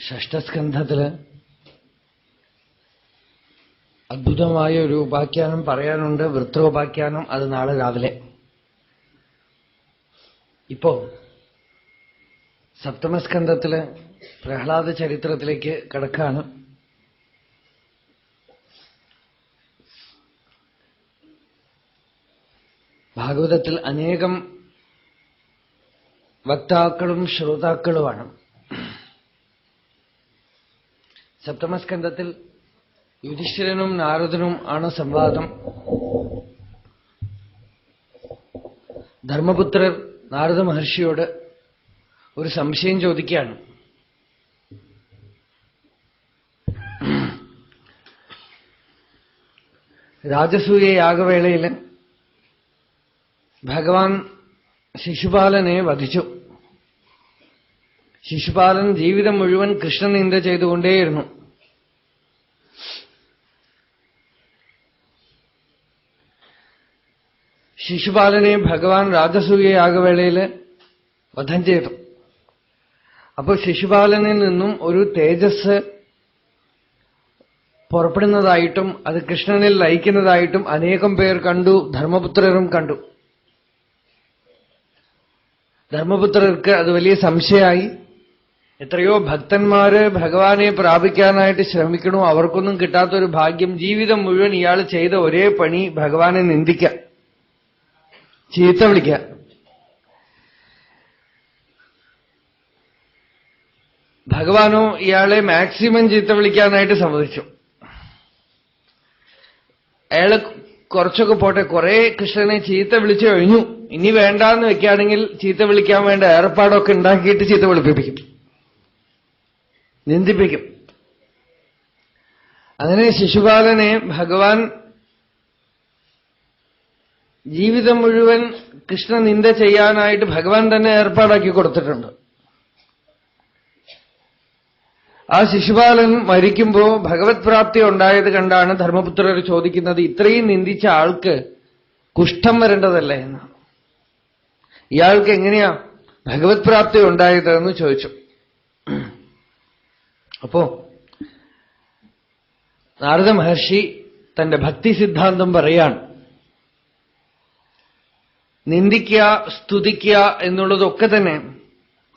ഷഷ്ഠസ്കന്ധത്തില് അദ്ഭുതമായ ഒരു ഉപാഖ്യാനം പറയാനുണ്ട്, വൃത്രോപാഖ്യാനം. അത് നാളെ രാവിലെ. ഇപ്പോ സപ്തമസ്കന്ധത്തില് പ്രഹ്ലാദ ചരിത്രത്തിലേക്ക് കടക്കാണ്. ഭാഗവതത്തിൽ അനേകം വക്താക്കളും ശ്രോതാക്കളുമാണ്. സപ്തമസ്കന്ധത്തിൽ യുധിഷ്ഠിരനും നാരദനും ആണ് സംവാദം. ധർമ്മപുത്രർ നാരദ മഹർഷിയോട് ഒരു സംശയം ചോദിക്കുകയാണ്. രാജസൂയ യാഗവേളയിൽ ഭഗവാൻ ശിശുപാലനെ വധിച്ചു. ശിശുപാലൻ ജീവിതം മുഴുവൻ കൃഷ്ണനിന്ദ ചെയ്തുകൊണ്ടേയിരുന്നു. ശിശുപാലനെ ഭഗവാൻ രാജസൂയ യാഗവേളയിൽ വധം ചെയ്തു. അപ്പോൾ ശിശുപാലനിൽ നിന്നും ഒരു തേജസ് പുറപ്പെടുന്നതായിട്ടും അത് കൃഷ്ണനിൽ ലയിക്കുന്നതായിട്ടും അനേകം പേർ കണ്ടു. ധർമ്മപുത്രരും കണ്ടു. ധർമ്മപുത്രർക്ക് അത് വലിയ സംശയമായി. എത്രയോ ഭക്തന്മാര് ഭഗവാനെ പ്രാപിക്കാനായിട്ട് ശ്രമിക്കണു, അവർക്കൊന്നും കിട്ടാത്തൊരു ഭാഗ്യം. ജീവിതം മുഴുവൻ ഇയാൾ ചെയ്ത ഒരേ പണി ഭഗവാനെ നിന്ദിക്കുക, ചീത്ത വിളിക്കുക. ഭഗവാനോ ഇയാളെ മാക്സിമം ചീത്ത വിളിക്കാനായിട്ട് സമ്മതിച്ചു. അയാള് കുറച്ചൊക്കെ പോട്ടെ, കുറെ കൃഷ്ണനെ ചീത്ത വിളിച്ചു കഴിഞ്ഞു. ഇനി വേണ്ടാന്ന് വെക്കുകയാണെങ്കിൽ ചീത്ത വിളിക്കാൻ വേണ്ട ഏർപ്പാടൊക്കെ ഉണ്ടാക്കിയിട്ട് ചീത്ത വിളിപ്പിക്കും, നിന്ദിപ്പിക്കും. അങ്ങനെ ശിശുപാലനെ ഭഗവാൻ ജീവിതം മുഴുവൻ കൃഷ്ണനിന്ദ ചെയ്യാനായിട്ട് ഭഗവാൻ തന്നെ ഏർപ്പാടാക്കി കൊടുത്തിട്ടുണ്ട്. ആ ശിശുപാലൻ മരിക്കുമ്പോ ഭഗവത് പ്രാപ്തി ഉണ്ടായത് കണ്ടാണ് ധർമ്മപുത്രർ ചോദിക്കുന്നത്, ഇത്രയും നിന്ദിച്ച ആൾക്ക് കുഷ്ഠം വരേണ്ടതല്ലേ എന്ന്. ഇയാൾക്ക് എങ്ങനെയാ ഭഗവത് പ്രാപ്തി ഉണ്ടായത് എന്ന് ചോദിച്ചു. അപ്പോ നാരദ മഹർഷി തന്റെ ഭക്തി സിദ്ധാന്തം പറയാണ്. നിന്ദിക്കുക, സ്തുതിക്കുക എന്നുള്ളതൊക്കെ തന്നെ,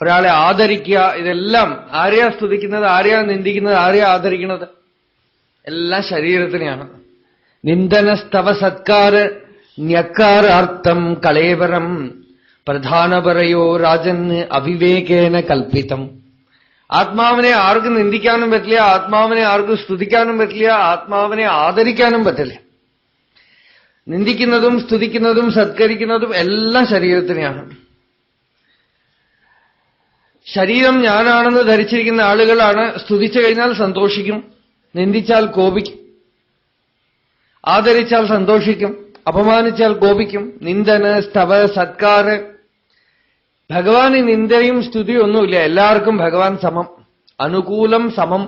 ഒരാളെ ആദരിക്കുക, ഇതെല്ലാം ആരെയാ സ്തുതിക്കുന്നത്, ആരെയാ നിന്ദിക്കുന്നത്, ആരെയാ ആദരിക്കുന്നത്, എല്ലാം ശരീരത്തിനെയാണ്. നിന്ദനസ്തവ സത്കാര ന്യക്കാരാർത്ഥം കളേവരം പ്രധാനപരയോ രാജന് അവിവേകേന കൽപ്പിതം. ആത്മാവിനെ ആർക്കും നിന്ദിക്കാനും പറ്റില്ല, ആത്മാവിനെ ആർക്കും സ്തുതിക്കാനും പറ്റില്ല, ആത്മാവിനെ ആദരിക്കാനും പറ്റില്ല. നിന്ദിക്കുന്നതും സ്തുതിക്കുന്നതും സത്കരിക്കുന്നതും എല്ലാം ശരീരത്തിനെയാണ്. ശരീരം ഞാനാണെന്ന് ധരിച്ചിരിക്കുന്ന ആളുകളാണ് സ്തുതിച്ചു കഴിഞ്ഞാൽ സന്തോഷിക്കും, നിന്ദിച്ചാൽ കോപിക്കും, ആദരിച്ചാൽ സന്തോഷിക്കും, അപമാനിച്ചാൽ കോപിക്കും. നിന്ദന സ്തവ സത്കാര്. ഭഗവാന് നിന്ദയും സ്തുതിയും ഒന്നുമില്ല, എല്ലാവർക്കും ഭഗവാൻ സമം, അനുകൂലം സമം.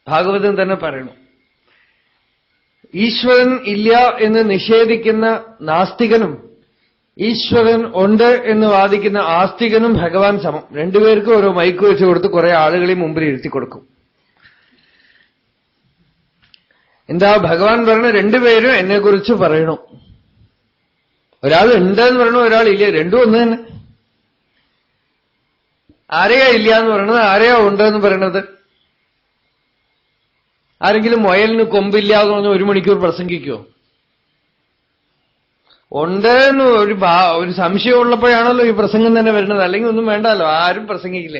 ഭാഗവതം തന്നെ പറയണു. ഈശ്വരൻ ഇല്ല എന്ന് നിഷേധിക്കുന്ന നാസ്തികനും ഈശ്വരൻ ഉണ്ട് എന്ന് വാദിക്കുന്ന ആസ്തികനും ഭഗവാൻ സമം. രണ്ടുപേർക്കും ഓരോ മൈക്ക് വെച്ച് കൊടുത്ത് കുറെ ആളുകളെ മുമ്പിൽ ഇരുത്തി കൊടുക്കും. എന്താ ഭഗവാൻ പറയണ, രണ്ടുപേരും എന്നെക്കുറിച്ച് പറയണു. ഒരാൾ ഉണ്ടെന്ന് പറയണു, ഒരാൾ ഇല്ല, രണ്ടും ഒന്ന് തന്നെ. ആരെയാ ഇല്ല എന്ന് പറയണത്, ആരെയാ ഉണ്ടെന്ന് പറയണത്? ആരെങ്കിലും മുയലിന് കൊമ്പില്ല എന്ന് പറഞ്ഞ് 1 മണിക്കൂർ പ്രസംഗിക്കുമോ? ഉണ്ടെന്ന് ഒരു സംശയമുള്ളപ്പോഴാണല്ലോ ഈ പ്രസംഗം തന്നെ വരുന്നത്, അല്ലെങ്കിൽ ഒന്നും വേണ്ടല്ലോ, ആരും പ്രസംഗിക്കില്ല.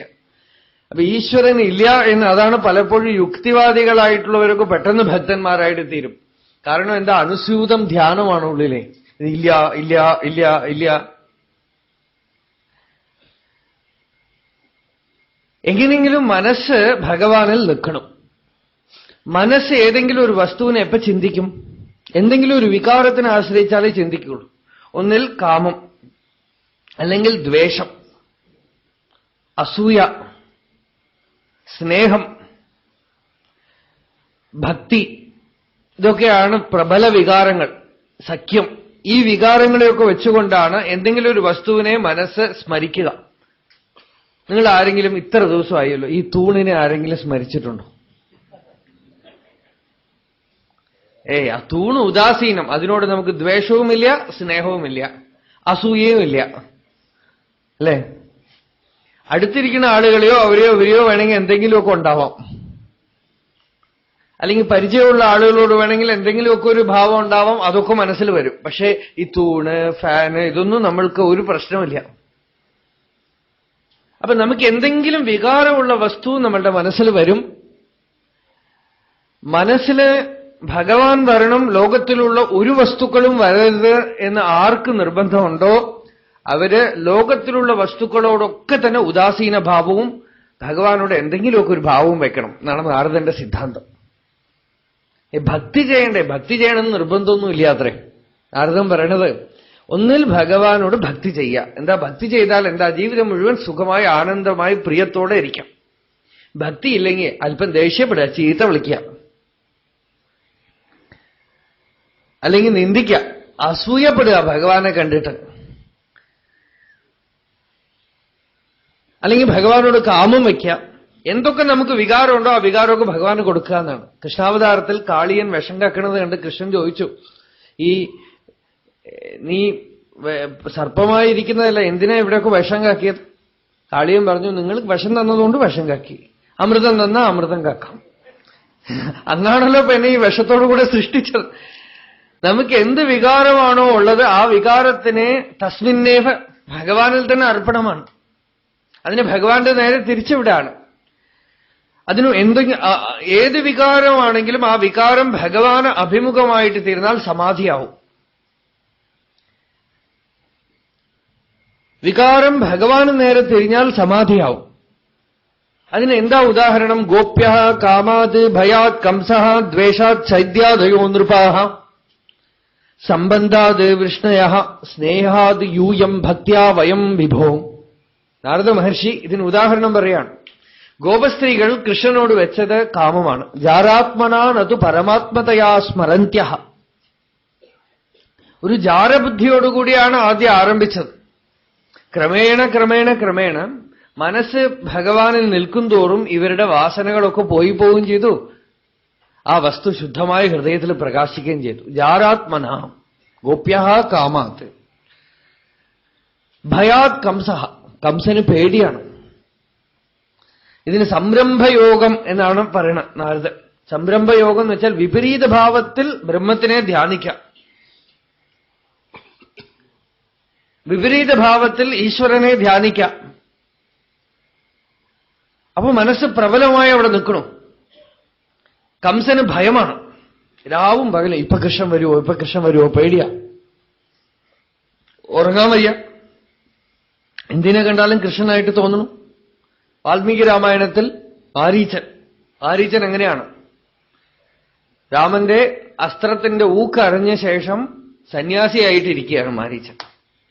അപ്പൊ ഈശ്വരൻ ഇല്ല എന്ന്, അതാണ് പലപ്പോഴും യുക്തിവാദികളായിട്ടുള്ളവരൊക്കെ പെട്ടെന്ന് ഭക്തന്മാരായിട്ട് തീരും. കാരണം എന്താ, അനുസ്യൂതം ധ്യാനമാണ് ഉള്ളിലെ. ഇല്ല ഇല്ല ഇല്ല ഇല്ല. എങ്ങനെയെങ്കിലും മനസ്സ് ഭഗവാനിൽ നിൽക്കണം. മനസ്സ് ഏതെങ്കിലും ഒരു വസ്തുവിനെ എപ്പോ ചിന്തിക്കും? എന്തെങ്കിലും ഒരു വികാരത്തിനെ ആശ്രയിച്ചാലേ ചിന്തിക്കുള്ളൂ. ഒന്നിൽ കാമം, അല്ലെങ്കിൽ ദ്വേഷം, അസൂയ, സ്നേഹം, ഭക്തി, ഇതൊക്കെയാണ് പ്രബല വികാരങ്ങൾ. സഖ്യം, ഈ വികാരങ്ങളെയൊക്കെ വെച്ചുകൊണ്ടാണ് എന്തെങ്കിലും ഒരു വസ്തുവിനെ മനസ്സ് സ്മരിക്കുക. നിങ്ങൾ ആരെങ്കിലും ഇത്ര ദിവസമായല്ലോ, ഈ തൂണിനെ ആരെങ്കിലും സ്മരിച്ചിട്ടുണ്ടോ? ആ തൂണ് ഉദാസീനം, അതിനോട് നമുക്ക് ദ്വേഷവുമില്ല, സ്നേഹവുമില്ല, അസൂയയുമില്ല, അല്ലേ? അടുത്തിരിക്കുന്ന ആളുകളെയോ അവരെയോ വേണമെങ്കിൽ എന്തെങ്കിലുമൊക്കെ ഉണ്ടാവാം, അല്ലെങ്കിൽ പരിചയമുള്ള ആളുകളോട് വേണമെങ്കിൽ എന്തെങ്കിലുമൊക്കെ ഒരു ഭാവം ഉണ്ടാവാം, അതൊക്കെ മനസ്സിൽ വരും. പക്ഷേ ഈ തൂണ്, ഫാന്, ഇതൊന്നും നമ്മൾക്ക് ഒരു പ്രശ്നമില്ല. അപ്പൊ നമുക്ക് എന്തെങ്കിലും വികാരമുള്ള വസ്തു നമ്മളുടെ മനസ്സിൽ വരും. മനസ്സില് ഭഗവാൻ വരണം, ലോകത്തിലുള്ള ഒരു വസ്തുക്കളും വരരുത് എന്ന് ആർക്ക് നിർബന്ധമുണ്ടോ അവര് ലോകത്തിലുള്ള വസ്തുക്കളോടൊക്കെ തന്നെ ഉദാസീന ഭാവവും ഭഗവാനോട് എന്തെങ്കിലുമൊക്കെ ഒരു ഭാവവും വെക്കണം എന്നാണ് നാരദന്റെ സിദ്ധാന്തം. ഭക്തി ചെയ്യണ്ടേ? ഭക്തി ചെയ്യണമെന്ന് നിർബന്ധമൊന്നും ഇല്ലാത്രേ. നാരദൻ പറയണത് ഒന്നിൽ ഭഗവാനോട് ഭക്തി ചെയ്യുക. എന്താ ഭക്തി ചെയ്താൽ എന്താ? ജീവിതം മുഴുവൻ സുഖമായി ആനന്ദമായി പ്രിയത്തോടെ ഇരിക്കാം. ഭക്തി ഇല്ലെങ്കിൽ അല്പം ദേഷ്യപ്പെടുക, ചീത്ത വിളിക്കുക, അല്ലെങ്കിൽ നിന്ദിക്കുക, അസൂയപ്പെടുക ഭഗവാനെ കണ്ടിട്ട്, അല്ലെങ്കിൽ ഭഗവാനോട് കാമം വയ്ക്കുക. എന്തൊക്കെ നമുക്ക് വികാരമുണ്ടോ ആ വികാരമൊക്കെ ഭഗവാന് കൊടുക്കുക എന്നാണ്. കൃഷ്ണാവതാരത്തിൽ കാളിയൻ വിഷം കക്കണത് കണ്ട് കൃഷ്ണൻ ചോദിച്ചു, നീ സർപ്പമായിരിക്കുന്നതല്ല, എന്തിനാ ഇവിടെയൊക്കെ വിഷം കാക്കിയത്? കാളിയൻ പറഞ്ഞു, നിങ്ങൾ വിഷം തന്നതുകൊണ്ട് വിഷം കാക്കി, അമൃതം തന്നാ അമൃതം കാക്കാം. അന്നാണല്ലോ ഇപ്പൊ എന്നെ ഈ വിഷത്തോടുകൂടെ സൃഷ്ടിച്ചത്. നമുക്ക് എന്ത് വികാരമാണോ ഉള്ളത് ആ വികാരത്തിനെ തസ്മിന്നേവ ഭഗവാനിൽ തന്നെ അർപ്പണമാണ്. അതിന് ഭഗവാന്റെ നേരെ തിരിച്ചുവിടാണ്. അതിന് ഏത് വികാരമാണെങ്കിലും ആ വികാരം ഭഗവാന് അഭിമുഖമായിട്ട് തീർന്നാൽ സമാധിയാവും. വികാരം ഭഗവാന് നേരെ തിരിഞ്ഞാൽ സമാധിയാവും. അതിന് എന്താ ഉദാഹരണം? ഗോപ്യ കാമാത് ഭയാത് കംസഃ ദ്വേഷാത് ചൈദ്യാദയോ നൃപാഃ സംബന്ധാത് വൃഷ്ണയ സ്നേഹാത് യൂയം ഭക്ത്യാ വയം വിഭോ. നാരദ മഹർഷി ഇതിന് ഉദാഹരണം പറയാണ്. ഗോപസ്ത്രീകൾ കൃഷ്ണനോട് വെച്ചത് കാമമാണ്. ജാരാത്മനാനതു പരമാത്മതയാ സ്മരന്ത്യഃ. ഒരു ജാരബുദ്ധിയോടുകൂടിയാണ് ആദ്യം ആരംഭിച്ചത്. ക്രമേണ ക്രമേണ ക്രമേണ മനസ്സ് ഭഗവാനിൽ നിൽക്കും തോറും ഇവരുടെ വാസനകളൊക്കെ പോവുകയും ചെയ്തു. ആ വസ്തു ശുദ്ധമായ ഹൃദയത്തിൽ പ്രകാശിക്കുകയും ചെയ്തു. ജാരാത്മന ഗോപ്യ കാമാത് ഭയാത് കംസഃ. കംസന് പേടിയാണ്. ഇതിന് സംരംഭയോഗം എന്നാണ് പറയണത് നാരദൻ. സംരംഭയോഗം എന്ന് വെച്ചാൽ വിപരീത ഭാവത്തിൽ ബ്രഹ്മത്തിനെ ധ്യാനിക്കാം, വിപരീത ഭാവത്തിൽ ഈശ്വരനെ ധ്യാനിക്കാം. അപ്പൊ മനസ്സ് പ്രബലമായി അവിടെ നിൽക്കണു. കംസന് ഭയമാണ്. രാവും പകലും ഇപ്പൊ കൃഷ്ണൻ വരുമോ, ഇപ്പൊ കൃഷ്ണൻ വരുമോ, പേടിയാ, ഉറങ്ങാൻ വയ്യ. എന്തിനെ കണ്ടാലും കൃഷ്ണനായിട്ട് തോന്നുന്നു. വാൽമീകി രാമായണത്തിൽ മാരീച്ചൻ എങ്ങനെയാണ്? രാമന്റെ അസ്ത്രത്തിന്റെ ഊക്കറിഞ്ഞ ശേഷം സന്യാസിയായിട്ടിരിക്കുകയാണ് മാരീച്ചൻ.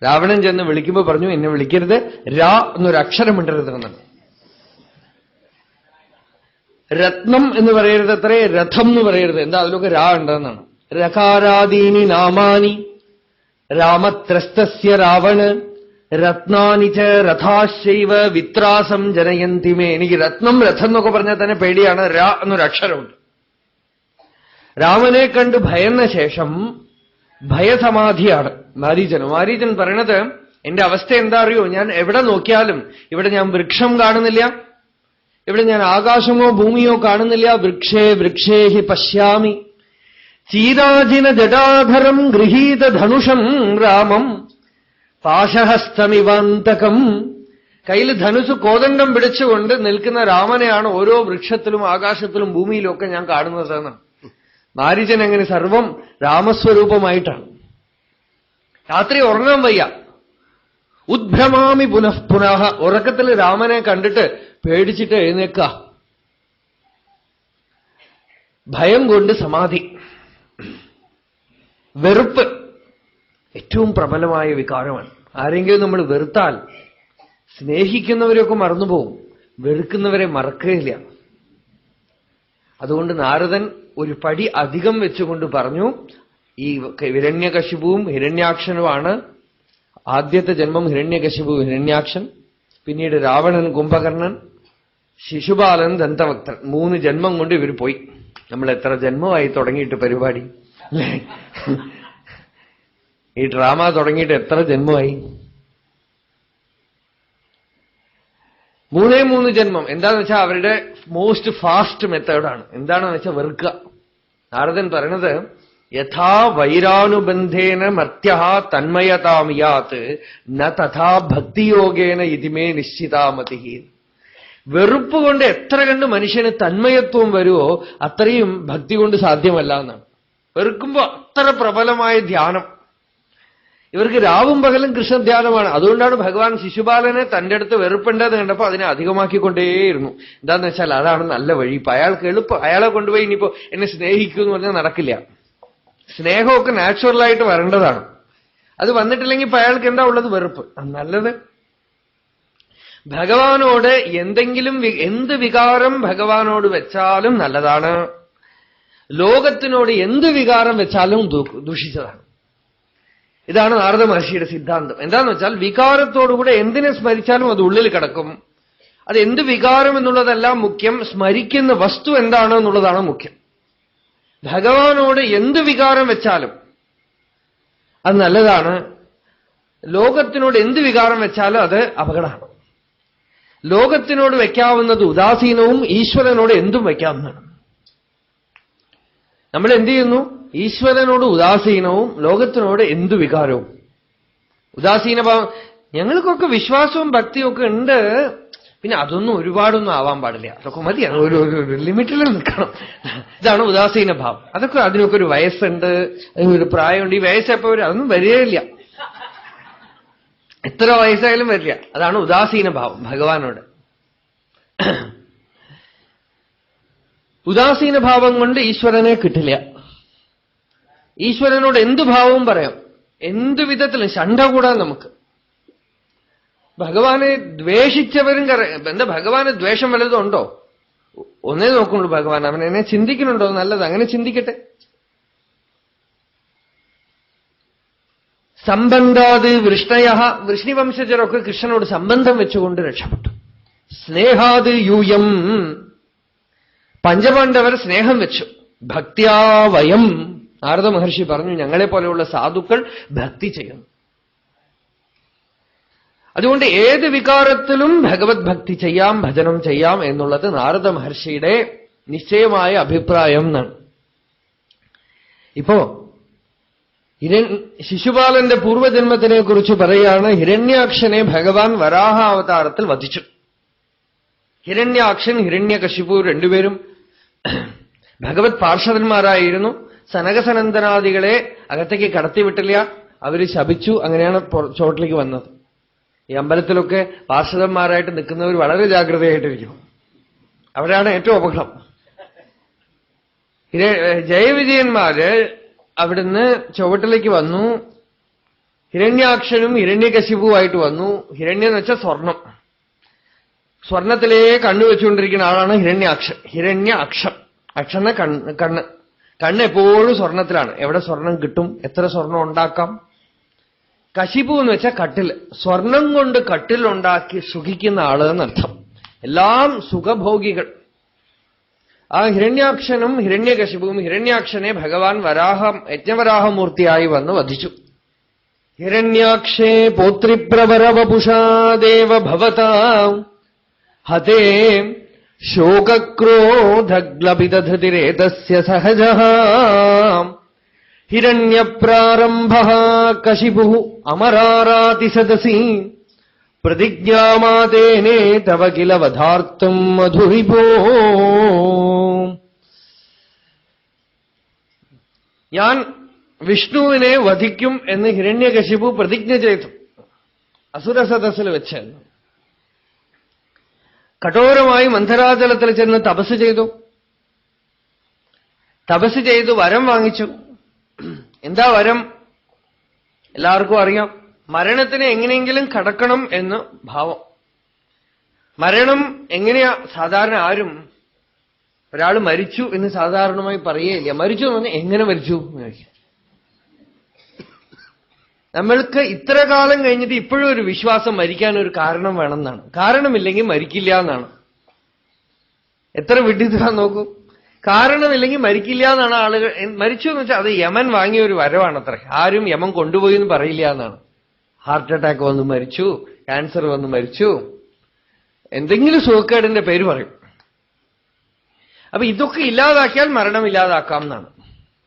രാവണൻ ചെന്ന് വിളിക്കുമ്പോ പറഞ്ഞു, എന്നെ വിളിക്കരുത്, രാ എന്നൊരു അക്ഷരം ഇടരുതെന്നാണ്. രത്നം എന്ന് പറയരുത്, അത്രേ രഥം എന്ന് പറയരുത്. എന്താ അതിലൊക്കെ രാ ഉണ്ടെന്നാണ്. രകാരാദീനി നാമാനി രാമത്രസ്തസ്യ രാവണ രത്നാനി ച രഥാശൈവ വിത്രാസം ജനയന്തിമേ. എനിക്ക് രത്നം രഥം എന്നൊക്കെ പറഞ്ഞാൽ തന്നെ പേടിയാണ്. രാ എന്നൊരു അക്ഷരമുണ്ട്. രാമനെ കണ്ട് ഭയന്ന ശേഷം ഭയസമാധിയാണ് മാരീചൻ. മാരീചൻ പറയണത്, എന്റെ അവസ്ഥ എന്താ അറിയോ? ഞാൻ എവിടെ നോക്കിയാലും ഇവിടെ ഞാൻ വൃക്ഷം കാണുന്നില്ല, ഇവിടെ ഞാൻ ആകാശമോ ഭൂമിയോ കാണുന്നില്ല. വൃക്ഷേ വൃക്ഷേ ഹി പശ്യാമി ചീരാജിന ജടാധരം ഗൃഹീത ധനുഷം രാമം പാശഹസ്തമിവാന്തകം. കയ്യിൽ ധനുസ് കോദണ്ഡം പിടിച്ചുകൊണ്ട് നിൽക്കുന്ന രാമനെയാണ് ഓരോ വൃക്ഷത്തിലും ആകാശത്തിലും ഭൂമിയിലും ഒക്കെ ഞാൻ കാണുന്നതെന്ന്. മാരീചൻ അങ്ങനെ സർവം രാമസ്വരൂപമായിട്ടാണ്. രാത്രി ഉറങ്ങാൻ വയ്യ. ഉദ്ഭ്രമാമി പുനഃ. ഉറക്കത്തിൽ രാമനെ കണ്ടിട്ട് പേടിച്ചിട്ട് എഴുന്നേക്ക. ഭയം കൊണ്ട് സമാധി. വെറുപ്പ് ഏറ്റവും പ്രബലമായ വികാരമാണ്. ആരെങ്കിലും നമ്മൾ വെറുത്താൽ സ്നേഹിക്കുന്നവരെയൊക്കെ മറന്നുപോകും, വെറുക്കുന്നവരെ മറക്കുകയില്ല. അതുകൊണ്ട് നാരദൻ ഒരു പടി അധികം വെച്ചുകൊണ്ട് പറഞ്ഞു, ഈ ഹിരണ്യകശിപുവും ഹിരണ്യാക്ഷനുമാണ്. ആദ്യത്തെ ജന്മം ഹിരണ്യകശിപു ഹിരണ്യാക്ഷൻ, പിന്നീട് രാവണൻ, കുംഭകർണൻ, ശിശുപാലൻ, ദന്തവക്തൻ. 3 ജന്മം കൊണ്ട് ഇവർ പോയി. നമ്മൾ എത്ര ജന്മമായി തുടങ്ങിയിട്ട് പരിപാടി അല്ലേ? ഈ ഡ്രാമ തുടങ്ങിയിട്ട് എത്ര ജന്മമായി? 3 ജന്മം. എന്താന്ന് വെച്ചാൽ അവരുടെ മോസ്റ്റ് ഫാസ്റ്റ് മെത്തേഡാണ്. എന്താണെന്ന് വെച്ചാൽ വെറുക്കുക. നാരദൻ പറയണത്, യഥാ വൈരാനുബന്ധേന മർത്യ തന്മയതാമിയാത്ത് ന തഥാ ഭക്തിയോഗേന ഇതിമേ നിശ്ചിതാമതി. വെറുപ്പ് കൊണ്ട് എത്ര കണ്ട് മനുഷ്യന് തന്മയത്വം വരുമോ അത്രയും ഭക്തി കൊണ്ട് സാധ്യമല്ല എന്നാണ്. വെറുക്കുമ്പോ അത്ര പ്രബലമായ ധ്യാനം. ഇവർക്ക് രാവും പകലും കൃഷ്ണധ്യാനമാണ്. അതുകൊണ്ടാണ് ഭഗവാൻ ശിശുപാലനെ തന്റെ അടുത്ത് വെറുപ്പുണ്ടെന്ന് കണ്ടപ്പോ അതിനെ അധികമാക്കിക്കൊണ്ടേയിരുന്നു. എന്താന്ന് വെച്ചാൽ അതാണ് നല്ല വഴി. ഇപ്പൊ അയാൾക്ക് എളുപ്പം. അയാളെ കൊണ്ടുപോയി ഇനിയിപ്പോ എന്നെ സ്നേഹിക്കൂ എന്ന് പറഞ്ഞാൽ നടക്കില്ല. സ്നേഹമൊക്കെ നാച്ചുറലായിട്ട് വരേണ്ടതാണ്. അത് വന്നിട്ടില്ലെങ്കിൽ ഇപ്പൊ അയാൾക്ക് എന്താ ഉള്ളത്? വെറുപ്പ്. നല്ലത് ഭഗവാനോട് എന്ത് വികാരം ഭഗവാനോട് വെച്ചാലും നല്ലതാണ്. ലോകത്തിനോട് എന്ത് വികാരം വെച്ചാലും ദുഷിച്ചതാണ്. ഇതാണ് നാരദ മഹർഷിയുടെ സിദ്ധാന്തം. എന്താന്ന് വെച്ചാൽ വികാരത്തോടുകൂടെ എന്തിനെ സ്മരിച്ചാലും അത് ഉള്ളിൽ കിടക്കും. അത് എന്ത് വികാരം എന്നുള്ളതല്ല മുഖ്യം, സ്മരിക്കുന്ന വസ്തു എന്താണ് എന്നുള്ളതാണ് മുഖ്യം. ഭഗവാനോട് എന്ത് വികാരം വെച്ചാലും അത് നല്ലതാണ്. ലോകത്തിനോട് എന്ത് വികാരം വെച്ചാലും അത് അപകടമാണ്. ലോകത്തിനോട് വയ്ക്കാവുന്നത് ഉദാസീനവും ഈശ്വരനോട് എന്തും വയ്ക്കാവുന്നതാണ്. നമ്മൾ എന്ത് ചെയ്യുന്നു? ഈശ്വരനോട് ഉദാസീനവും ലോകത്തിനോട് എന്തു വികാരവും. ഉദാസീനഭാവം. ഞങ്ങൾക്കൊക്കെ വിശ്വാസവും ഭക്തിയും ഒക്കെ ഉണ്ട്, പിന്നെ അതൊന്നും ഒരുപാടൊന്നും ആവാൻ പാടില്ല, അതൊക്കെ മതി, ഒരു ലിമിറ്റിൽ നിൽക്കണം. ഇതാണ് ഉദാസീനഭാവം. അതിനൊക്കെ ഒരു വയസ്സുണ്ട്, ഒരു പ്രായമുണ്ട്. ഈ വയസ്സെപ്പോ അതൊന്നും വരികയില്ല, എത്ര വയസ്സായാലും വരില്ല. അതാണ് ഉദാസീനഭാവം ഭഗവാനോട്. ഉദാസീനഭാവം കൊണ്ട് ഈശ്വരനെ കിട്ടില്ല. ഈശ്വരനോട് എന്ത് ഭാവവും പറയാം, എന്തു വിധത്തിലും ശണ്ട കൂടാൻ നമുക്ക്. ഭഗവാനെ ദ്വേഷിച്ചവരും എന്താ ഭഗവാന് ദ്വേഷം വല്ലതും ഉണ്ടോ? ഒന്നേ നോക്കുള്ളൂ ഭഗവാൻ. അവൻ എന്നെ ചിന്തിക്കുന്നുണ്ടോ? നല്ലത്, അങ്ങനെ ചിന്തിക്കട്ടെ. സംബന്ധാത് വൃഷ്ണയ, വൃഷ്ണിവംശജരൊക്കെ കൃഷ്ണനോട് സംബന്ധം വെച്ചുകൊണ്ട് രക്ഷപ്പെട്ടു. സ്നേഹാത് യൂയം, പഞ്ചപാണ്ഡവർ സ്നേഹം വെച്ചു. ഭക്ത്യാ വയം, നാരദ മഹർഷി പറഞ്ഞു, ഞങ്ങളെ പോലെയുള്ള സാധുക്കൾ ഭക്തി ചെയ്യുന്നു. അതുകൊണ്ട് ഏത് വികാരത്തിലും ഭഗവത് ഭക്തി ചെയ്യാം, ഭജനം ചെയ്യാം എന്നുള്ളത് നാരദ മഹർഷിയുടെ നിശ്ചയമായ അഭിപ്രായം എന്നാണ്. ഇപ്പോ ശിശുപാലന്റെ പൂർവ്വജന്മത്തിനെ കുറിച്ച് പറയാണ്. ഹിരണ്യാക്ഷനെ ഭഗവാൻ വരാഹ അവതാരത്തിൽ വധിച്ചു. ഹിരണ്യാക്ഷൻ, ഹിരണ്യകശിപു രണ്ടുപേരും ഭഗവത് പാർഷദന്മാരായിരുന്നു. സനകസനന്ദനാദികളെ അകത്തേക്ക് കടത്തിവിട്ടില്ല, അവര് ശപിച്ചു. അങ്ങനെയാണ് ചോട്ടിലേക്ക് വന്നത്. ഈ അമ്പലത്തിലൊക്കെ പാർഷദന്മാരായിട്ട് നിൽക്കുന്നവർ വളരെ ജാഗ്രതയായിട്ടിരിക്കും. അവരാണ് ഏറ്റവും അപകടം. ജയവിജയന്മാര് അവിടുന്ന് ചുവട്ടിലേക്ക് വന്നു. ഹിരണ്യാക്ഷനും ഹിരണ്യകശിപുവായിട്ട് വന്നു. ഹിരണ്യം എന്ന് വെച്ചാൽ സ്വർണം. സ്വർണത്തിലേ കണ്ണുവെച്ചുകൊണ്ടിരിക്കുന്ന ആളാണ് ഹിരണ്യാക്ഷൻ. ഹിരണ്യാക്ഷം, അക്ഷന് കണ്ണ്. കണ്ണ് എപ്പോഴും സ്വർണത്തിലാണ്. എവിടെ സ്വർണം കിട്ടും, എത്ര സ്വർണം ഉണ്ടാക്കാം. കശിപു എന്ന് വെച്ചാൽ കട്ടിൽ. സ്വർണം കൊണ്ട് കട്ടിലുണ്ടാക്കി സുഖിക്കുന്ന ആള് എന്നർത്ഥം. എല്ലാം സുഖഭോഗികൾ. ആ ഹിരണ്യാക്ഷനും ഹിരണ്യകശിപുവും ഹിരണ്യാക്ഷനെ ഭഗവാൻ യജ്ഞവരാഹമൂർത്തിയായി വന്ന് വധിച്ചു. ഹിരണ്യാക്ഷേ പൗത്രിപ്രവരവപുഷാ ദേവ ഭവതാ ഹതേ ശോകക്രോധഗ്ലപിതധൃതിരേതസ്യ സഹജഃ ഹിരണ്യപ്രാരംഭഃ കശിപുഃ അമരാരാതി സദസി പ്രതിജ്ഞാമാതേനേ തവ കില വധാർത്ഥം മധുരിപോ. ഞാൻ വിഷ്ണുവിനെ വധിക്കും എന്ന് ഹിരണ്യകശിപു പ്രതിജ്ഞ ചെയ്തു അസുരസദസ്സിൽ വെച്ച്. കഠോരമായി മന്ഥരാജലത്തിൽ ചെന്ന് തപസ് ചെയ്തു. തപസ് ചെയ്തു വരം വാങ്ങിച്ചു. എന്താ വരം? എല്ലാവർക്കും അറിയാം. മരണത്തിന് എങ്ങനെയെങ്കിലും കടക്കണം എന്ന് ഭാവം. മരണം എങ്ങനെയാ? സാധാരണ ആരും ഒരാൾ മരിച്ചു എന്ന് സാധാരണമായി പറയുകയില്ല. മരിച്ചു എന്ന് പറഞ്ഞാൽ എങ്ങനെ മരിച്ചു എന്ന് ചോദിക്കും. നമ്മൾക്ക് ഇത്ര കാലം കഴിഞ്ഞിട്ട് ഇപ്പോഴും ഒരു വിശ്വാസം മരിക്കാൻ ഒരു കാരണം വേണമെന്നാണ്. കാരണമില്ലെങ്കിൽ മരിക്കില്ല എന്നാണ്. എത്ര വിഡ്ഢിത്തം നോക്കൂ. കാരണമില്ലെങ്കിൽ മരിക്കില്ല എന്നാണ് ആളുകൾ. മരിച്ചു എന്ന് വെച്ചാൽ അത് യമൻ വാങ്ങിയ ഒരു വരവാണത്രേ. ആരും യമൻ കൊണ്ടുപോയി എന്ന് പറയില്ല എന്നാണ്. ഹാർട്ട് അറ്റാക്ക് വന്ന് മരിച്ചു, ക്യാൻസർ വന്ന് മരിച്ചു, എന്തെങ്കിലും സുഖക്കേടിന്റെ പേര് പറയും. അപ്പൊ ഇതൊക്കെ ഇല്ലാതാക്കിയാൽ മരണം ഇല്ലാതാക്കാം എന്നാണ്.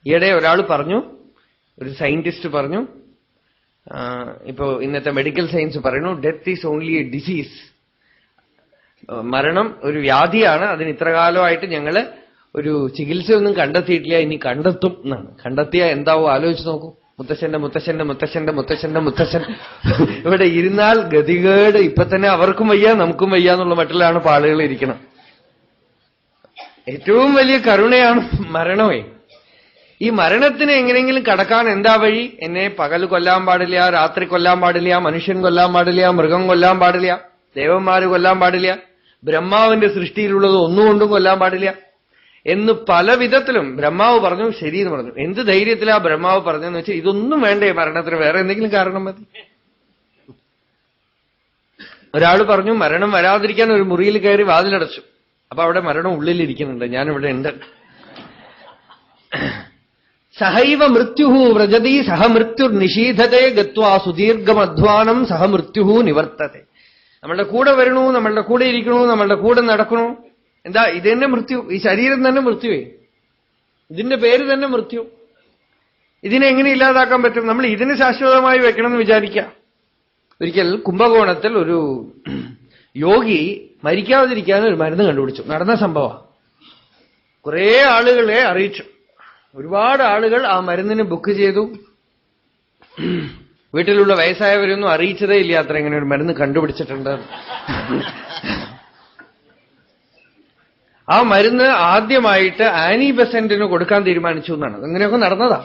ഈയിടെ ഒരാൾ പറഞ്ഞു, ഒരു സയന്റിസ്റ്റ് പറഞ്ഞു, ഇപ്പോ ഇന്നത്തെ മെഡിക്കൽ സയൻസ് പറയുന്നു, death is only A disease. മരണം ഒരു വ്യാധിയാണ്, അതിന് ഇത്ര കാലമായിട്ട് ഞങ്ങള് ഒരു ചികിത്സയൊന്നും കണ്ടെത്തിയിട്ടില്ല, ഇനി കണ്ടെത്തും എന്നാണ്. കണ്ടെത്തിയാൽ എന്താവോ ആലോചിച്ച് നോക്കൂ. മുത്തശ്ശന്റെ മുത്തശ്ശന്റെ മുത്തശ്ശന്റെ മുത്തശ്ശന്റെ മുത്തശ്ശൻ ഇവിടെ ഇരുന്നാൽ ഗതികേട്. ഇപ്പൊ തന്നെ അവർക്കും വയ്യ നമുക്കും വയ്യ എന്നുള്ള മട്ടിലാണ് ആളുകൾ ഇരിക്കണം. ഏറ്റവും വലിയ കരുണയാണ് മരണമേ. ഈ മരണത്തിന് എങ്ങനെയെങ്കിലും കടക്കാൻ എന്താ വഴി? എന്നെ പകൽ കൊല്ലാൻ പാടില്ല, രാത്രി കൊല്ലാൻ പാടില്ല, മനുഷ്യൻ കൊല്ലാൻ പാടില്ല, മൃഗം കൊല്ലാൻ പാടില്ല, ദേവന്മാര് കൊല്ലാൻ പാടില്ല, ബ്രഹ്മാവിന്റെ സൃഷ്ടിയിലുള്ളത് ഒന്നുകൊണ്ടും കൊല്ലാൻ പാടില്ല എന്ന് പല വിധത്തിലും ബ്രഹ്മാവ് പറഞ്ഞു. ശരിയെന്ന് പറഞ്ഞു. എന്ത് ധൈര്യത്തിലാ ബ്രഹ്മാവ് പറഞ്ഞെന്ന് വെച്ചാൽ ഇതൊന്നും വേണ്ടേ മരണത്തിന്, വേറെ എന്തെങ്കിലും കാരണം മതി. ഒരാൾ പറഞ്ഞു മരണം വരാതിരിക്കാൻ ഒരു മുറിയിൽ കയറി വാതിലടച്ചു. അപ്പൊ അവിടെ മരണം ഉള്ളിലിരിക്കുന്നുണ്ട്, ഞാനിവിടെ ഉണ്ട്. സഹൈവ മൃത്യുഹു വ്രജതി സഹ മൃത്യുർ നിഷീധത്തെ ഗത്വാ സുദീർഘമധ്വാനം സഹ മൃത്യുഹു നിവർത്തത്തെ. നമ്മളുടെ കൂടെ വരണു, നമ്മളുടെ കൂടെ ഇരിക്കണു, നമ്മളുടെ കൂടെ നടക്കണു. എന്താ ഇത് തന്നെ മൃത്യു. ഈ ശരീരം തന്നെ മൃത്യുവേ, ഇതിന്റെ പേര് തന്നെ മൃത്യു. ഇതിനെ എങ്ങനെ ഇല്ലാതാക്കാൻ പറ്റും? നമ്മൾ ഇതിന് ശാശ്വതമായി വെക്കണമെന്ന് വിചാരിക്കാം. ഒരിക്കൽ കുംഭകോണത്തിൽ ഒരു യോഗി മരിക്കാതിരിക്കാൻ ഒരു മരുന്ന് കണ്ടുപിടിച്ചു. നടന്ന സംഭവം. കുറെ ആളുകളെ അറിയിച്ചു. ഒരുപാട് ആളുകൾ ആ മരുന്നിന് ബുക്ക് ചെയ്തു. വീട്ടിലുള്ള വയസ്സായവരൊന്നും അറിയിച്ചതേ ഇല്ല അത്ര ഇങ്ങനെ ഒരു മരുന്ന് കണ്ടുപിടിച്ചിട്ടുണ്ട്. ആ മരുന്ന് ആദ്യമായിട്ട് ആനി ബെസന്റിന് കൊടുക്കാൻ തീരുമാനിച്ചു എന്നാണ്. അങ്ങനെയൊക്കെ നടന്നതാ.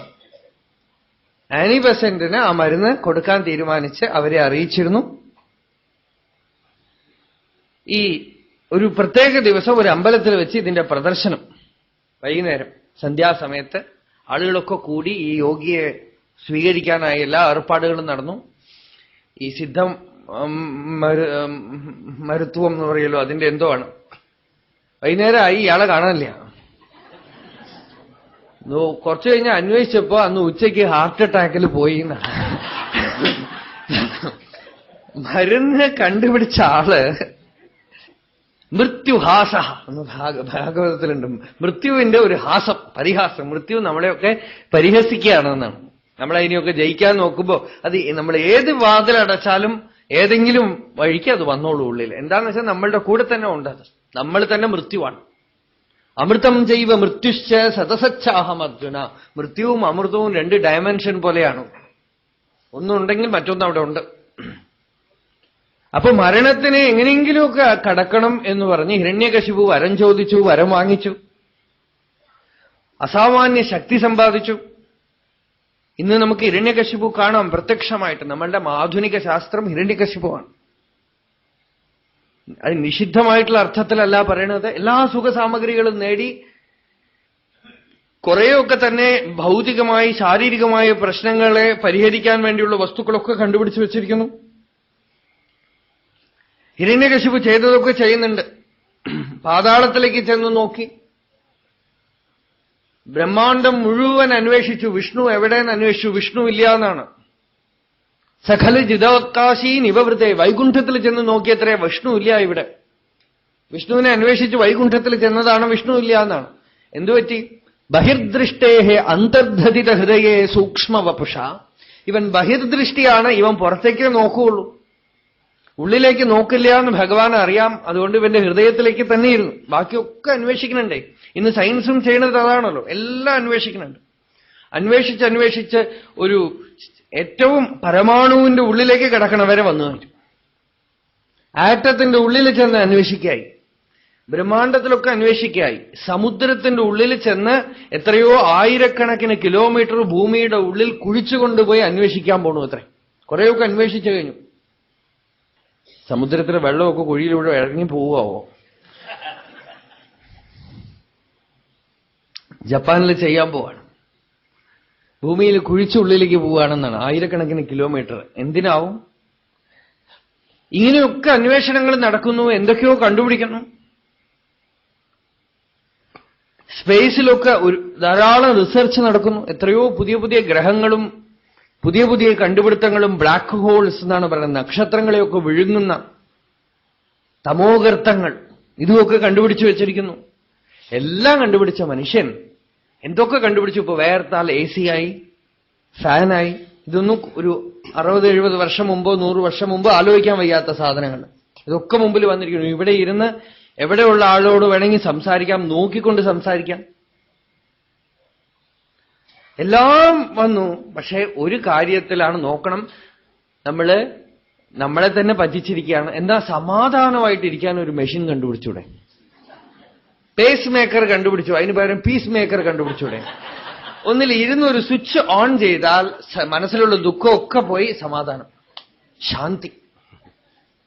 ആനി ബെസന്റിന് ആ മരുന്ന് കൊടുക്കാൻ തീരുമാനിച്ച് അവരെ അറിയിച്ചിരുന്നു. ഈ ഒരു പ്രത്യേക ദിവസം ഒരു അമ്പലത്തിൽ വെച്ച് ഇതിന്റെ പ്രദർശനം, വൈകുന്നേരം സന്ധ്യാസമയത്ത് ആളുകളൊക്കെ കൂടി ഈ യോഗിയെ സ്വീകരിക്കാനായി എല്ലാ ഏർപ്പാടുകളും നടന്നു. ഈ സിദ്ധം മരുത്വം എന്ന് പറയുമല്ലോ, അതിന്റെ എന്തോ ആണ്. വൈകുന്നേരമായി, ഇയാളെ കാണാനില്ല. കുറച്ചു കഴിഞ്ഞ് അന്വേഷിച്ചപ്പോ അന്ന് ഉച്ചയ്ക്ക് ഹാർട്ട് അറ്റാക്കിൽ പോയി. മരുന്ന് കണ്ടുപിടിച്ച ആള് മൃത്യുഹാസ എന്ന് ഭാഗവതത്തിലുണ്ട്. മൃത്യുവിന്റെ ഒരു ഹാസം, പരിഹാസം. മൃത്യു നമ്മളെയൊക്കെ പരിഹസിക്കുകയാണെന്നാണ്. നമ്മളതിനെയൊക്കെ ജയിക്കാൻ നോക്കുമ്പോ അത് നമ്മൾ ഏത് വാതിലടച്ചാലും ഏതെങ്കിലും വഴിക്ക് അത് വന്നോളൂ ഉള്ളിൽ. എന്താന്ന് വെച്ചാൽ നമ്മളുടെ കൂടെ തന്നെ ഉണ്ട്. അത് നമ്മൾ തന്നെ മൃത്യുവാണ്. അമൃതം ജൈവ മൃത്യുശ്ച സതസച്ചാഹം അർജുന. മൃത്യുവും അമൃതവും രണ്ട് ഡയമെൻഷൻ പോലെയാണ്. ഒന്നുണ്ടെങ്കിൽ മറ്റൊന്ന് അവിടെ ഉണ്ട്. അപ്പൊ മരണത്തിനെ എങ്ങനെയെങ്കിലുമൊക്കെ കടക്കണം എന്ന് പറഞ്ഞ് ഹിരണ്യകശിപു വരം ചോദിച്ചു, വരം വാങ്ങിച്ചു, അസാമാന്യ ശക്തി സമ്പാദിച്ചു. ഇന്ന് നമുക്ക് ഹിരണ്യകശിപു കാണാം പ്രത്യക്ഷമായിട്ട്. നമ്മളുടെ ആധുനിക ശാസ്ത്രം ഹിരണ്യകശിപുവാണ്. അത് നിഷിദ്ധമായിട്ടുള്ള അർത്ഥത്തിലല്ല പറയണത്. എല്ലാ സുഖസാമഗ്രികളും നേടി കുറെയൊക്കെ തന്നെ ഭൗതികമായി ശാരീരികമായ പ്രശ്നങ്ങളെ പരിഹരിക്കാൻ വേണ്ടിയുള്ള വസ്തുക്കളൊക്കെ കണ്ടുപിടിച്ചു വച്ചിരിക്കുന്നു. ഹിരണ്യകശിപു ചെയ്തതൊക്കെ ചെയ്യുന്നുണ്ട്. പാതാളത്തിലേക്ക് ചെന്ന് നോക്കി, ബ്രഹ്മാണ്ടം മുഴുവൻ അന്വേഷിച്ചു. വിഷ്ണു എവിടെയെന്ന് അന്വേഷിച്ചു, വിഷ്ണു ഇല്ല എന്നാണ്. സഖല് ജിതവക്കാശി നിവവൃത്തെ. വൈകുണ്ഠത്തിൽ ചെന്ന് നോക്കിയത്രേ, വിഷ്ണു ഇല്ല ഇവിടെ. വിഷ്ണുവിനെ അന്വേഷിച്ച് വൈകുണ്ഠത്തിൽ ചെന്നതാണ്, വിഷ്ണു ഇല്ല എന്നാണ്. എന്തുപറ്റി? ബഹിർദൃഷ്ടേഹേ അന്തർധതിത ഹൃദയേ സൂക്ഷ്മവപുഷ. ഇവൻ ബഹിർദൃഷ്ടിയാണ്, ഇവൻ പുറത്തേക്ക് നോക്കുകയുള്ളൂ, ഉള്ളിലേക്ക് നോക്കില്ല എന്ന് ഭഗവാൻ അറിയാം. അതുകൊണ്ട് ഇവന്റെ ഹൃദയത്തിലേക്ക് തന്നെ ഇരുന്നു. ബാക്കിയൊക്കെ അന്വേഷിക്കുന്നുണ്ടേ. ഇന്ന് സയൻസും ചെയ്യണത് അതാണല്ലോ, എല്ലാം അന്വേഷിക്കുന്നുണ്ട്. അന്വേഷിച്ച് ഒരു ഏറ്റവും പരമാണുവിന്റെ ഉള്ളിലേക്ക് കിടക്കണവരെ വന്നു കഴിഞ്ഞു. ആറ്റത്തിന്റെ ഉള്ളിൽ ചെന്ന് അന്വേഷിക്കായി, ബ്രഹ്മാണ്ടത്തിലൊക്കെ അന്വേഷിക്കായി, സമുദ്രത്തിന്റെ ഉള്ളിൽ ചെന്ന് എത്രയോ ആയിരക്കണക്കിന് കിലോമീറ്റർ ഭൂമിയുടെ ഉള്ളിൽ കുഴിച്ചുകൊണ്ടുപോയി അന്വേഷിക്കാൻ പോണു. അത്രേ കുറെയൊക്കെ അന്വേഷിച്ചു കഴിഞ്ഞു. സമുദ്രത്തിലെ വെള്ളമൊക്കെ കുഴിയിലൂടെ ഇറങ്ങി പോവാവോ? ജപ്പാനിൽ ചെയ്യാൻ പോവാണ്. ഭൂമിയിൽ കുഴിച്ചുള്ളിലേക്ക് പോവുകയാണെന്നാണ്. 1000കണക്കിന് കിലോമീറ്റർ. എന്തിനാവും? ഇങ്ങനെയൊക്കെ അന്വേഷണങ്ങൾ നടക്കുന്നു, എന്തൊക്കെയോ കണ്ടുപിടിക്കുന്നു. സ്പേസിലൊക്കെ ധാരാളം റിസർച്ച് നടക്കുന്നു. എത്രയോ പുതിയ പുതിയ ഗ്രഹങ്ങളും പുതിയ പുതിയ കണ്ടുപിടുത്തങ്ങളും, ബ്ലാക്ക് ഹോൾസ് എന്നാണ് പറയുന്നത്, നക്ഷത്രങ്ങളെയൊക്കെ വിഴുങ്ങുന്ന തമോഗർത്തങ്ങൾ, ഇതുമൊക്കെ കണ്ടുപിടിച്ചു വെച്ചിരിക്കുന്നു. എല്ലാം കണ്ടുപിടിച്ച മനുഷ്യൻ എന്തൊക്കെ കണ്ടുപിടിച്ചു. ഇപ്പൊ വേർത്താൽ AC ആയി, ഫാനായി. ഇതൊന്നും ഒരു 60-70 വർഷം മുമ്പോ 100 വർഷം മുമ്പോ ആലോചിക്കാൻ വയ്യാത്ത സാധനങ്ങൾ. ഇതൊക്കെ മുമ്പിൽ വന്നിരിക്കുന്നു. ഇവിടെ ഇരുന്ന് എവിടെയുള്ള ആളോട് വേണമെങ്കിൽ സംസാരിക്കാം, നോക്കിക്കൊണ്ട് സംസാരിക്കാം. എല്ലാം വന്നു. പക്ഷെ ഒരു കാര്യത്തിലാണ് നോക്കണം, നമ്മളെ തന്നെ പറ്റിച്ചിരിക്കുകയാണ്. എന്താ? സമാധാനമായിട്ടിരിക്കാൻ ഒരു മെഷീൻ കണ്ടുപിടിച്ചൂടെ? പേസ് മേക്കർ കണ്ടുപിടിച്ചു, അതിന് പകരം പീസ് മേക്കർ കണ്ടുപിടിച്ചൂടെ? ഒന്നിൽ ഇരുന്ന് ഒരു സ്വിച്ച് ഓൺ ചെയ്താൽ മനസ്സിലുള്ള ദുഃഖമൊക്കെ പോയി സമാധാനം, ശാന്തി.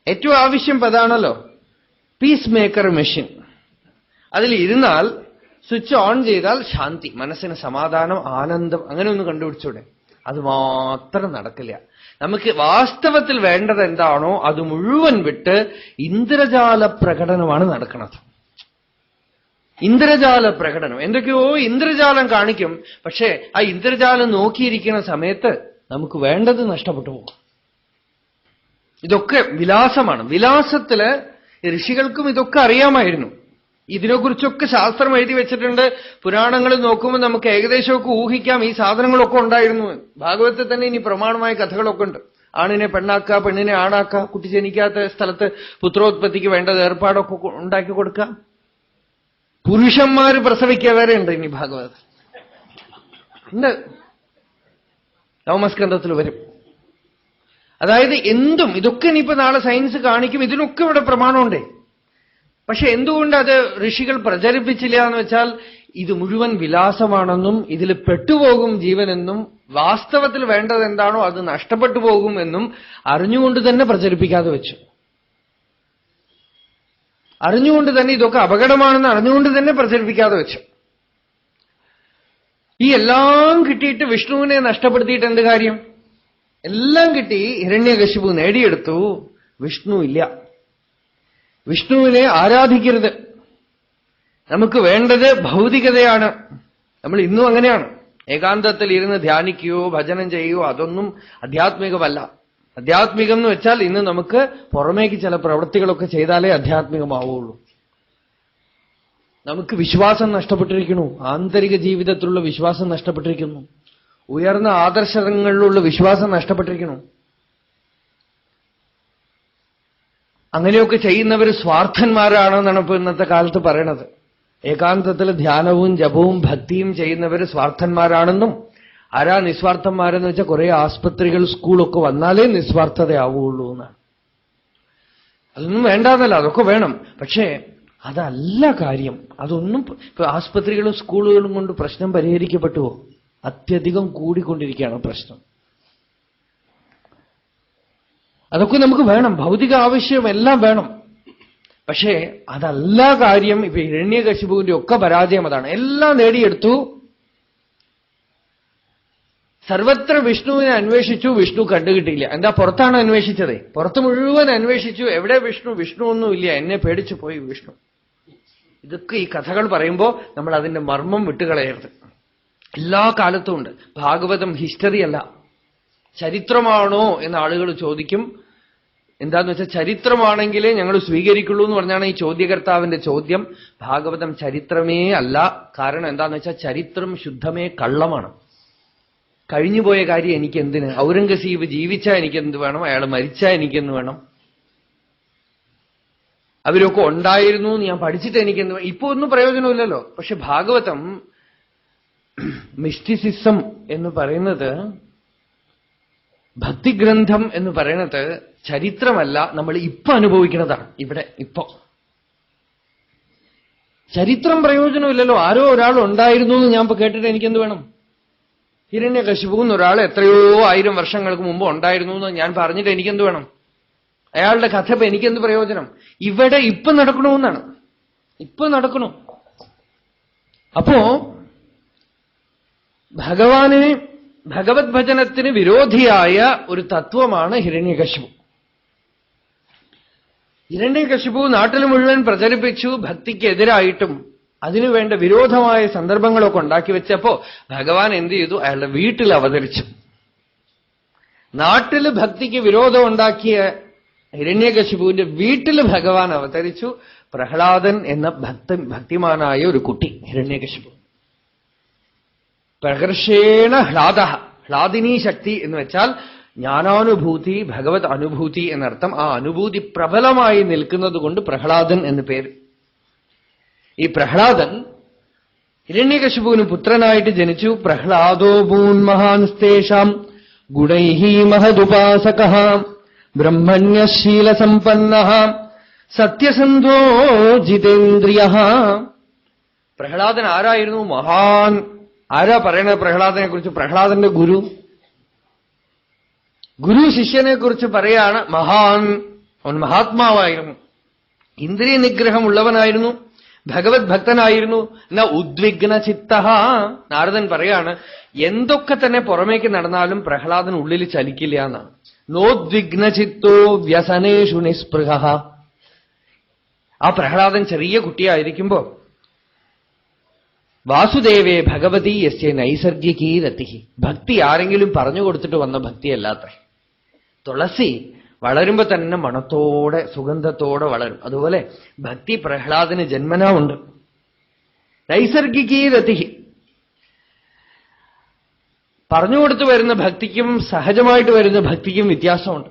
ഏറ്റവും ആവശ്യം അതാണല്ലോ, പീസ് മേക്കർ മെഷീൻ. അതിൽ ഇരുന്നാൽ സ്വിച്ച് ഓൺ ചെയ്താൽ ശാന്തി, മനസ്സിന് സമാധാനം, ആനന്ദം. അങ്ങനെ ഒന്ന് കണ്ടുപിടിച്ചൂടെ? അത് മാത്രം നടക്കില്ല. നമുക്ക് വാസ്തവത്തിൽ വേണ്ടത് എന്താണോ അത് മുഴുവൻ വിട്ട് ഇന്ദ്രജാല പ്രകടനമാണ് നടക്കുന്നത്. ഇന്ദ്രജാല പ്രകടനം. എന്തൊക്കെയോ ഇന്ദ്രജാലം കാണിക്കും. പക്ഷേ ആ ഇന്ദ്രജാലം നോക്കിയിരിക്കുന്ന സമയത്ത് നമുക്ക് വേണ്ടത് നഷ്ടപ്പെട്ടു പോകും. ഇതൊക്കെ വിലാസമാണ്. വിലാസത്തില് ഋഷികൾക്കും ഇതൊക്കെ അറിയാമായിരുന്നു. ഇതിനെക്കുറിച്ചൊക്കെ ശാസ്ത്രം എഴുതി വെച്ചിട്ടുണ്ട്. പുരാണങ്ങൾ നോക്കുമ്പോൾ നമുക്ക് ഏകദേശമൊക്കെ ഊഹിക്കാം ഈ സാധനങ്ങളൊക്കെ ഉണ്ടായിരുന്നു. ഭാഗവതത്തിൽ തന്നെ ഇനി പ്രമാണമായ കഥകളൊക്കെ ഉണ്ട്. ആണിനെ പെണ്ണാക്കുക, പെണ്ണിനെ ആണാക്കുക, കുട്ടി ജനിക്കാത്ത സ്ഥലത്ത് പുത്രോത്പത്തിക്ക് വേണ്ടത് ഏർപ്പാടൊക്കെ ഉണ്ടാക്കി കൊടുക്കുക. പുരുഷന്മാര് പ്രസവിക്കുക വരെ ഉണ്ട് ഇനി ഭാഗവതത്തിൽ ഉണ്ട്. നവമസ്കന്ധത്തിൽ വരും. അതായത് എന്തും ഇതൊക്കെ ഇനിയിപ്പോ നാളെ സയൻസ് കാണിക്കും. ഇതിനൊക്കെ ഇവിടെ പ്രമാണമുണ്ടേ. പക്ഷെ എന്തുകൊണ്ട് അത് ഋഷികൾ പ്രചരിപ്പിച്ചില്ല എന്ന് വെച്ചാൽ ഇത് മുഴുവൻ വിലാസമാണെന്നും ഇതിൽ പെട്ടുപോകും ജീവനെന്നും വാസ്തവത്തിൽ വേണ്ടത് എന്താണോ അത് നഷ്ടപ്പെട്ടു പോകും എന്നും അറിഞ്ഞുകൊണ്ട് തന്നെ പ്രചരിപ്പിക്കാതെ വെച്ചു. അറിഞ്ഞുകൊണ്ട് തന്നെ ഇതൊക്കെ അപകടമാണെന്ന് അറിഞ്ഞുകൊണ്ട് തന്നെ പ്രചരിപ്പിക്കാതെ വെച്ചു. ഈ എല്ലാം കിട്ടിയിട്ട് വിഷ്ണുവിനെ നഷ്ടപ്പെടുത്തിയിട്ട് എന്ത് കാര്യം? എല്ലാം കിട്ടി, ഹിരണ്യകശിപു നേടിയെടുത്തു, വിഷ്ണു ഇല്ല. വിഷ്ണുവിനെ ആരാധിക്കരുത്. നമുക്ക് വേണ്ടത് ഭൗതികതയാണ്. നമ്മൾ ഇന്നും അങ്ങനെയാണ്. ഏകാന്തത്തിൽ ഇരുന്ന് ധ്യാനിക്കുകയോ ഭജനം ചെയ്യുകയോ അതൊന്നും ആധ്യാത്മികമല്ല. ആധ്യാത്മികം എന്ന് വെച്ചാൽ ഇന്ന് നമുക്ക് പുറമേക്ക് ചില പ്രവൃത്തികളൊക്കെ ചെയ്താലേ ആധ്യാത്മികമാവുള്ളൂ. നമുക്ക് വിശ്വാസം നഷ്ടപ്പെട്ടിരിക്കുന്നു. ആന്തരിക ജീവിതത്തിലുള്ള വിശ്വാസം നഷ്ടപ്പെട്ടിരിക്കുന്നു. ഉയർന്ന ആദർശങ്ങളിലുള്ള വിശ്വാസം നഷ്ടപ്പെട്ടിരിക്കുന്നു. അങ്ങനെയൊക്കെ ചെയ്യുന്നവർ സ്വാർത്ഥന്മാരാണെന്നാണ് ഇപ്പൊ ഇന്നത്തെ കാലത്ത് പറയണത്. ഏകാന്തത്തിൽ ധ്യാനവും ജപവും ഭക്തിയും ചെയ്യുന്നവർ സ്വാർത്ഥന്മാരാണെന്നും, ആരാ നിസ്വാർത്ഥന്മാരെന്ന് വെച്ചാൽ കുറെ ആസ്പത്രികൾ സ്കൂളൊക്കെ വന്നാലേ നിസ്വാർത്ഥതയാവുള്ളൂ എന്നാണ്. അതൊന്നും വേണ്ടാന്നല്ല, അതൊക്കെ വേണം. പക്ഷേ അതല്ല കാര്യം. അതൊന്നും ഇപ്പൊ ആസ്പത്രികളും സ്കൂളുകളും കൊണ്ട് പ്രശ്നം പരിഹരിക്കപ്പെട്ടുവോ? അത്യധികം കൂടിക്കൊണ്ടിരിക്കുകയാണ് പ്രശ്നം. അതൊക്കെ നമുക്ക് വേണം. ഭൗതിക ആവശ്യം എല്ലാം വേണം. പക്ഷേ അതല്ല കാര്യം. ഇപ്പൊ ഹിരണ്യകശിപുവിന്റെ ഒക്കെ പരാജയം അതാണ്. എല്ലാം നേടിയെടുത്തു, സർവത്ര വിഷ്ണുവിനെ അന്വേഷിച്ചു, വിഷ്ണു കണ്ടുകിട്ടിയില്ല. എന്താ? പുറത്താണ് അന്വേഷിച്ചത്. പുറത്ത് മുഴുവൻ അന്വേഷിച്ചു, എവിടെ വിഷ്ണു? വിഷ്ണു ഒന്നുമില്ല. എന്നെ പേടിച്ചു പോയി വിഷ്ണു. ഇതൊക്കെ ഈ കഥകൾ പറയുമ്പോൾ നമ്മൾ അതിന്റെ മർമ്മം വിട്ടുകളയരുത്. എല്ലാ കാലത്തും ഉണ്ട്. ഭാഗവതം ഹിസ്റ്ററി അല്ല, ചരിത്രമാണോ എന്ന് ആളുകൾ ചോദിക്കും. എന്താന്ന് വെച്ചാൽ ചരിത്രമാണെങ്കിലേ ഞങ്ങൾ സ്വീകരിക്കുള്ളൂ എന്ന് പറഞ്ഞാണ് ഈ ചോദ്യകർത്താവിന്റെ ചോദ്യം. ഭാഗവതം ചരിത്രമേ അല്ല. കാരണം എന്താന്ന് വെച്ചാൽ ചരിത്രം ശുദ്ധമേ കള്ളമാണ്. കഴിഞ്ഞുപോയ കാര്യം എനിക്കെന്തിന്? ഔറംഗസീബ് ജീവിച്ചാൽ എനിക്കെന്ത് വേണം? അയാൾ മരിച്ചാൽ എനിക്കെന്ത് വേണം? അവരൊക്കെ ഉണ്ടായിരുന്നു എന്ന് ഞാൻ പഠിച്ചിട്ട് എനിക്കെന്ത് വേണം? ഇപ്പൊ ഒന്നും പ്രയോജനമില്ലല്ലോ. പക്ഷെ ഭാഗവതം മിസ്റ്റിസിസം എന്ന് പറയുന്നത്, ഭക്തിഗ്രന്ഥം എന്ന് പറയുന്നത് ചരിത്രമല്ല, നമ്മൾ ഇപ്പൊ അനുഭവിക്കുന്നതാണ്. ഇവിടെ ഇപ്പൊ ചരിത്രം പ്രയോജനമില്ലല്ലോ. ആരോ ഒരാൾ ഉണ്ടായിരുന്നു എന്ന് ഞാൻ ഇപ്പൊ കേട്ടിട്ട് എനിക്കെന്ത് വേണം? ഹിരണ്യകശിപു എന്നൊരാൾ എത്രയോ 1000 വർഷങ്ങൾക്ക് മുമ്പ് ഉണ്ടായിരുന്നു എന്ന് ഞാൻ പറഞ്ഞിട്ട് എനിക്കെന്ത് വേണം? അയാളുടെ കഥ ഇപ്പൊ എനിക്കെന്ത് പ്രയോജനം? ഇവിടെ ഇപ്പൊ നടക്കണമെന്നാണ്. ഇപ്പൊ നടക്കണു. അപ്പോ ഭഗവാനെ ഭഗവത് ഭജനത്തിന് വിരോധിയായ ഒരു തത്വമാണ് ഹിരണ്യകശിപു. ഹിരണ്യകശിപു നാട്ടിൽ മുഴുവൻ പ്രചരിപ്പിച്ചു ഭക്തിക്കെതിരായിട്ടും അതിനുവേണ്ട വിരോധമായ സന്ദർഭങ്ങളൊക്കെ ഉണ്ടാക്കി വെച്ചപ്പോ ഭഗവാൻ എന്ത് ചെയ്തു? അയാളുടെ വീട്ടിൽ അവതരിച്ചു. നാട്ടില് ഭക്തിക്ക് വിരോധം ഉണ്ടാക്കിയ ഹിരണ്യകശിപുവിന്റെ വീട്ടിൽ ഭഗവാൻ അവതരിച്ചു. പ്രഹ്ലാദൻ എന്ന ഭക്തിമാനായ ഒരു കുട്ടി ഹിരണ്യകശിപു. പ്രകർഷേണ ഹ്ലാദ, ഹ്ലാദിനീ ശക്തി എന്ന് വെച്ചാൽ ജ്ഞാനാനുഭൂതി, ഭഗവത് അനുഭൂതി എന്നർത്ഥം. ആ അനുഭൂതി പ്രബലമായി നിൽക്കുന്നത് കൊണ്ട് പ്രഹ്ലാദൻ എന്ന് പേര്. ഈ പ്രഹ്ലാദൻ ഹിരണ്യകശിപുവിന് പുത്രനായിട്ട് ജനിച്ചു. പ്രഹ്ലാദോ ഭൂന്മഹാൻസ്തേഷാം ഗുണൈഃ മഹദുപാസകഃ ബ്രഹ്മണ്യശീലസമ്പന്നഃ സത്യസന്ധോ ജിതേന്ദ്രിയഃ. പ്രഹ്ലാദൻ ആരായിരുന്നു? മഹാൻ. ആരാ പറയണത് പ്രഹ്ലാദനെ കുറിച്ച്? പ്രഹ്ലാദന്റെ ഗുരു ശിഷ്യനെ കുറിച്ച് പറയാണ്. മഹാൻ, അവൻ മഹാത്മാവായിരുന്നു, ഇന്ദ്രിയ നിഗ്രഹമുള്ളവനായിരുന്നു, ഭഗവത് ഭക്തനായിരുന്നു. എന്നാ ഉദ്വിഗ്ന ചിത്ത. നാരദൻ പറയാണ്, എന്തൊക്കെ തന്നെ പുറമേക്ക് നടന്നാലും പ്രഹ്ലാദൻ ഉള്ളിൽ ചലിക്കില്ല എന്നാണ്. നോദ്വിഗ്ന ചിത്തോ വ്യസനേഷു നിസ്പൃഹ. ആ പ്രഹ്ലാദൻ ചെറിയ കുട്ടിയായിരിക്കുമ്പോ വാസുദേവേ ഭഗവതി യസ്യ നൈസർഗികീ രതി. ഭക്തി ആരെങ്കിലും പറഞ്ഞു കൊടുത്തിട്ട് വന്ന ഭക്തിയല്ലാത്രേ. തുളസി വളരുമ്പോ തന്നെ മണത്തോടെ സുഗന്ധത്തോടെ വളരും. അതുപോലെ ഭക്തി പ്രഹ്ലാദന് ജന്മനാ ഉണ്ട്. നൈസർഗികീ രതി. പറഞ്ഞുകൊടുത്ത് വരുന്ന ഭക്തിക്കും സഹജമായിട്ട് വരുന്ന ഭക്തിക്കും വ്യത്യാസമുണ്ട്.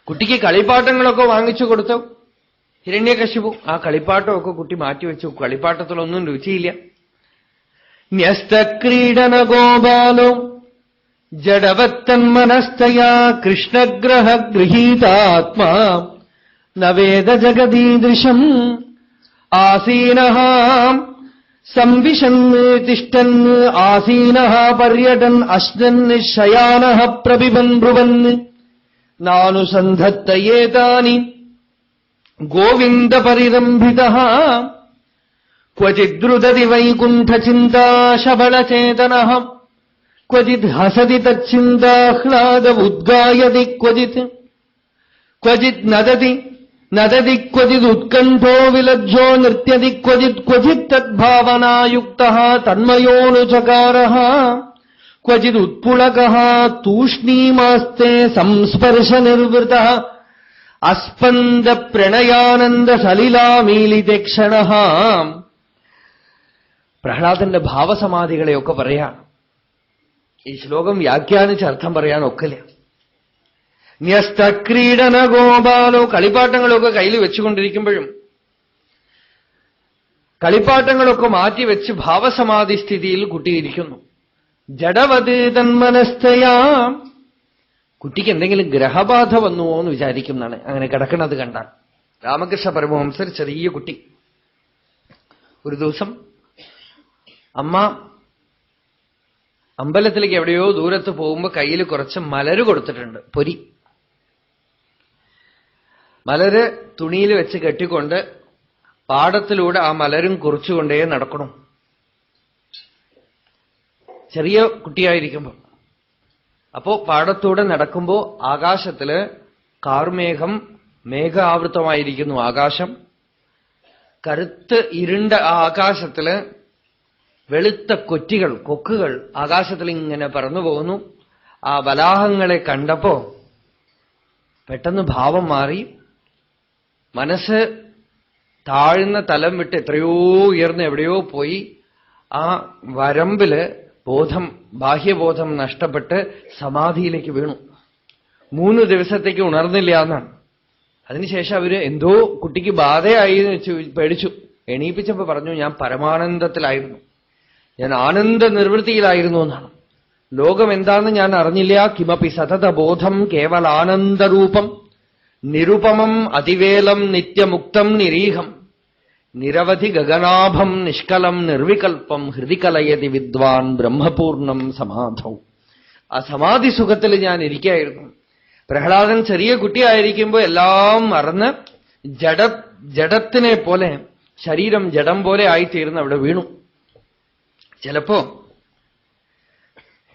കുട്ടിക്ക് കളിപ്പാട്ടങ്ങളൊക്കെ വാങ്ങിച്ചു കൊടുത്തു ഹിരണ്യകശിപു. ആ കളിപ്പാട്ടമൊക്കെ കുട്ടി മാറ്റിവെച്ചു. കളിപ്പാട്ടത്തിലൊന്നും രുചിയില്ല. ന്യസ്തക്രീഡന ഗോപാലോ ജഡവത്തന്മനസ്തയാ കൃഷ്ണഗ്രഹ ഗൃഹീതാത്മാ നവേദ ജഗദീദൃശം ആസീനഃ സംവിശൻ തിഷ്ഠൻ ആസീനഃ പര്യടൻ അശ്നൻ ശയാനഃ പ്രഭിവൻ ബ്രുവൻ നാനുസന്ധത്തയേതാനി ഗോവിന്ദ പരിരംഭിതഃ ക്വചിദ്രുദതി വൈകുണ്ഠചിന്താശബളചേതനഃ ക്വചിത് ഹസതി തച്ചിന്താഹ്ലാദ ഉദ്ഗായതി ക്വചിത് നദതി ക്വചിദുത്കണ്ഠോ വിലജ്ജോ നൃത്യതി ക്വചിത് തദ്ഭാവനായുക്തഃ തന്മയോനുചകാരഃ ക്വചിദുത്പുളകഃ തൂഷ്ണീമാസ്തേ സംസ്പർശനിർവൃതഃ അസ്പന്ദ പ്രണയാനന്ദ സലിലാമീലിതേക്ഷണഃ. പ്രഹ്ലാദന്റെ ഭാവസമാധികളെയൊക്കെ പറയാം. ഈ ശ്ലോകം വ്യാഖ്യാനിച്ച് അർത്ഥം പറയാൻ ഒക്കില്ല. ന്യസ്തക്രീഡന ഗോപാലോ. കളിപ്പാട്ടങ്ങളൊക്കെ കയ്യിൽ വെച്ചുകൊണ്ടിരിക്കുമ്പോഴും കളിപ്പാട്ടങ്ങളൊക്കെ മാറ്റിവെച്ച് ഭാവസമാധി സ്ഥിതിയിൽ കുട്ടിയിരിക്കുന്നു. ജഡവത് തന്മനസ്തയാ. കുട്ടിക്ക് എന്തെങ്കിലും ഗ്രഹബാധ വന്നുവോ എന്ന് വിചാരിക്കുന്നതാണ് അങ്ങനെ കിടക്കുന്നത് കണ്ടാൽ. രാമകൃഷ്ണ പരമഹംസർ ചെറിയ കുട്ടി. ഒരു ദിവസം അമ്മ അമ്പലത്തിലേക്ക് എവിടെയോ ദൂരത്ത് പോകുമ്പോ കയ്യിൽ കുറച്ച് മലര് കൊടുത്തിട്ടുണ്ട്, പൊരി. മലര് തുണിയിൽ വെച്ച് കെട്ടിക്കൊണ്ട് പാടത്തിലൂടെ ആ മലരും കുറിച്ചുകൊണ്ടേ നടക്കണം. ചെറിയ കുട്ടിയായിരിക്കുമ്പോ. അപ്പോ പാടത്തൂടെ നടക്കുമ്പോ ആകാശത്തില് കാർമേഘം, മേഘാവൃതമായിരിക്കുന്നു ആകാശം. കറുത്ത് ഇരുണ്ട ആ ആകാശത്തില് വെളുത്ത കൊക്കുകൾ ആകാശത്തിൽ ഇങ്ങനെ പറന്നു പോകുന്നു. ആ വലാഹങ്ങളെ കണ്ടപ്പോ പെട്ടെന്ന് ഭാവം മാറി. മനസ്സ് താഴ്ന്ന തലം വിട്ട് എത്രയോ ഉയർന്ന് എവിടെയോ പോയി. ആ വരമ്പില് ബാഹ്യബോധം നഷ്ടപ്പെട്ട് സമാധിയിലേക്ക് വീണു. 3 ദിവസത്തേക്ക് ഉണർന്നില്ല എന്നാണ്. അതിനുശേഷം എന്തോ കുട്ടിക്ക് ബാധയായി വെച്ച് പേടിച്ചു. എണീപ്പിച്ചപ്പോ പറഞ്ഞു, ഞാൻ പരമാനന്ദത്തിലായിരുന്നു, ഞാൻ ആനന്ദ നിർവൃത്തിയിലായിരുന്നു എന്നാണ്. ലോകം എന്താണെന്ന് ഞാൻ അറിഞ്ഞില്ല. കിമപി സതതബോധം കേവലാനന്ദരൂപം നിരുപമം അതിവേലം നിത്യമുക്തം നിരീഹം നിരവധി ഗഗനാഭം നിഷ്കലം നിർവികൽപ്പം ഹൃദി കലയതി വിദ്വാൻ ബ്രഹ്മപൂർണം സമാധൗ. ആ സമാധി സുഖത്തിൽ ഞാൻ ഇരിക്കുകയായിരുന്നു. പ്രഹ്ലാദൻ ചെറിയ കുട്ടിയായിരിക്കുമ്പോ എല്ലാം മറന്ന് ജഡത്തിനെ പോലെ, ശരീരം ജഡം പോലെ ആയിത്തീർന്ന് അവിടെ വീണു. ചിലപ്പോ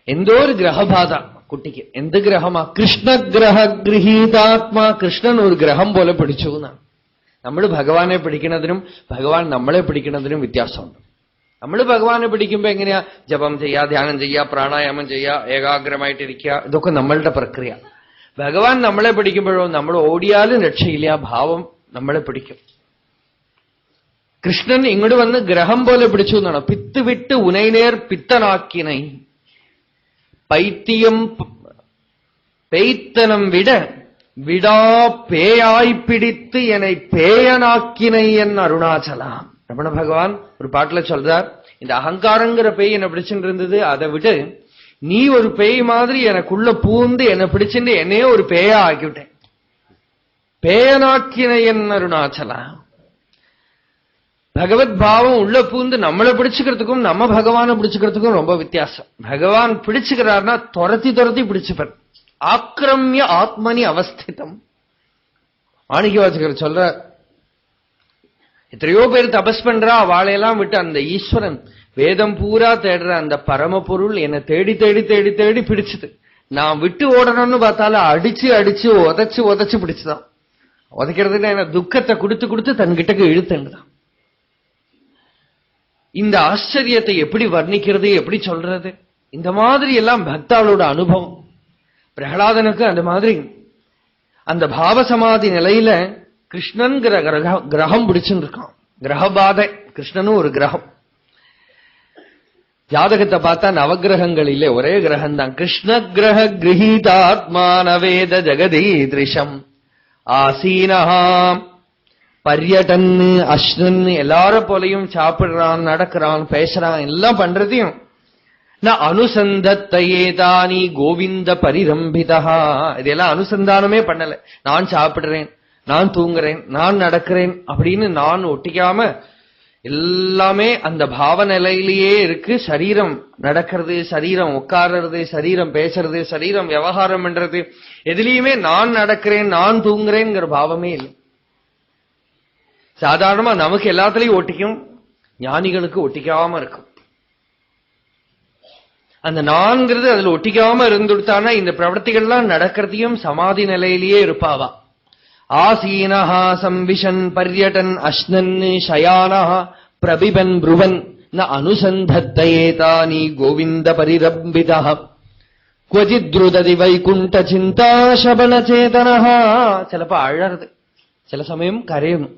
എന്തോ ഒരു ഗ്രഹബാധ കുട്ടിക്ക്. എന്ത് ഗ്രഹമാ? കൃഷ്ണഗ്രഹഗൃഹീതാത്മാ. കൃഷ്ണൻ ഒരു ഗ്രഹം പോലെ പിടിച്ചു എന്നാണ്. നമ്മൾ ഭഗവാനെ പിടിക്കുന്നതിനും ഭഗവാൻ നമ്മളെ പിടിക്കുന്നതിനും വ്യത്യാസമുണ്ട്. നമ്മൾ ഭഗവാനെ പിടിക്കുമ്പോ എങ്ങനെയാ? ജപം ചെയ്യുക, ധ്യാനം ചെയ്യുക, പ്രാണായാമം ചെയ്യുക, ഏകാഗ്രമായിട്ടിരിക്കുക, ഇതൊക്കെ നമ്മളുടെ പ്രക്രിയ. ഭഗവാൻ നമ്മളെ പിടിക്കുമ്പോഴോ നമ്മൾ ഓടിയാലും രക്ഷയില്ല, ഭാവം നമ്മളെ പിടിക്കും. കൃഷ്ണൻ ഇങ്ങോട്ട് വന്ന് ഗ്രഹം പോലെ പിടിച്ചു എന്നാണ്. പിത്ത് വിട്ട് ഉനൈനേർ പിത്തനാക്കിനൈ, പൈത്തിയം പെയ്ത്തനം വിട വിടാ പേയായി പിടിത്ത് എന്നെ பேயனாக்கினை என் அருணாச்சலம். ரமண பகவான் ஒரு பாட்டுல சொல்றார், இந்த அகங்காரங்கிற பேய் என்னை பிடிச்சுட்டு இருந்தது, அதை விட்டு நீ ஒரு பேய் மாதிரி எனக்குள்ள பூந்து என்னை பிடிச்சுட்டு என்னையே ஒரு பேயா ஆக்கிவிட்டேன். பேயனாக்கினை என் அருணாச்சலம். பகவத் பாவம் உள்ள பூந்து நம்மளை பிடிச்சுக்கிறதுக்கும் நம்ம பகவானை பிடிச்சுக்கிறதுக்கும் ரொம்ப வித்தியாசம். பகவான் பிடிச்சுக்கிறார்னா துரத்தி துரத்தி பிடிச்சுப்பார். ஆக்கிரமிய ஆத்மனி அவஸ்திதம். மாணிக்கவாசகர் சொல்ற, எத்தனையோ பேர் தபஸ் பண்றா, அவளையெல்லாம் விட்டு அந்த ஈஸ்வரன் வேதம் பூரா தேடுற அந்த பரமபொருள் என்னை தேடி தேடி தேடி தேடி பிடிச்சது. நான் விட்டு ஓடணும்னு பார்த்தாலும் அடிச்சு அடிச்சு உதைச்சு உதைச்சு பிடிச்சுதான். உதைக்கிறதுல என்ன துக்கத்தை கொடுத்து கொடுத்து தன்கிட்டக்கு இழுத்துண்டுதான். இந்த ஆச்சரியத்தை எப்படி வர்ணிக்கிறது, எப்படி சொல்றது? இந்த மாதிரி எல்லாம் பக்தாளோட அனுபவம். பிரகலாதனுக்கு அந்த மாதிரி அந்த பாவசமாதி நிலையில கிருஷ்ணன்கிற கிரகம் பிடிச்சுன்னு இருக்கான். கிரகபாதை. கிருஷ்ணனும் ஒரு கிரகம். ஜாதகத்தை பார்த்தா நவகிரகங்கள் இல்லை, ஒரே கிரகம் தான். கிருஷ்ண கிரக கிரகீதாத்மானவேத ஜெகதீதிருஷம் ஆசீனஹாம் பர்யடன் அஸ்னன். எல்லாரும் போலையும் சாப்பிடுறான், நடக்கிறான், பேசுறான், எல்லாம் பண்றதையும் அனுசந்தத்தையேதானி கோவிந்த பரிரம்பிதா. இதெல்லாம் அனுசந்தானமே பண்ணல. நான் சாப்பிடுறேன், நான் தூங்குறேன், நான் நடக்கிறேன் அப்படின்னு நான் ஒட்டிக்காம எல்லாமே அந்த பாவ நிலையிலேயே இருக்கு. சரீரம் நடக்கிறது, சரீரம் உட்கார்றது, சரீரம் பேசுறது, சரீரம் விவகாரம் பண்றது, எதுலையுமே நான் நடக்கிறேன், நான் தூங்குறேங்கிற பாவமே இல்லை. சாதாரணமா நமக்கு எல்லாத்துலயும் ஒட்டிக்கும், ஞானிகளுக்கு ஒட்டிக்காம இருக்கும். அந்த நான்கிறது அதுல ஒட்டிக்காம இருந்துட்டானா இந்த பிரவர்த்திகள்லாம் நடக்கிறதையும் சமாதி நிலையிலேயே இருப்பாவா. ஆசீனஹா சம்விஷன் பர்யடன் அஸ்னன் சயானஹா பிரபிபன் ப்ருவன் ந அனுசந்தத்தயேதானி கோவிந்த பரிரம்பிதா क्वचित् द्रुदति वैकुण्ठ चिन्ता शबनचेतनः. ചിലപ്പോ അഴறது, ചില സമയം കരയുന്നു.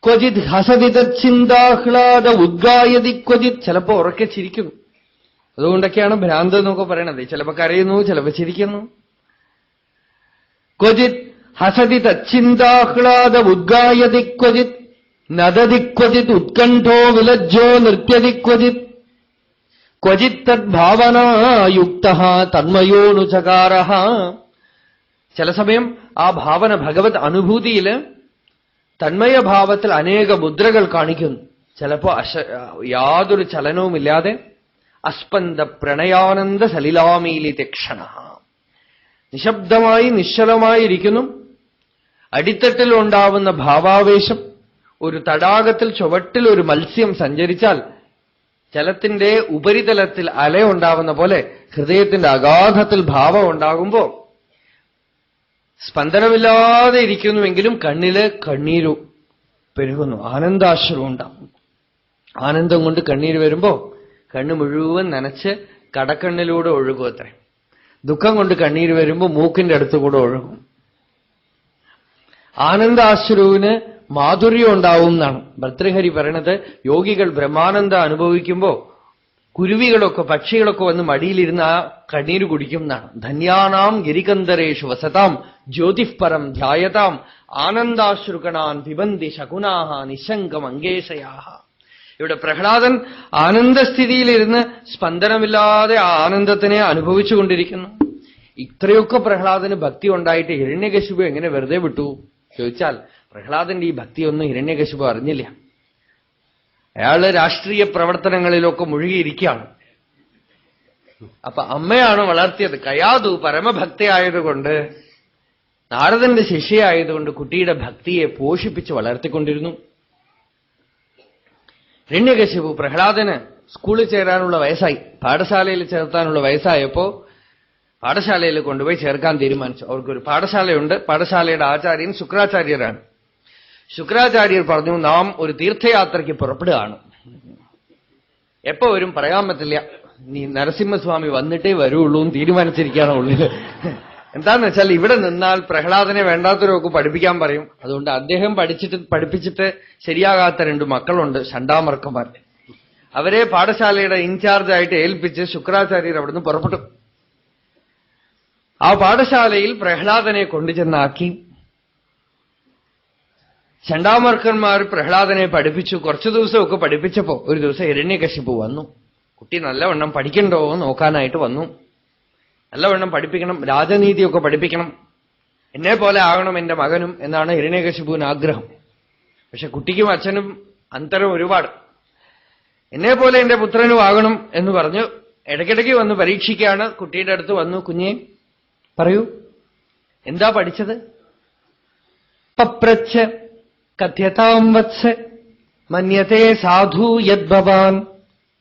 ക്വചിത് ഹസതി തച്ചിന്താഹ്ലാദ ഉദ്ഗായതി ക്വചിത്. ചിലപ്പോ ഉറക്കെ ചിരിക്കുന്നു. അതുകൊണ്ടൊക്കെയാണ് ഭ്രാന്ത് എന്നൊക്കെ പറയണത്. ചിലപ്പോ കരയുന്നു, ചിലപ്പോ ചിരിക്കുന്നു. ക്വചിത് ഹസതി തച്ചിന്താഹ്ലാദ ഉദ്ഗായതി ക്വചിത് നദതി ക്വചിത് ഉത്കണ്ഠോ വിലജ്ജോ നൃത്യതി ക്വചിത് ക്വചിത് തദ്ഭാവനായുക്ത തന്മയോനുചകാര. ചില സമയം ആ ഭാവന ഭഗവത് അനുഭൂതിയില് തന്മയഭാവത്തിൽ അനേക മുദ്രകൾ കാണിക്കുന്നു. ചിലപ്പോ യാതൊരു ചലനവുമില്ലാതെ അസ്പന്ദ പ്രണയാനന്ദ സലിലാമീലിതക്ഷണ. നിശബ്ദമായി നിശ്ചലമായിരിക്കുന്നു. അടിത്തട്ടിലുണ്ടാവുന്ന ഭാവാവേശം. ഒരു തടാകത്തിൽ ചുവട്ടിൽ ഒരു മത്സ്യം സഞ്ചരിച്ചാൽ ജലത്തിന്റെ ഉപരിതലത്തിൽ അലയുണ്ടാവുന്ന പോലെ ഹൃദയത്തിന്റെ അഗാധത്തിൽ ഭാവം ഉണ്ടാകുമ്പോ സ്പന്ദനമില്ലാതെ ഇരിക്കുന്നുവെങ്കിലും കണ്ണില് കണ്ണീരു പെരുകുന്നു, ആനന്ദാശ്രു ഉണ്ടാകും. ആനന്ദം കൊണ്ട് കണ്ണീര് വരുമ്പോ കണ്ണ് മുഴുവൻ നനച്ച് കടക്കണ്ണിലൂടെ ഒഴുകും അത്രേ. ദുഃഖം കൊണ്ട് കണ്ണീര് വരുമ്പോ മൂക്കിന്റെ അടുത്തുകൂടെ ഒഴുകും. ആനന്ദാശ്രുവിന് മാധുര്യം ഉണ്ടാവും എന്നാണ് ഭർതൃഹരി പറയണത്. യോഗികൾ ബ്രഹ്മാനന്ദ അനുഭവിക്കുമ്പോ കുരുവികളൊക്കെ പക്ഷികളൊക്കെ വന്ന് മടിയിലിരുന്ന് ആ കണ്ണീര് കുടിക്കും എന്നാണ്. ധന്യാനാം ഗിരികന്ധരേഷു വസതാം ജ്യോതിഃപരം ധ്യായതാം ആനന്ദാശ്രുകണാൻ പിബന്തി ശകുനാഹ നിശങ്കം അങ്കേശയാഹ. ഇവിടെ പ്രഹ്ലാദൻ ആനന്ദസ്ഥിതിയിലിരുന്ന് സ്പന്ദനമില്ലാതെ ആ ആനന്ദത്തിനെ അനുഭവിച്ചുകൊണ്ടിരിക്കുന്നു. ഇത്രയൊക്കെ പ്രഹ്ലാദന് ഭക്തി ഉണ്ടായിട്ട് ഹിരണ്യകശിപു എങ്ങനെ വെറുതെ വിട്ടു ചോദിച്ചാൽ പ്രഹ്ലാദന്റെ ഈ ഭക്തിയൊന്നും ഹിരണ്യകശിപു അറിഞ്ഞില്ല. അയാള് രാഷ്ട്രീയ പ്രവർത്തനങ്ങളിലൊക്കെ മുഴുകിയിരിക്കുകയാണ്. അപ്പൊ അമ്മയാണ് വളർത്തിയത്. കയാതു പരമഭക്തയായതുകൊണ്ട്, നാരദന്റെ ശിഷ്യയായതുകൊണ്ട് കുട്ടിയുടെ ഭക്തിയെ പോഷിപ്പിച്ച് വളർത്തിക്കൊണ്ടിരുന്നു. ഹിരണ്യകശിപു പ്രഹ്ലാദന് സ്കൂളിൽ ചേരാനുള്ള വയസ്സായി, പാഠശാലയിൽ ചേർത്താനുള്ള വയസ്സായപ്പോ പാഠശാലയിൽ കൊണ്ടുപോയി ചേർക്കാൻ തീരുമാനിച്ചു. അവർക്കൊരു പാഠശാലയുണ്ട്. പാഠശാലയുടെ ആചാര്യൻ ശുക്രാചാര്യരാണ്. ശുക്രാചാര്യർ പറഞ്ഞു, നാം ഒരു തീർത്ഥയാത്രയ്ക്ക് പുറപ്പെടുകയാണ്. എപ്പോ വരും പറയാൻ പറ്റില്ല, നീ നരസിംഹസ്വാമി വന്നിട്ടേ വരുള്ളൂ എന്ന് തീരുമാനിച്ചിരിക്കുകയാണ് ഉള്ളിൽ. എന്താന്ന് വെച്ചാൽ ഇവിടെ നിന്നാൽ പ്രഹ്ലാദനെ വേണ്ടാത്തവരൊക്കെ പഠിപ്പിക്കാൻ പറയും. അതുകൊണ്ട് അദ്ദേഹം പഠിപ്പിച്ചിട്ട് ശരിയാകാത്ത 2 മക്കളുണ്ട്, ഷണ്ടാമർക്കന്മാർ. അവരെ പാഠശാലയുടെ ഇൻചാർജായിട്ട് ഏൽപ്പിച്ച് ശുക്രാചാര്യർ അവിടുന്ന് പുറപ്പെട്ടു. ആ പാഠശാലയിൽ പ്രഹ്ലാദനെ കൊണ്ടുചെന്നാക്കി. ഷണ്ടാമർക്കന്മാർ പ്രഹ്ലാദനെ പഠിപ്പിച്ചു. കുറച്ചു ദിവസമൊക്കെ പഠിപ്പിച്ചപ്പോ ഒരു ദിവസം ഹിരണ്യകശിപു വന്നു. കുട്ടി നല്ലവണ്ണം പഠിക്കണ്ടോ നോക്കാനായിട്ട് വന്നു. നല്ലവണ്ണം പഠിപ്പിക്കണം, രാജനീതിയൊക്കെ പഠിപ്പിക്കണം, എന്നെ പോലെ ആകണം എന്റെ മകനും എന്നാണ് ഹിരണ്യകശിപുവിന് ആഗ്രഹം. പക്ഷെ കുട്ടിക്കും അച്ഛനും അന്തരം ഒരുപാട്. എന്നെ പോലെ എന്റെ പുത്രനും ആകണം എന്ന് പറഞ്ഞു ഇടയ്ക്കിടയ്ക്ക് വന്ന് പരീക്ഷിക്കുകയാണ്. കുട്ടിയുടെ അടുത്ത് വന്നു, കുഞ്ഞെ പറയൂ, എന്താ പഠിച്ചത്? പപ്രച്ഛ കഥ്യതാം വത്സ് മന്യതേ സാധു യദ്ഭവാൻ.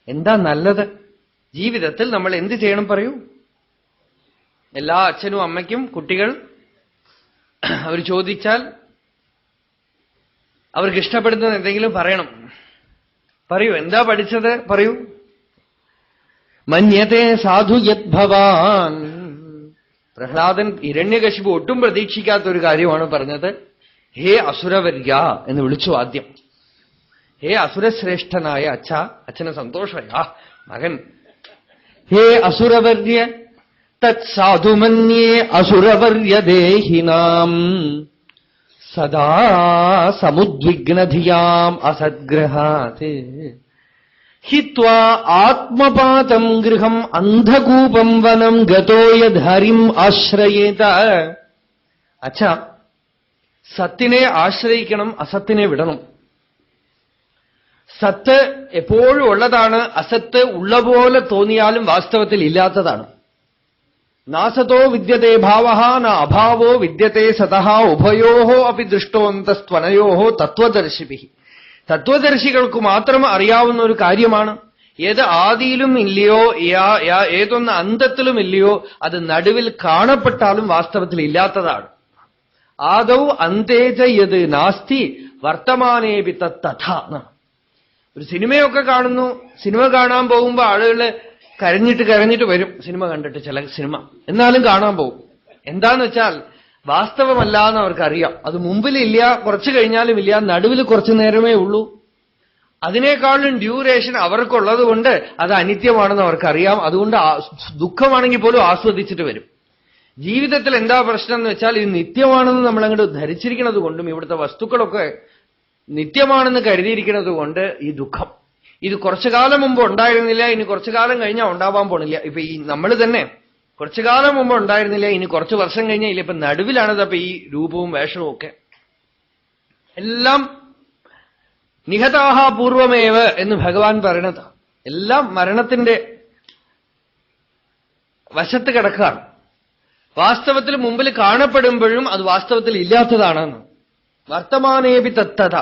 എന്താ നല്ലത്? ജീവിതത്തിൽ നമ്മൾ എന്ത് ചെയ്യണം പറയൂ. എല്ലാ അച്ഛനും അമ്മയ്ക്കും കുട്ടികൾ അവർ ചോദിച്ചാൽ അവർക്ക് ഇഷ്ടപ്പെടുന്നത് എന്തെങ്കിലും പറയണം. പറയൂ, എന്താ പഠിച്ചത് പറയൂ. മന്യതേ സാധു യദ്ഭവാൻ. പ്രഹ്ലാദൻ ഹിരണ്യകശിപു ഒട്ടും പ്രതീക്ഷിക്കാത്ത ഒരു കാര്യമാണ് പറഞ്ഞത്. ഹേ അസുരവര്യ എന്ന് വിളിച്ചു ആദ്യം. ഹേ അസുരശ്രേഷ്ഠനായ അച്ഛ. അച്ഛന് സന്തോഷമായി, ആ മകൻ. ഹേ അസുരവര്യ തത് സാധുമന്യേ അസുരവര്യദേഹിനാം സദാ സമുദ്വിഗ്നധിയാം അസദ്ഗ്രഹാത് ഹിത്വാ ആത്മപാതം ഗൃഹം അന്ധകൂപം വനം ഗതോ യദ്ഹരിം ആശ്രയേത. അച്ഛാ, സത്തിനെ ആശ്രയിക്കണം, അസത്തിനെ വിടണം. സത്ത് എപ്പോഴും ഉള്ളതാണ്, അസത്ത് ഉള്ള പോലെ തോന്നിയാലും വാസ്തവത്തിൽ ഇല്ലാത്തതാണ്. നാസതോ വിദ്യത്തെ ഭാവഃ ന അഭാവോ വിദ്യത്തെ സതഃ ഉഭയോഹോ അപി ദൃഷ്ടോന്തസ്ത്വനയോഹോ തത്വദർശിഭിഃ. തത്വദർശികൾക്ക് മാത്രം അറിയാവുന്ന ഒരു കാര്യമാണ്. ഏത് ആദിയിലും ഇല്ലയോ, ഏതൊന്ന് അന്തത്തിലും ഇല്ലയോ, അത് നടുവിൽ കാണപ്പെട്ടാലും വാസ്തവത്തിൽ ഇല്ലാത്തതാണ്. ആദൗ അന്തേജ യത് നാസ്തി വർത്തമാനേപി തഥാ. ഒരു സിനിമയൊക്കെ കാണുന്നു, സിനിമ കാണാൻ പോകുമ്പോ ആളുകള് കരഞ്ഞിട്ട് വരും സിനിമ കണ്ടിട്ട്. ചില സിനിമ എന്നാലും കാണാൻ പോകും. എന്താന്ന് വെച്ചാൽ വാസ്തവമല്ല എന്ന് അവർക്കറിയാം. അത് മുമ്പിലില്ല, കുറച്ചു കഴിഞ്ഞാലും ഇല്ല, നടുവിൽ കുറച്ചു നേരമേ ഉള്ളൂ. അതിനേക്കാളും ഡ്യൂറേഷൻ അവർക്കുള്ളത് കൊണ്ട് അത് അനിത്യമാണെന്ന് അവർക്കറിയാം. അതുകൊണ്ട് ദുഃഖമാണെങ്കിൽ പോലും ആസ്വദിച്ചിട്ട് വരും. ജീവിതത്തിൽ എന്താ പ്രശ്നം എന്ന് വെച്ചാൽ ഇത് നിത്യമാണെന്ന് നമ്മളങ്ങോട്ട് ധരിച്ചിരിക്കുന്നത് കൊണ്ടും ഇവിടുത്തെ വസ്തുക്കളൊക്കെ നിത്യമാണെന്ന് കരുതിയിരിക്കുന്നത് കൊണ്ട് ഈ ദുഃഖം. ഇത് കുറച്ചു കാലം മുമ്പ് ഉണ്ടായിരുന്നില്ല, ഇനി കുറച്ചു കാലം കഴിഞ്ഞാൽ ഉണ്ടാവാൻ പോണില്ല. ഇപ്പൊ ഈ നമ്മൾ തന്നെ കുറച്ചു കാലം മുമ്പ് ഉണ്ടായിരുന്നില്ല, ഇനി കുറച്ചു വർഷം കഴിഞ്ഞാൽ ഇല്ല. ഇപ്പൊ നടുവിലാണത്. അപ്പൊ ഈ രൂപവും വേഷവും ഒക്കെ എല്ലാം നിഹതാഹ പൂർവമേവ് എന്ന് ഭഗവാൻ പറയണത്. എല്ലാം മരണത്തിന്റെ വശത്ത് കിടക്കുകയാണ്. വാസ്തവത്തിൽ മുമ്പിൽ കാണപ്പെടുമ്പോഴും അത് വാസ്തവത്തിൽ ഇല്ലാത്തതാണെന്ന്. വർത്തമാനേപി തത്തത.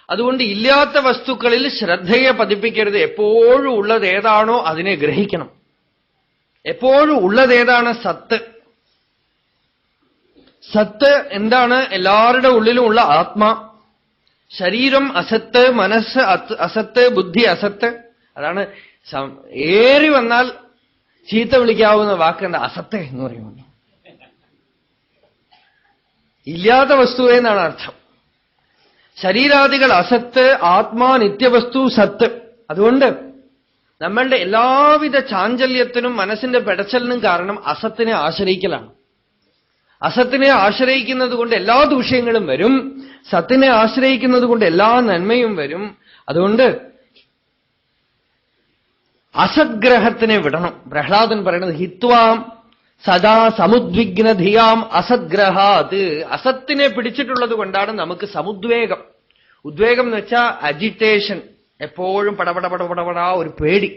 അതുകൊണ്ട് ഇല്ലാത്ത വസ്തുക്കളിൽ ശ്രദ്ധയെ പതിപ്പിക്കരുത്. എപ്പോഴും ഉള്ളത് ഏതാണോ അതിനെ ഗ്രഹിക്കണം. എപ്പോഴും ഉള്ളതേതാണ്? സത്ത്. സത്ത് എന്താണ്? എല്ലാവരുടെ ഉള്ളിലും ഉള്ള ആത്മാ. ശരീരം അസത്ത്, മനസ്സ് അസത്ത്, ബുദ്ധി അസത്ത്. അതാണ് ഏറി വന്നാൽ ചീത്ത വിളിക്കാവുന്ന വാക്കെന്താ? അസത്ത് എന്ന് പറയുന്നത്. ഇല്ലാത്ത വസ്തുവേ എന്നാണ് അർത്ഥം. ശരീരാദികൾ അസത്ത്, ആത്മാ നിത്യവസ്തു സത്ത്. അതുകൊണ്ട് നമ്മളുടെ എല്ലാവിധ ചാഞ്ചല്യത്തിനും മനസ്സിന്റെ പെടച്ചലിനും കാരണം അസത്തിനെ ആശ്രയിക്കലാണ്. അസത്തിനെ ആശ്രയിക്കുന്നത് കൊണ്ട് എല്ലാ ദൂഷ്യങ്ങളും വരും, സത്തിനെ ആശ്രയിക്കുന്നത് കൊണ്ട് എല്ലാ നന്മയും വരും. അതുകൊണ്ട് അസദ്ഗ്രഹത്തിനെ വിടണം. പ്രഹ്ലാദൻ പറയുന്നത് ഹിത്വാം സദാ സമുദ്വിഗ്നധിയാം അസദ്ഗ്രഹാത്. അസത്തിനെ പിടിച്ചിട്ടുള്ളത് കൊണ്ടാണ് നമുക്ക് സമുദ്വേഗം. ഉദ്വേഗം എന്ന് വെച്ചാൽ അജിറ്റേഷൻ, എപ്പോഴും പടപടപടപടപടാ ഒരു പേടി.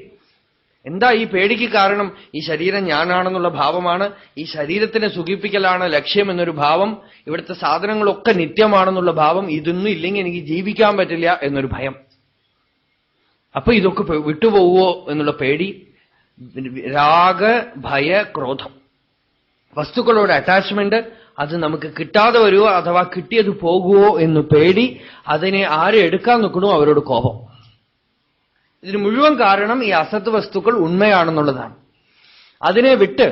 എന്താ ഈ പേടിക്ക് കാരണം? ഈ ശരീരം ഞാനാണെന്നുള്ള ഭാവമാണ്. ഈ ശരീരത്തിനെ സുഖിപ്പിക്കലാണ് ലക്ഷ്യം എന്നൊരു ഭാവം. ഇവിടുത്തെ സാധനങ്ങളൊക്കെ നിത്യമാണെന്നുള്ള ഭാവം. ഇതൊന്നും ഇല്ലെങ്കിൽ എനിക്ക് ജീവിക്കാൻ പറ്റില്ല എന്നൊരു ഭയം. അപ്പൊ ഇതൊക്കെ വിട്ടുപോവോ എന്നുള്ള പേടി, രാഗ ഭയ ക്രോധം, വസ്തുക്കളോട് അറ്റാച്ച്മെന്റ്, അത് നമുക്ക് കിട്ടാതെ വരുമോ അഥവാ കിട്ടിയത് പോകുമോ എന്ന് പേടി, അതിനെ ആരെ എടുക്കാൻ നിൽക്കണോ അവരോട് കോപം. ഇതിന് മുഴുവൻ കാരണം ഈ അസത്ത് വസ്തുക്കൾ ഉണ്മയാണെന്നുള്ളതാണ്. അതിനെ വിട്ട്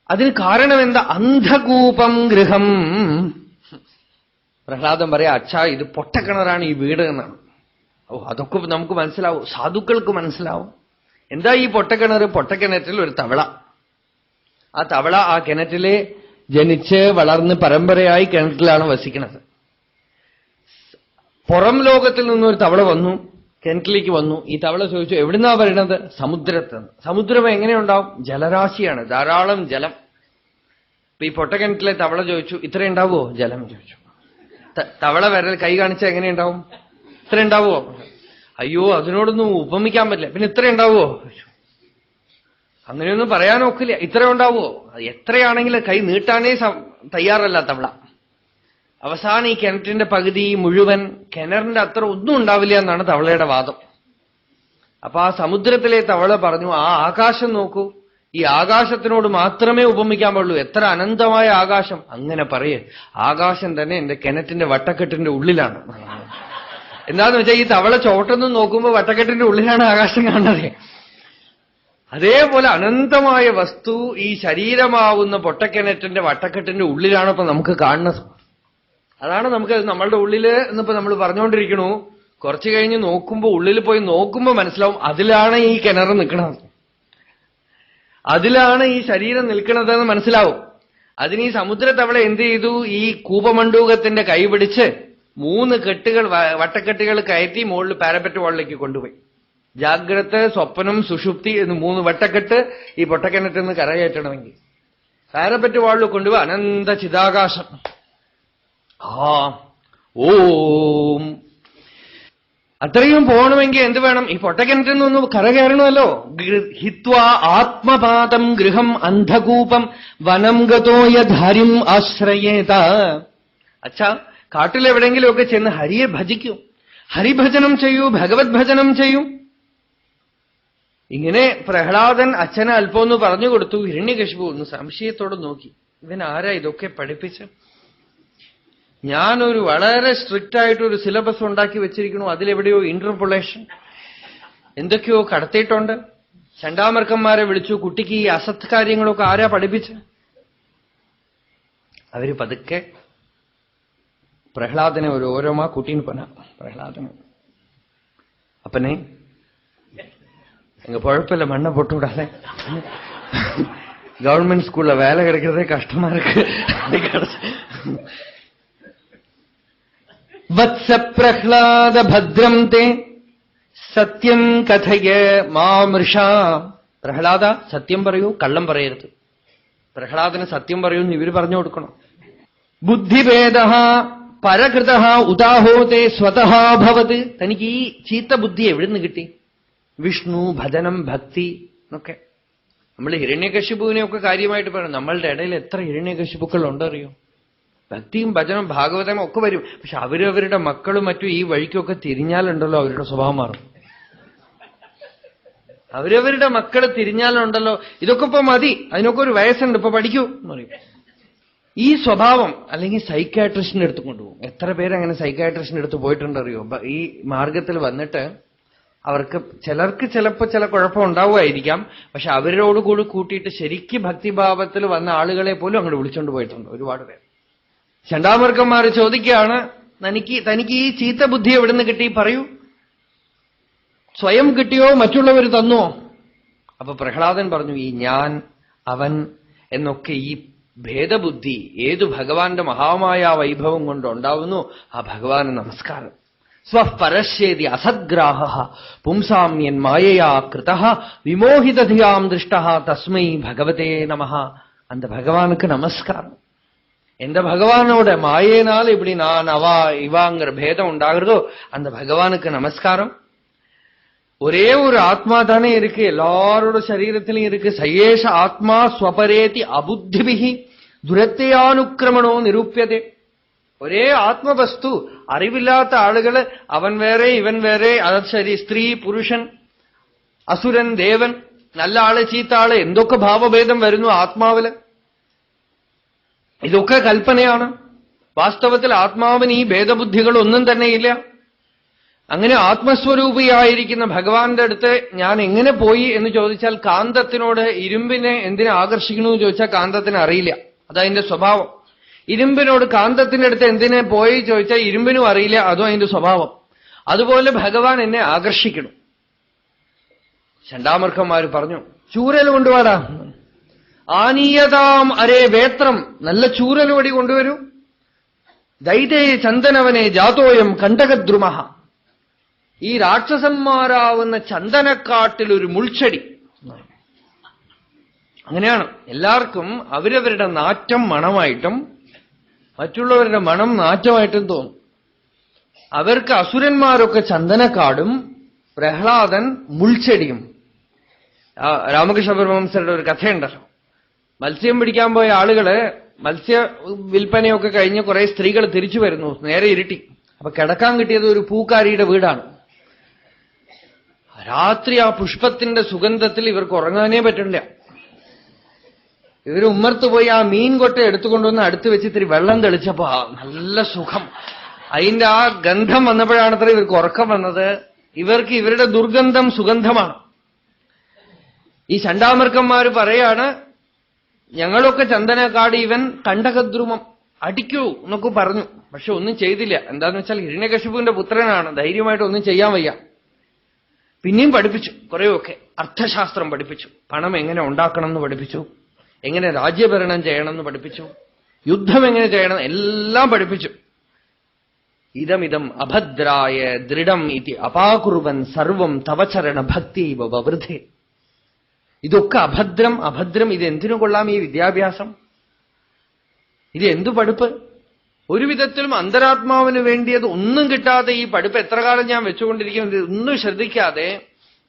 അതിന് കാരണം എന്താ? അന്ധകൂപം ഗൃഹം. പ്രഹ്ലാദൻ പറയാ, അച്ഛാ ഇത് പൊട്ടക്കിണറാണ് ഈ വീട് എന്നാണ്. അതൊക്കെ നമുക്ക് മനസ്സിലാവും, സാധുക്കൾക്ക് മനസ്സിലാവും. എന്താ ഈ പൊട്ടക്കിണറ്? പൊട്ടക്കിണറ്റിൽ ഒരു തവള, ആ തവള ആ കിണറ്റിലെ ജനിച്ച് വളർന്ന് പരമ്പരയായി കിണറ്റിലാണ് വസിക്കുന്നത്. പുറം ലോകത്തിൽ നിന്നൊരു തവള വന്നു, കിണറ്റിലേക്ക് വന്നു. ഈ തവള ചോദിച്ചു, എവിടുന്നാ വരുന്നത്? സമുദ്രത്തിൽ നിന്ന്. സമുദ്രം എങ്ങനെയുണ്ടാവും? ജലരാശിയാണ്, ധാരാളം ജലം. ഇപ്പൊ ഈ പൊട്ടക്കിണറ്റിലെ തവള ചോദിച്ചു, ഇത്ര ഉണ്ടാവുമോ ജലം? ചോദിച്ചു. തവള വിരൽ കൈ കാണിച്ചാൽ എങ്ങനെയുണ്ടാവും? ഇത്ര ഉണ്ടാവുമോ? അയ്യോ അതിനോടൊന്നും ഉപമിക്കാൻ പറ്റില്ല. പിന്നെ ഇത്ര ഉണ്ടാവുമോ? അങ്ങനെയൊന്നും പറയാൻ ഒക്കില്ല. ഇത്ര ഉണ്ടാവുമോ? എത്രയാണെങ്കിലും കൈ നീട്ടാനേ തയ്യാറല്ല തവള. അവസാനം ഈ കിണറ്റിന്റെ പകുതി മുഴുവൻ കിണറിന്റെ അത്ര ഒന്നും ഉണ്ടാവില്ല എന്നാണ് തവളയുടെ വാദം. അപ്പൊ ആ സമുദ്രത്തിലെ തവള പറഞ്ഞു, ആ ആകാശം നോക്കൂ, ഈ ആകാശത്തിനോട് മാത്രമേ ഉപമിക്കാൻ പാടുള്ളൂ. എത്ര അനന്തമായ ആകാശം! അങ്ങനെ പറയേ, ആകാശം തന്നെ എന്റെ കിണറ്റിന്റെ വട്ടക്കെട്ടിന്റെ ഉള്ളിലാണ്. എന്താന്ന് വെച്ചാൽ ഈ തവള ചോട്ടൊന്നും നോക്കുമ്പോ വട്ടക്കെട്ടിന്റെ ഉള്ളിലാണ് ആകാശം കാണുന്നത്. അതേപോലെ അനന്തമായ വസ്തു ഈ ശരീരമാവുന്ന പൊട്ടക്കിണറ്റിന്റെ വട്ടക്കെട്ടിന്റെ ഉള്ളിലാണ് ഇപ്പൊ നമുക്ക് കാണുന്നത്. അതാണ് നമുക്ക് നമ്മളുടെ ഉള്ളില് എന്നിപ്പോ നമ്മൾ പറഞ്ഞുകൊണ്ടിരിക്കണു. കുറച്ചു കഴിഞ്ഞ് നോക്കുമ്പോ, ഉള്ളിൽ പോയി നോക്കുമ്പോ മനസ്സിലാവും അതിലാണ് ഈ കിണർ നിൽക്കുന്നത്, അതിലാണ് ഈ ശരീരം നിൽക്കുന്നതെന്ന് മനസ്സിലാവും. അതിന് ഈ സമുദ്ര തവള എന്ത് ചെയ്തു? ഈ കൂപമണ്ഡൂകത്തിന്റെ കൈ പിടിച്ച് 3 കെട്ടുകൾ, വട്ടക്കെട്ടുകൾ കയറ്റി മുകളിൽ പാരപ്പറ്റ് വാളിലേക്ക് കൊണ്ടുപോയി. ജാഗ്രത, സ്വപ്നം, സുഷുപ്തി എന്ന് 3 വട്ടക്കെട്ട് ഈ പൊട്ടക്കിണറ്റിൽ നിന്ന് കരകയറ്റണമെങ്കിൽ പാരപ്പറ്റ് വാളിൽ കൊണ്ടുപോയി അനന്ത ചിതാകാശം. ഓം അത്രയും പോകണമെങ്കിൽ എന്ത് വേണം? ഈ പൊട്ടക്കിണറ്റിൽ നിന്ന് കരകയറണമല്ലോ. ഹിത്വാ ആത്മപാദം ഗൃഹം അന്ധകൂപം വനം ഗതോയ ധാരിം ആശ്രയേത. അച്ഛാ, കാട്ടിലെവിടെങ്കിലുമൊക്കെ ചെന്ന് ഹരിയെ ഭജിക്കൂ, ഹരിഭജനം ചെയ്യൂ, ഭഗവത് ഭജനം ചെയ്യൂ. ഇങ്ങനെ പ്രഹ്ലാദൻ അച്ഛനെ അല്പമൊന്ന് പറഞ്ഞു കൊടുത്തു. ഹിരണ്യകശിപു ഒന്ന് സംശയത്തോടെ നോക്കി, ഇവൻ ആരാ ഇതൊക്കെ പഠിപ്പിച്ച്? ഞാനൊരു വളരെ സ്ട്രിക്റ്റ് ആയിട്ടൊരു സിലബസ് ഉണ്ടാക്കി വെച്ചിരിക്കണു, അതിലെവിടെയോ ഇന്റർപൊളേഷൻ എന്തൊക്കെയോ കടത്തിയിട്ടുണ്ട്. ചണ്ടാമർക്കന്മാരെ വിളിച്ചു, കുട്ടിക്ക് ഈ അസത് കാര്യങ്ങളൊക്കെ ആരാ പഠിപ്പിച്ച്? അവര് പതുക്കെ പ്രഹ്ലാദനെ ഒരു ഓരോമാ കൂട്ടിന് പോന. പ്രഹ്ലാദന് அப்பனே எங்க பொழப்பில் மண்ணை போட்டு விடாத, கவர்மெண்ட் ஸ்கூல்ல வேலை கிடைக்கிறதே கஷ்டமா இருக்கு. வத்ச பிரஹ்லாத பத்ரம் தே சத்யம் கഥയ മാമൃഷാ. പ്രഹ്ലാദ സത്യം പറയൂ, കള്ളം പറയരുത്. പ്രഹ്ലാദന് സത്യം പറയൂന്ന് ഇവര് പറഞ്ഞു കൊടുക്കണം. ബുദ്ധിഭേദ പരകൃത ഉദാഹോതേ സ്വതഃ ഭവത്. തനിക്ക് ഈ ചീത്ത ബുദ്ധി എവിടുന്ന് കിട്ടി? വിഷ്ണു ഭജനം ഭക്തി എന്നൊക്കെ നമ്മൾ ഹിരണ്യകശിപുവിനെയൊക്കെ കാര്യമായിട്ട് പറയണം. നമ്മളുടെ ഇടയിൽ എത്ര ഹിരണ്യകശിപുക്കൾ ഉണ്ടറിയോ? ഭക്തിയും ഭജനം ഭാഗവതം ഒക്കെ വരും. പക്ഷെ അവരവരുടെ മക്കളും മറ്റും ഈ വഴിക്കൊക്കെ തിരിഞ്ഞാലുണ്ടല്ലോ അവരുടെ സ്വഭാവം മാറും. അവരവരുടെ മക്കള് തിരിഞ്ഞാലുണ്ടല്ലോ, ഇതൊക്കെ ഇപ്പൊ മതി, അതിനൊക്കെ ഒരു വയസ്സുണ്ട്, ഇപ്പൊ പഠിക്കൂ എന്ന് പറയും. ഈ സ്വഭാവം അല്ലെങ്കിൽ സൈക്കാട്രിസ്റ്റിന്റെ അടുത്ത് കൊണ്ടുപോകും. എത്ര പേരങ്ങനെ സൈക്കാട്രിസ്റ്റിന്റെ അടുത്ത് പോയിട്ടുണ്ടറിയോ? ഈ മാർഗത്തിൽ വന്നിട്ട് അവർക്ക് ചിലർക്ക് ചിലപ്പോൾ ചില കുഴപ്പം ഉണ്ടാവുമായിരിക്കാം. പക്ഷെ അവരോട് കൂടി കൂട്ടിയിട്ട് ശരിക്ക് ഭക്തിഭാവത്തിൽ വന്ന ആളുകളെ പോലും അങ്ങോട്ട് വിളിച്ചോണ്ട് പോയിട്ടുണ്ട് ഒരുപാട് പേർ. ചണ്ടാമർക്കന്മാർ ചോദിക്കുകയാണ്, തനിക്ക് ഈ ചീത്ത ബുദ്ധി എവിടുന്ന് കിട്ടി പറയൂ, സ്വയം കിട്ടിയോ മറ്റുള്ളവർ തന്നോ? അപ്പൊ പ്രഹ്ലാദൻ പറഞ്ഞു, ഈ ഞാൻ അവൻ എന്നൊക്കെ ഈ ഭേദബുദ്ധി ഏതു ഭഗവാന്റെ മഹാമായ വൈഭവം കൊണ്ടുണ്ടാവുന്നു ആ ഭഗവാന് നമസ്കാരം. സ്വപരശ്യേതി അസദ്ഗ്രാഹ പുംസാമ്യൻ മായയാ കൃതഃ വിമോഹിതധിയാം ദൃഷ്ടഃ തസ്മൈ ഭഗവതേ നമഃ. அந்த பகவானுக்கு நமஸ்காரம். எந்த பகவானோட மாயேனால இப்படி நான் அவா இவாங்கிற பேதம் உண்டாகிறதோ அந்த பகவானுக்கு நமஸ்காரம். ஒரே ஒரு ஆத்மா தானே இருக்கு, எல்லாரோட சரீரத்திலும் இருக்கு. சயேஷ ஆத்மா ஸ்வபரேதி அபுத்திபிகி துரத்தையானுக்கிரமணோ நிரூபியதே. ഒരേ ആത്മവസ്തു. അറിവില്ലാത്ത ആളുകള് അവൻ വേറെ ഇവൻ വേറെ, അത് ശരി, സ്ത്രീ പുരുഷൻ, അസുരൻ ദേവൻ, നല്ല ആള് ചീത്ത ആള്, എന്തൊക്കെ ഭാവഭേദം വരുന്നു ആത്മാവില്. ഇതൊക്കെ കൽപ്പനയാണ്. വാസ്തവത്തിൽ ആത്മാവിന് ഈ ഭേദബുദ്ധികളൊന്നും തന്നെയില്ല. അങ്ങനെ ആത്മസ്വരൂപിയായിരിക്കുന്ന ഭഗവാന്റെ അടുത്ത് ഞാൻ എങ്ങനെ പോയി എന്ന് ചോദിച്ചാൽ, കാന്തത്തിനോട് ഇരുമ്പിനെ എന്തിനെ ആകർഷിക്കണമെന്ന് ചോദിച്ചാൽ കാന്തത്തിന് അറിയില്ല. അതതിന്റെ സ്വഭാവം. ഇരുമ്പിനോട് കാന്തത്തിന്റെ അടുത്ത് എന്തിനെ പോയി ചോദിച്ചാൽ ഇരുമ്പിനും അറിയില്ല, അതും അതിന്റെ സ്വഭാവം. അതുപോലെ ഭഗവാൻ എന്നെ ആകർഷിക്കണം. ചണ്ടാമർക്കന്മാര് പറഞ്ഞു, ചൂരൽ കൊണ്ടുവാടാ. ആനീയതാം അരേ വേത്രം, നല്ല ചൂരൽ വടി കൊണ്ടുവരൂ. ദൈതേ ചന്ദനവനെ ജാതോയം കണ്ടകദ്രുമഹ, ഈ രാക്ഷസന്മാരാവുന്ന ചന്ദനക്കാട്ടിൽ ഒരു മുൾച്ചെടി. അങ്ങനെയാണ് എല്ലാവർക്കും അവരവരുടെ നാറ്റം മണമായിട്ടും മറ്റുള്ളവരുടെ മണം നാറ്റമായിട്ടും തോന്നും. അവർക്ക് അസുരന്മാരൊക്കെ ചന്ദനക്കാടും പ്രഹ്ലാദൻ മുൾച്ചെടിയും. രാമകൃഷ്ണ പരമഹംസരുടെ ഒരു കഥയുണ്ടല്ലോ. മത്സ്യം പിടിക്കാൻ പോയ ആളുകള് മത്സ്യ വിൽപ്പനയൊക്കെ കഴിഞ്ഞ് കുറെ സ്ത്രീകൾ തിരിച്ചു വരുന്നു. നേരെ ഇരുട്ടി. അപ്പൊ കിടക്കാൻ കിട്ടിയത് ഒരു പൂക്കാരിയുടെ വീടാണ്. രാത്രി ആ പുഷ്പത്തിന്റെ സുഗന്ധത്തിൽ ഇവർക്ക് ഉറങ്ങാനേ പറ്റില്ല. ഇവര് ഉമ്മർത്ത് പോയി ആ മീൻ കൊട്ട എടുത്തുകൊണ്ടുവന്ന് അടുത്ത് വെച്ച് ഇത്തിരി വെള്ളം തെളിച്ചപ്പോ നല്ല സുഖം. അതിന്റെ ആ ഗന്ധം വന്നപ്പോഴാണത്ര ഇവർക്ക് ഉറക്കം വന്നത്. ഇവർക്ക് ഇവരുടെ ദുർഗന്ധം സുഗന്ധമാണ്. ഈ ചണ്ടാമർക്കന്മാര് പറയാണ്, ഞങ്ങളൊക്കെ ചന്ദനക്കാട്, ഇവൻ കണ്ടകദ്രുമം, അടിക്കൂ എന്നൊക്കെ പറഞ്ഞു. പക്ഷെ ഒന്നും ചെയ്തില്ല. എന്താന്ന് വെച്ചാൽ ഹിരണ്യകശിപുവിന്റെ പുത്രനാണ്, ധൈര്യമായിട്ട് ഒന്നും ചെയ്യാൻ വയ്യ. പിന്നെയും പഠിപ്പിച്ചു, കുറെയൊക്കെ അർത്ഥശാസ്ത്രം പഠിപ്പിച്ചു. പണം എങ്ങനെ ഉണ്ടാക്കണം എന്ന് പഠിപ്പിച്ചു, എങ്ങനെ രാജ്യഭരണം ചെയ്യണം എന്ന് പഠിപ്പിച്ചു, യുദ്ധം എങ്ങനെ ചെയ്യണം, എല്ലാം പഠിപ്പിച്ചു. ഇതമിതം അഭദ്രായ ദൃഢം ഇതി അപാകുറുവൻ സർവം തവചരണ ഭക്തി വവൃദ്ധേ. ഇതൊക്കെ അഭദ്രം അഭദ്രം. ഇതെന്തിനു കൊള്ളാം ഈ വിദ്യാഭ്യാസം? ഇത് എന്തു പഠിപ്പ്? ഒരു വിധത്തിലും അന്തരാത്മാവിന് വേണ്ടിയത് ഒന്നും കിട്ടാതെ ഈ പഠിപ്പ് എത്ര കാലം ഞാൻ വെച്ചുകൊണ്ടിരിക്കും? ഒന്നും ശ്രദ്ധിക്കാതെ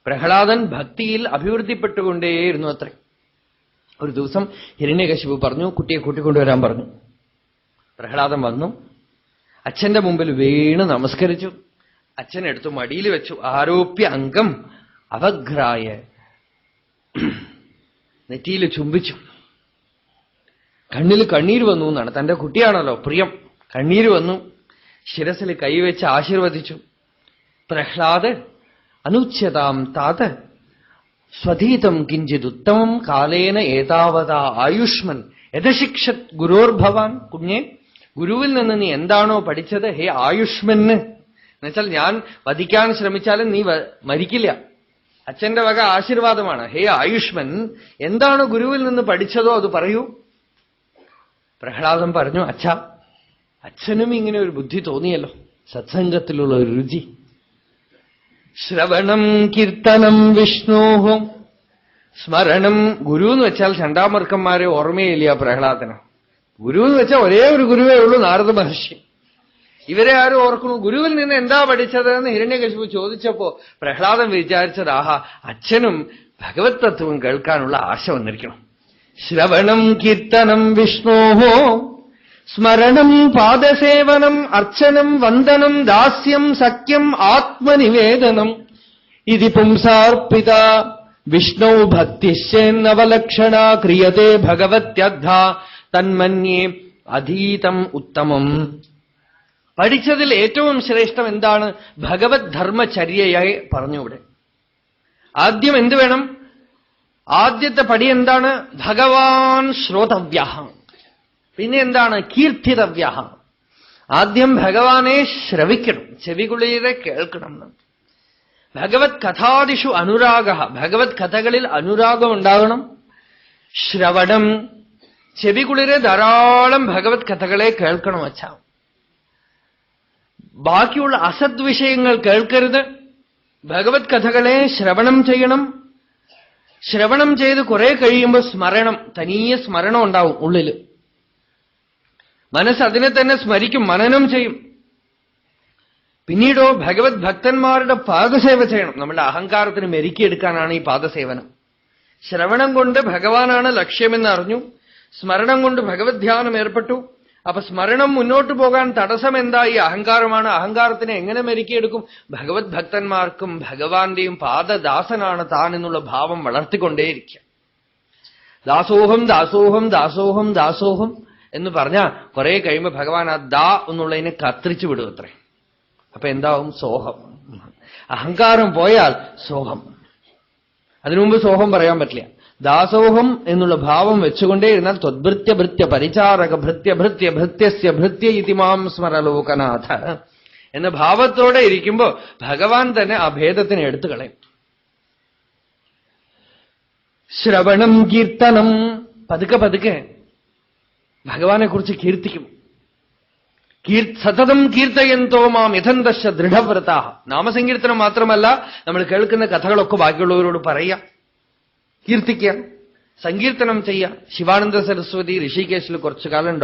പ്രഹ്ലാദൻ ഭക്തിയിൽ അഭിവൃദ്ധിപ്പെട്ടുകൊണ്ടേയിരുന്നു അത്രേ. ഒരു ദിവസം ഹിരണ്യകശിപു പറഞ്ഞു, കുട്ടിയെ കൂട്ടിക്കൊണ്ടുവരാൻ പറഞ്ഞു. പ്രഹ്ലാദൻ വന്നു, അച്ഛന്റെ മുമ്പിൽ വീണ് നമസ്കരിച്ചു. അച്ഛനെടുത്തു മടിയിൽ വെച്ചു. ആരോപ്യ അംഗം അവഘ്രായ, നെറ്റിയിൽ ചുംബിച്ചു. കണ്ണിൽ കണ്ണീര് വന്നു എന്നാണ്. തന്റെ കുട്ടിയാണല്ലോ പ്രിയം. കണ്ണീര് വന്നു. ശിരസിൽ കൈവച്ച് ആശീർവദിച്ചു. പ്രഹ്ലാദ് അനുച്യതാം താത് സ്വധീതം കിഞ്ചിതുത്തമം കാലേന ഏതാവതാ ആയുഷ്മൻ യഥശിക്ഷത് ഗുരോർഭവാൻ. കുഞ്ഞെ, ഗുരുവിൽ നിന്ന് നീ എന്താണോ പഠിച്ചത്, ഹേ ആയുഷ്മന്, എന്നുവെച്ചാൽ ഞാൻ വധിക്കാൻ ശ്രമിച്ചാലും നീ മരിക്കില്ല. അച്ഛന്റെ വക ആശീർവാദമാണ്. ഹേ ആയുഷ്മൻ, എന്താണ് ഗുരുവിൽ നിന്ന് പഠിച്ചതോ അത് പറയൂ. പ്രഹ്ലാദൻ പറഞ്ഞു, അച്ഛനും ഇങ്ങനെ ഒരു ബുദ്ധി തോന്നിയല്ലോ, സത്സംഗത്തിലുള്ള ഒരു രുചി. ശ്രവണം കീർത്തനം വിഷ്ണോഹം സ്മരണം. ഗുരു എന്ന് വെച്ചാൽ ചണ്ടാമർക്കന്മാരെ ഓർമ്മയില്ല പ്രഹ്ലാദന്. ഗുരു എന്ന് വെച്ചാൽ ഒരേ ഒരു ഗുരുവേ ഉള്ളൂ, നാരദ മഹർഷി. ഇവരെ ആരും ഓർക്കണു? ഗുരുവിൽ നിന്ന് എന്താ പഠിച്ചതെന്ന് ഹിരണ്യകശിപു ചോദിച്ചപ്പോ പ്രഹ്ലാദൻ വിചാരിച്ചത്, ആഹാ, അച്ഛനും ഭഗവത് തത്വം കേൾക്കാനുള്ള ആശ വന്നിരിക്കണം. ശ്രവണം കീർത്തനം വിഷ്ണോഹോ സ്മരണം പാദസേവനം അർച്ചനം വന്ദനം ദാസ്യം സഖ്യം ആത്മനിവേദനം ഇതി പുംസാർപ്പിത വിഷ്ണു ഭക്തിശ്ചേന്നവലക്ഷണ ക്രിയത്തെ ഭഗവത്യദ്ധ തന്മന്യേ അധീതം ഉത്തമം. പഠിച്ചതിൽ ഏറ്റവും ശ്രേഷ്ഠം എന്താണ്? ഭഗവത് ധർമ്മചര്യയായി പറഞ്ഞു. ഇവിടെ ആദ്യം എന്ത് വേണം? ആദ്യത്തെ പടി എന്താണ്? ഭഗവാൻ ശ്രോതവ്യ. പിന്നെ എന്താണ്? കീർത്തിതവ്യ. ആദ്യം ഭഗവാനെ ശ്രവിക്കണം, ചെവികുളിരെ കേൾക്കണം. ഭഗവത് കഥാദിഷു അനുരാഗ, ഭഗവത് കഥകളിൽ അനുരാഗം ഉണ്ടാകണം. ശ്രവണം, ചെവികുളിരെ ധാരാളം ഭഗവത് കഥകളെ കേൾക്കണം. വച്ചാ ബാക്കിയുള്ള അസത് വിഷയങ്ങൾ കേൾക്കരുത്. ഭഗവത് കഥകളെ ശ്രവണം ചെയ്യണം. ശ്രവണം ചെയ്ത് കുറെ കഴിയുമ്പോൾ സ്മരണം, തനിയെ സ്മരണം ഉണ്ടാവും ഉള്ളിൽ. മനസ്സ് അതിനെ തന്നെ സ്മരിക്കും, മനനം ചെയ്യും. പിന്നീടോ ഭഗവത് ഭക്തന്മാരുടെ പാദസേവ ചെയ്യണം. നമ്മുടെ അഹങ്കാരത്തിന് മെരുക്കിയെടുക്കാനാണ് ഈ പാദസേവനം. ശ്രവണം കൊണ്ട് ഭഗവാനാണ് ലക്ഷ്യമെന്ന് അറിഞ്ഞു, സ്മരണം കൊണ്ട് ഭഗവത് ധ്യാനം ഏർപ്പെട്ടു. അപ്പൊ സ്മരണം മുന്നോട്ട് പോകാൻ തടസ്സം എന്താ? ഈ അഹങ്കാരമാണ്. അഹങ്കാരത്തിനെ എങ്ങനെ മെരുക്കിയെടുക്കും? ഭഗവത് ഭക്തന്മാർക്കും ഭഗവാന്റെയും പാദദാസനാണ് താൻ എന്നുള്ള ഭാവം വളർത്തിക്കൊണ്ടേയിരിക്കുക. ദാസോഹം ദാസോഹം ദാസോഹം ദാസോഹം എന്ന് പറഞ്ഞാൽ കുറെ കഴിയുമ്പോൾ ഭഗവാൻ ആ ദാ എന്നുള്ളതിനെ കത്തിരിച്ചു വിടും അത്രേ. അപ്പൊ എന്താവും? സോഹം. അഹങ്കാരം പോയാൽ സോഹം. അതിനുമുമ്പ് സോഹം പറയാൻ പറ്റില്ല. ദാസോഹം എന്നുള്ള ഭാവം വെച്ചുകൊണ്ടേ ഇരുന്നാൽ ത്വദ്ഭൃത്യ ഭൃത്യ പരിചാരക ഭൃത്യ ഭൃത്യ ഭൃത്യസ്യ ഭൃത്യ ഇതിമാം സ്മരലോകനാഥ എന്ന ഭാവത്തോടെ ഇരിക്കുമ്പോ ഭഗവാൻ തന്നെ ആ ഭേദത്തിനെ എടുത്തു കളയും. ശ്രവണം കീർത്തനം, പതുക്കെ പതുക്കെ ഭഗവാനെ കുറിച്ച് കീർത്തിക്കും. സതതം കീർത്തയന്തോ മാം യഥന്തശ്ച ദൃഢവ്രതാ. നാമസങ്കീർത്തനം മാത്രമല്ല, നമ്മൾ കേൾക്കുന്ന കഥകളൊക്കെ ബാക്കിയുള്ളവരോട് പറയുക, കീർത്തിക്കുക, സങ്കീർത്തനം ചെയ്യുക. ശിവാനന്ദ സരസ്വതി ഋഷികേശിൽ കുറച്ചു കാലം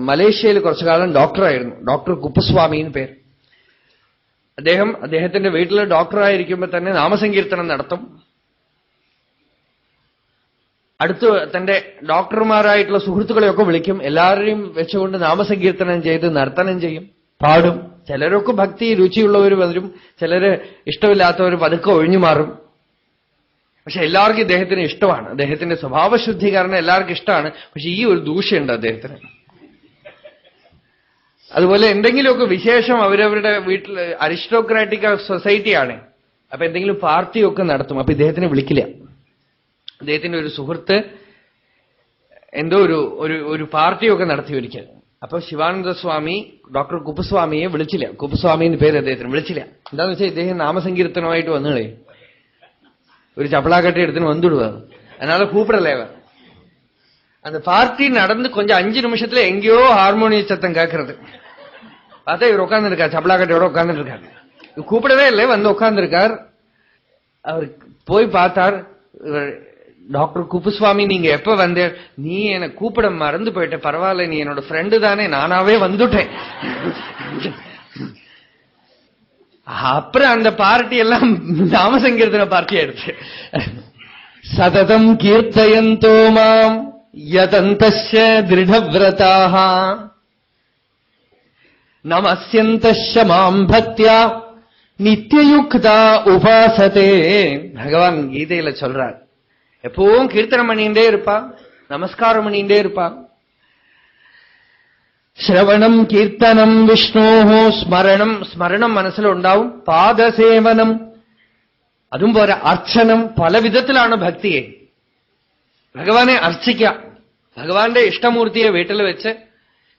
മലേഷ്യയിൽ കുറച്ചു കാലം ഡോക്ടറായിരുന്നു. ഡോക്ടർ കുപ്പസ്വാമിന്ന് പേര്. അദ്ദേഹത്തിന്റെ വീട്ടിൽ ഡോക്ടറായിരിക്കുമ്പോൾ തന്നെ നാമസങ്കീർത്തനം നടത്തും. അടുത്ത് തന്റെ ഡോക്ടർമാരായിട്ടുള്ള സുഹൃത്തുക്കളെയൊക്കെ വിളിക്കും. എല്ലാവരെയും വെച്ചുകൊണ്ട് നാമസങ്കീർത്തനം ചെയ്ത് നർത്തനം ചെയ്യും, പാടും. ചിലരൊക്കെ ഭക്തി രുചിയുള്ളവർ വരും, ചിലര് ഇഷ്ടമില്ലാത്തവർ പതുക്കെ ഒഴിഞ്ഞു മാറും. പക്ഷെ എല്ലാവർക്കും ഇദ്ദേഹത്തിന് ഇഷ്ടമാണ്. അദ്ദേഹത്തിന്റെ സ്വഭാവശുദ്ധി കാരണം എല്ലാവർക്കും ഇഷ്ടമാണ്. പക്ഷെ ഈ ഒരു ദൂഷ്യമുണ്ട് അദ്ദേഹത്തിന്. അതുപോലെ എന്തെങ്കിലുമൊക്കെ വിശേഷം അവരവരുടെ വീട്ടിൽ അരിസ്റ്റോക്രാറ്റിക് സൊസൈറ്റിയാണ്. അപ്പൊ എന്തെങ്കിലും പാർട്ടിയൊക്കെ നടത്തും. അപ്പൊ ഇദ്ദേഹത്തിനെ വിളിക്കില്ല. അദ്ദേഹത്തിന്റെ ഒരു സുഹൃത്ത് എന്തോ ഒരു പാർട്ടിയൊക്കെ നടത്തി ഒരിക്കൽ. അപ്പൊ ശിവാനന്ദ സ്വാമി ഡോക്ടർ കുപ്പസ്വാമിയെ വിളിച്ചില്ല. കുപ്പസ്വാമി എന്ന് പേര് അദ്ദേഹത്തിന് വിളിച്ചില്ല. എന്താന്ന് വെച്ചാൽ ഇദ്ദേഹം നാമസങ്കീർത്തനമായിട്ട് വന്നുകളേ, ഒരു ചപ്പളാക്കട്ടി എടുത്തിന് വന്നിടുക. அதனால கூப்பிடல. அந்த பார்ட்டி நடந்து கொஞ்சம் 5 நிமிஷத்துல எங்கேயோ ஹார்மோனிய சத்தம் கேட்கறது. பார்த்தா இவர் உட்கார்ந்துருக்கார், சப்பலாக்கட்டையோட உட்கார்ந்துட்டு இருக்காரு. கூப்பிடவே இல்லை, வந்து உட்கார்ந்துருக்கார். அவர் போய் பார்த்தார். டாக்டர் குப்புசுவாமி, நீங்க எப்ப வந்த? நீ என்னை கூப்பிட மறந்து போயிட்ட, பரவாயில்ல, நீ என்னோட ஃப்ரெண்டு தானே, நானாவே வந்துட்டேன். அப்புறம் அந்த பார்ட்டி எல்லாம் நாமசங்கீர்த்தன பார்ட்டி ஆயிடுச்சு. சததம் கீர்த்தயந்தோ மாம் யதந்தஸ்ய திருடவ்ரதாஹ நமஸ்யந்தஸ்ய மாம் பக்தியா நித்யயுக்தா உபாசதே. பகவான் கீதையில சொல்றார், எப்பவும் கீர்த்தனம் பண்ணிட்டே இருப்பா, நமஸ்காரம் பண்ணிட்டே இருப்பா. ശ്രവണം കീർത്തനം വിഷ്ണോഹോ സ്മരണം, സ്മരണം മനസ്സിലുണ്ടാവും. പാദസേവനം, അതും പോരാ, അർച്ചനം. പല വിധത്തിലാണ് ഭക്തിയെ. ഭഗവാനെ അർച്ചിക്കാം. ഭഗവാന്റെ ഇഷ്ടമൂർത്തിയെ വീട്ടിൽ വെച്ച്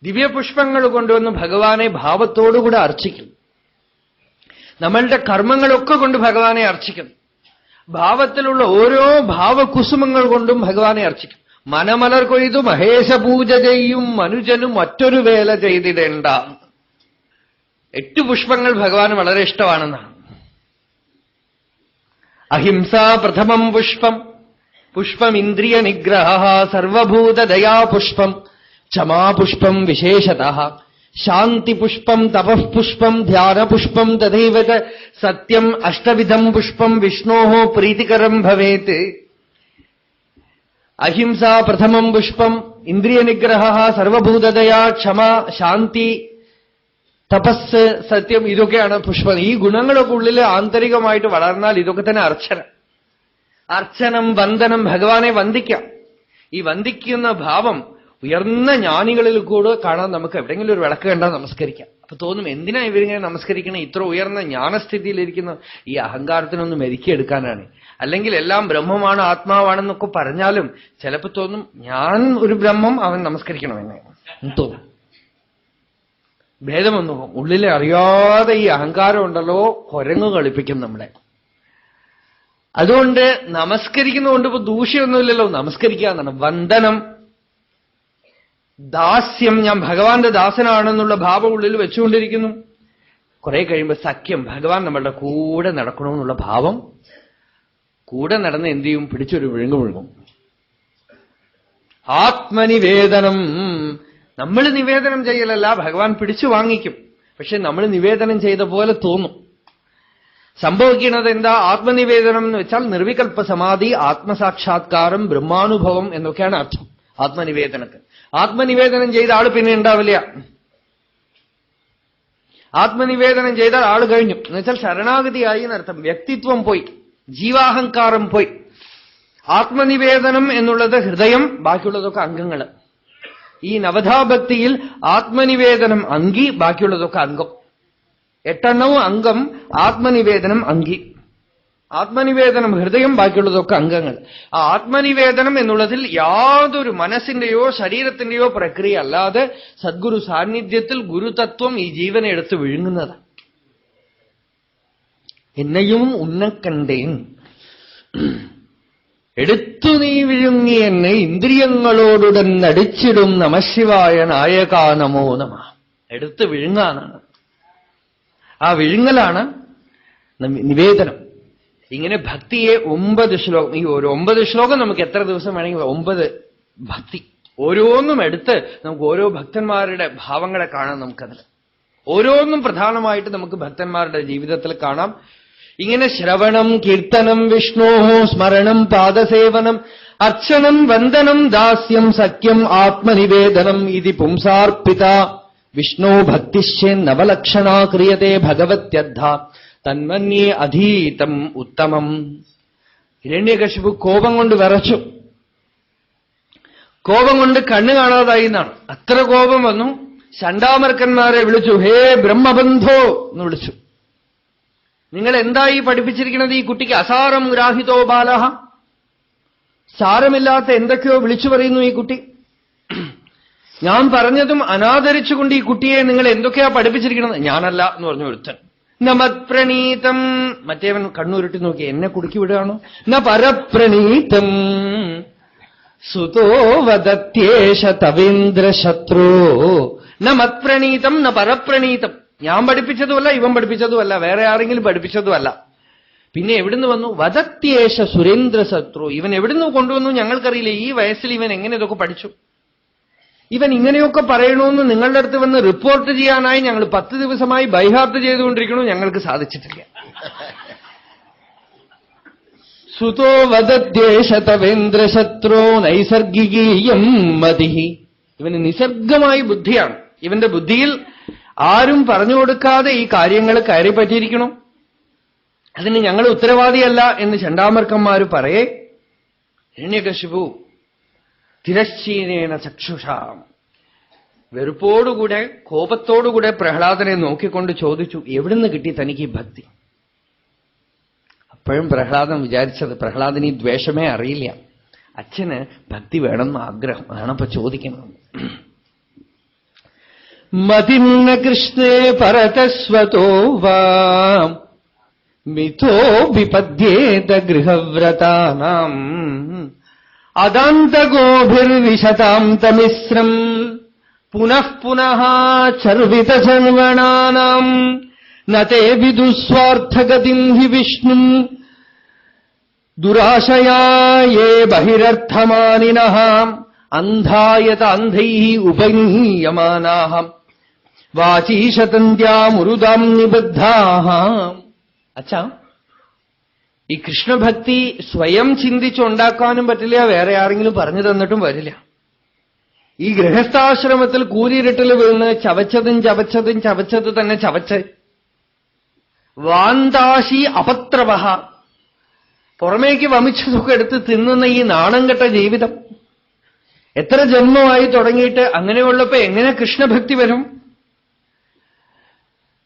ദിവ്യപുഷ്പങ്ങൾ കൊണ്ടുവന്ന് ഭഗവാനെ ഭാവത്തോടുകൂടെ അർച്ചിക്കും. നമ്മളുടെ കർമ്മങ്ങളൊക്കെ കൊണ്ട് ഭഗവാനെ അർച്ചിക്കും. ഭാവത്തിലുള്ള ഓരോ ഭാവകുസുമങ്ങൾ കൊണ്ടും ഭഗവാനെ അർച്ചിക്കും. മനമലർ കൊയ്തു മഹേശ പൂജ ചെയ്യും മനുജനും മറ്റൊരു വേല ചെയ്തിടേണ്ട. 8 പുഷ്പങ്ങൾ ഭഗവാന് വളരെ ഇഷ്ടമാണെന്നാണ്. അഹിംസ പ്രഥമം പുഷ്പം, പുഷ്പമിന്ദ്രിയ നിഗ്രഹ, സർവഭൂതദയാ പുഷ്പം, ക്ഷമാപുഷ്പം വിശേഷതഃ, ശാന്തിപുഷ്പം തപഃപുഷ്പം, ധ്യാനപുഷ്പം തഥൈവ സത്യം അഷ്ടവിധം പുഷ്പം വിഷ്ണോഃ പ്രീതികരം ഭവേത്. അഹിംസ പ്രഥമം പുഷ്പം, ഇന്ദ്രിയ നിഗ്രഹ, സർവഭൂതദയാ, ക്ഷമ, ശാന്തി, തപസ്, സത്യം, ഇതൊക്കെയാണ് പുഷ്പം. ഈ ഗുണങ്ങളൊക്കെ ഉള്ളിൽ ആന്തരികമായിട്ട് വളർന്നാൽ ഇതൊക്കെ തന്നെ അർച്ചനം. അർച്ചനം, വന്ദനം, ഭഗവാനെ വന്ദിക്കാം. ഈ വന്ദിക്കുന്ന ഭാവം ഉയർന്ന ജ്ഞാനികളിൽ കൂടെ കാണാൻ നമുക്ക് എവിടെയെങ്കിലും ഒരു വിളക്ക് കണ്ടാൽ നമസ്കരിക്കാം. അപ്പൊ തോന്നും, എന്തിനാ ഇവരിങ്ങനെ നമസ്കരിക്കണം? ഇത്ര ഉയർന്ന ജ്ഞാനസ്ഥിതിയിലിരിക്കുന്ന ഈ അഹങ്കാരത്തിനൊന്ന് മെരുക്കിയെടുക്കാനാണ്. അല്ലെങ്കിൽ എല്ലാം ബ്രഹ്മമാണ്, ആത്മാവാണെന്നൊക്കെ പറഞ്ഞാലും ചിലപ്പോ തോന്നും, ഞാൻ ഒരു ബ്രഹ്മം, അവൻ നമസ്കരിക്കണം എന്നെ തോന്നും. ഭേദമൊന്നും ഉള്ളിലെ അറിയാതെ ഈ അഹങ്കാരം ഉണ്ടല്ലോ, കുരങ്ങ് കളിപ്പിക്കും നമ്മളെ. അതുകൊണ്ട് നമസ്കരിക്കുന്നതുകൊണ്ട് ഇപ്പൊ ദൂഷ്യമൊന്നുമില്ലല്ലോ, നമസ്കരിക്കുക എന്നാണ്. വന്ദനം, ദാസ്യം, ഞാൻ ഭഗവാന്റെ ദാസനാണെന്നുള്ള ഭാവം ഉള്ളിൽ വെച്ചുകൊണ്ടിരിക്കുന്നു. കുറെ കഴിയുമ്പോൾ സഖ്യം, ഭഗവാൻ നമ്മളുടെ കൂടെ നടക്കണമെന്നുള്ള ഭാവം. കൂടെ നടന്ന് എന്ത് ചെയ്യും? പിടിച്ചൊരു വിഴുങ്ങും. ആത്മനിവേദനം, നമ്മൾ നിവേദനം ചെയ്യലല്ല, ഭഗവാൻ പിടിച്ചു വാങ്ങിക്കും. പക്ഷെ നമ്മൾ നിവേദനം ചെയ്ത പോലെ തോന്നും. സംഭവിക്കുന്നത് എന്താ? ആത്മനിവേദനം എന്ന് വെച്ചാൽ നിർവികൽപ്പ സമാധി, ആത്മസാക്ഷാത്കാരം, ബ്രഹ്മാനുഭവം എന്നൊക്കെയാണ് അർത്ഥം. ആത്മനിവേദനത്തിന്. ആത്മനിവേദനം ചെയ്ത ആള് പിന്നെ ഉണ്ടാവില്ല. ആത്മനിവേദനം ചെയ്താൽ ആള് കഴിഞ്ഞു എന്നുവെച്ചാൽ ശരണാഗതിയായി എന്നർത്ഥം. വ്യക്തിത്വം പോയി, ജീവാഹങ്കാരം പോയി. ആത്മനിവേദനം എന്നുള്ളത് ഹൃദയം, ബാക്കിയുള്ളതൊക്കെ അംഗങ്ങൾ. ഈ നവധാഭക്തിയിൽ ആത്മനിവേദനം അങ്കി, ബാക്കിയുള്ളതൊക്കെ അംഗം. 8 അംഗം, ആത്മനിവേദനം അങ്കി. ആത്മനിവേദനം ഹൃദയം, ബാക്കിയുള്ളതൊക്കെ അംഗങ്ങൾ. ആ ആത്മനിവേദനം എന്നുള്ളതിൽ യാതൊരു മനസ്സിന്റെയോ ശരീരത്തിന്റെയോ പ്രക്രിയ അല്ലാതെ സദ്ഗുരു സാന്നിധ്യത്തിൽ ഗുരുതത്വം ഈ ജീവനെ എടുത്ത് വിഴുങ്ങുന്നതാണ്. എന്നെയും ഉന്നക്കണ്ടേൻ എടുത്തു നീ വിഴുങ്ങി എന്നെ ഇന്ദ്രിയങ്ങളോടുടൻ നടിച്ചിടും നമശിവായ നായകാ നമോ നമ. എടുത്ത് വിഴുങ്ങാനാണ്. ആ വിഴുങ്ങലാണ് നിവേദനം. ഇങ്ങനെ ഭക്തിയെ 9 ശ്ലോകം, ഈ ഒരു 9 ശ്ലോകം നമുക്ക് എത്ര ദിവസം വേണമെങ്കിൽ 9 ഭക്തി ഓരോന്നും എടുത്ത് നമുക്ക് ഓരോ ഭക്തന്മാരുടെ ഭാവങ്ങളെ കാണാം. നമുക്കതിൽ ഓരോന്നും പ്രധാനമായിട്ട് നമുക്ക് ഭക്തന്മാരുടെ ജീവിതത്തിൽ കാണാം. ഇങ്ങനെ ശ്രവണം, കീർത്തനം, വിഷ്ണോ സ്മരണം, പാദസേവനം, അർച്ചനം, വന്ദനം, ദാസ്യം, സഖ്യം, ആത്മനിവേദനം ഇതി പുംസാർപ്പിത വിഷ്ണോ ഭക്തിശ്ചേൻ നവലക്ഷണാ ക്രിയത്തെ ഭഗവത്യദ്ധ തന്മന്യേ അധീതം ഉത്തമം. ഹിരണ്യകശിപു കോപം കൊണ്ട് വിറച്ചു. കോപം കൊണ്ട് കണ്ണു കാണാതായി എന്നാണ്. അത്ര കോപം വന്നു. ചണ്ഡാമർക്കന്മാരെ വിളിച്ചു. ഹേ ബ്രഹ്മബന്ധോ എന്ന് വിളിച്ചു. നിങ്ങൾ എന്തായി പഠിപ്പിച്ചിരിക്കുന്നത്? ഈ കുട്ടിക്ക് അസാരം ഗ്രാഹിതോ ബാലഹ, സാരമില്ലാത്ത എന്തൊക്കെയോ വിളിച്ചു പറയുന്നു ഈ കുട്ടി. ഞാൻ പറഞ്ഞതും അനാദരിച്ചുകൊണ്ട് ഈ കുട്ടിയെ നിങ്ങൾ എന്തൊക്കെയാ പഠിപ്പിച്ചിരിക്കുന്നത്? ഞാനല്ല എന്ന് പറഞ്ഞു ഒരുത്തൻ. നമത്പ്രണീതം, മറ്റേവൻ കണ്ണുരുട്ടി നോക്കി, എന്നെ കുടുക്കി വിടുകയാണോ? ന പരപ്രണീതം സുതോ വദത്യേഷ തവേന്ദ്രശത്രോ. ന മത്പ്രണീതം ന പരപ്രണീതം. ഞാൻ പഠിപ്പിച്ചതുമല്ല, ഇവൻ പഠിപ്പിച്ചതുമല്ല, വേറെ ആരെങ്കിലും പഠിപ്പിച്ചതുമല്ല. പിന്നെ എവിടുന്ന് വന്നു? വദത്യേഷ സുരേന്ദ്രശത്രു. ഇവൻ എവിടുന്ന് കൊണ്ടുവന്നു ഞങ്ങൾക്കറിയില്ല. ഈ വയസ്സിൽ ഇവൻ എങ്ങനെ ഇതൊക്കെ പഠിച്ചു? ഇവൻ ഇങ്ങനെയൊക്കെ പറയണമെന്ന് നിങ്ങളുടെ അടുത്ത് വന്ന് റിപ്പോർട്ട് ചെയ്യാനായി ഞങ്ങൾ 10 ദിവസമായി ബൈഹാർട്ട് ചെയ്തുകൊണ്ടിരിക്കണു, ഞങ്ങൾക്ക് സാധിച്ചിട്ടില്ല. സുതോ വദദ്യേഷ തവേന്ദ്രശത്രോ നൈസർഗികീയം മതിഹി. ഇവന് നിസർഗമായി ബുദ്ധിയാണ്. ഇവന്റെ ബുദ്ധിയിൽ ആരും പറഞ്ഞു കൊടുക്കാതെ ഈ കാര്യങ്ങൾ കയറി പറ്റിയിരിക്കണം. അതിന് ഞങ്ങൾ ഉത്തരവാദിയല്ല എന്ന് ചണ്ഡാമർക്കന്മാര് പറയേ. ഹിരണ്യകശിപു തിരശ്ചീനേന ചക്ഷുഷാം, വെറുപ്പോടുകൂടെ കോപത്തോടുകൂടെ പ്രഹ്ലാദനെ നോക്കിക്കൊണ്ട് ചോദിച്ചു, എവിടുന്ന് കിട്ടി തനിക്ക് ഈ ഭക്തി? അപ്പോഴും പ്രഹ്ലാദൻ വിചാരിച്ചത്, പ്രഹ്ലാദന് ഈ ദ്വേഷമേ അറിയില്ല. അച്ഛന് ഭക്തി വേണമെന്ന് ആഗ്രഹം, അതാണപ്പോ ചോദിക്കുന്നത്. മതിന്ന കൃഷ്ണേ പരതസ്വതോ വാ മിഥോ വിപദ്യേത ഗൃഹവ്രതാനാം അദാന്തഗോഭിർവിശതാം തമിശ്രം പുനഃ പുനഃ ചർവിതസർവണാനാം നതേ വിദുസ്വാർത്ഥഗതിം ഹി വിഷ്ണും ദുരാശയാ യേ ബഹിരർത്ഥമാനിനഃ അന്ധായത അന്ധൈഃ ഉപനീയമാനാഃ വാചീശതന്ത്യാമുരുദാം നിബദ്ധാഃ. അച്ഛാ, ഈ കൃഷ്ണഭക്തി സ്വയം ചിന്തിച്ചുണ്ടാക്കാനും പറ്റില്ല, വേറെ ആരെങ്കിലും പറഞ്ഞു തന്നിട്ടും വരില്ല. ഈ ഗൃഹസ്ഥാശ്രമത്തിൽ കൂരിരുട്ടിൽ വീണ് ചവച്ചത് തന്നെ ചവച്ച് വാന്താശി അപത്രവഹ, പുറമേക്ക് വമിച്ചതൊക്കെ എടുത്ത് തിന്നുന്ന ഈ നാണം കെട്ട ജീവിതം എത്ര ജന്മമായി തുടങ്ങിയിട്ട് അങ്ങനെയുള്ളപ്പോ എങ്ങനെ കൃഷ്ണഭക്തി വരും?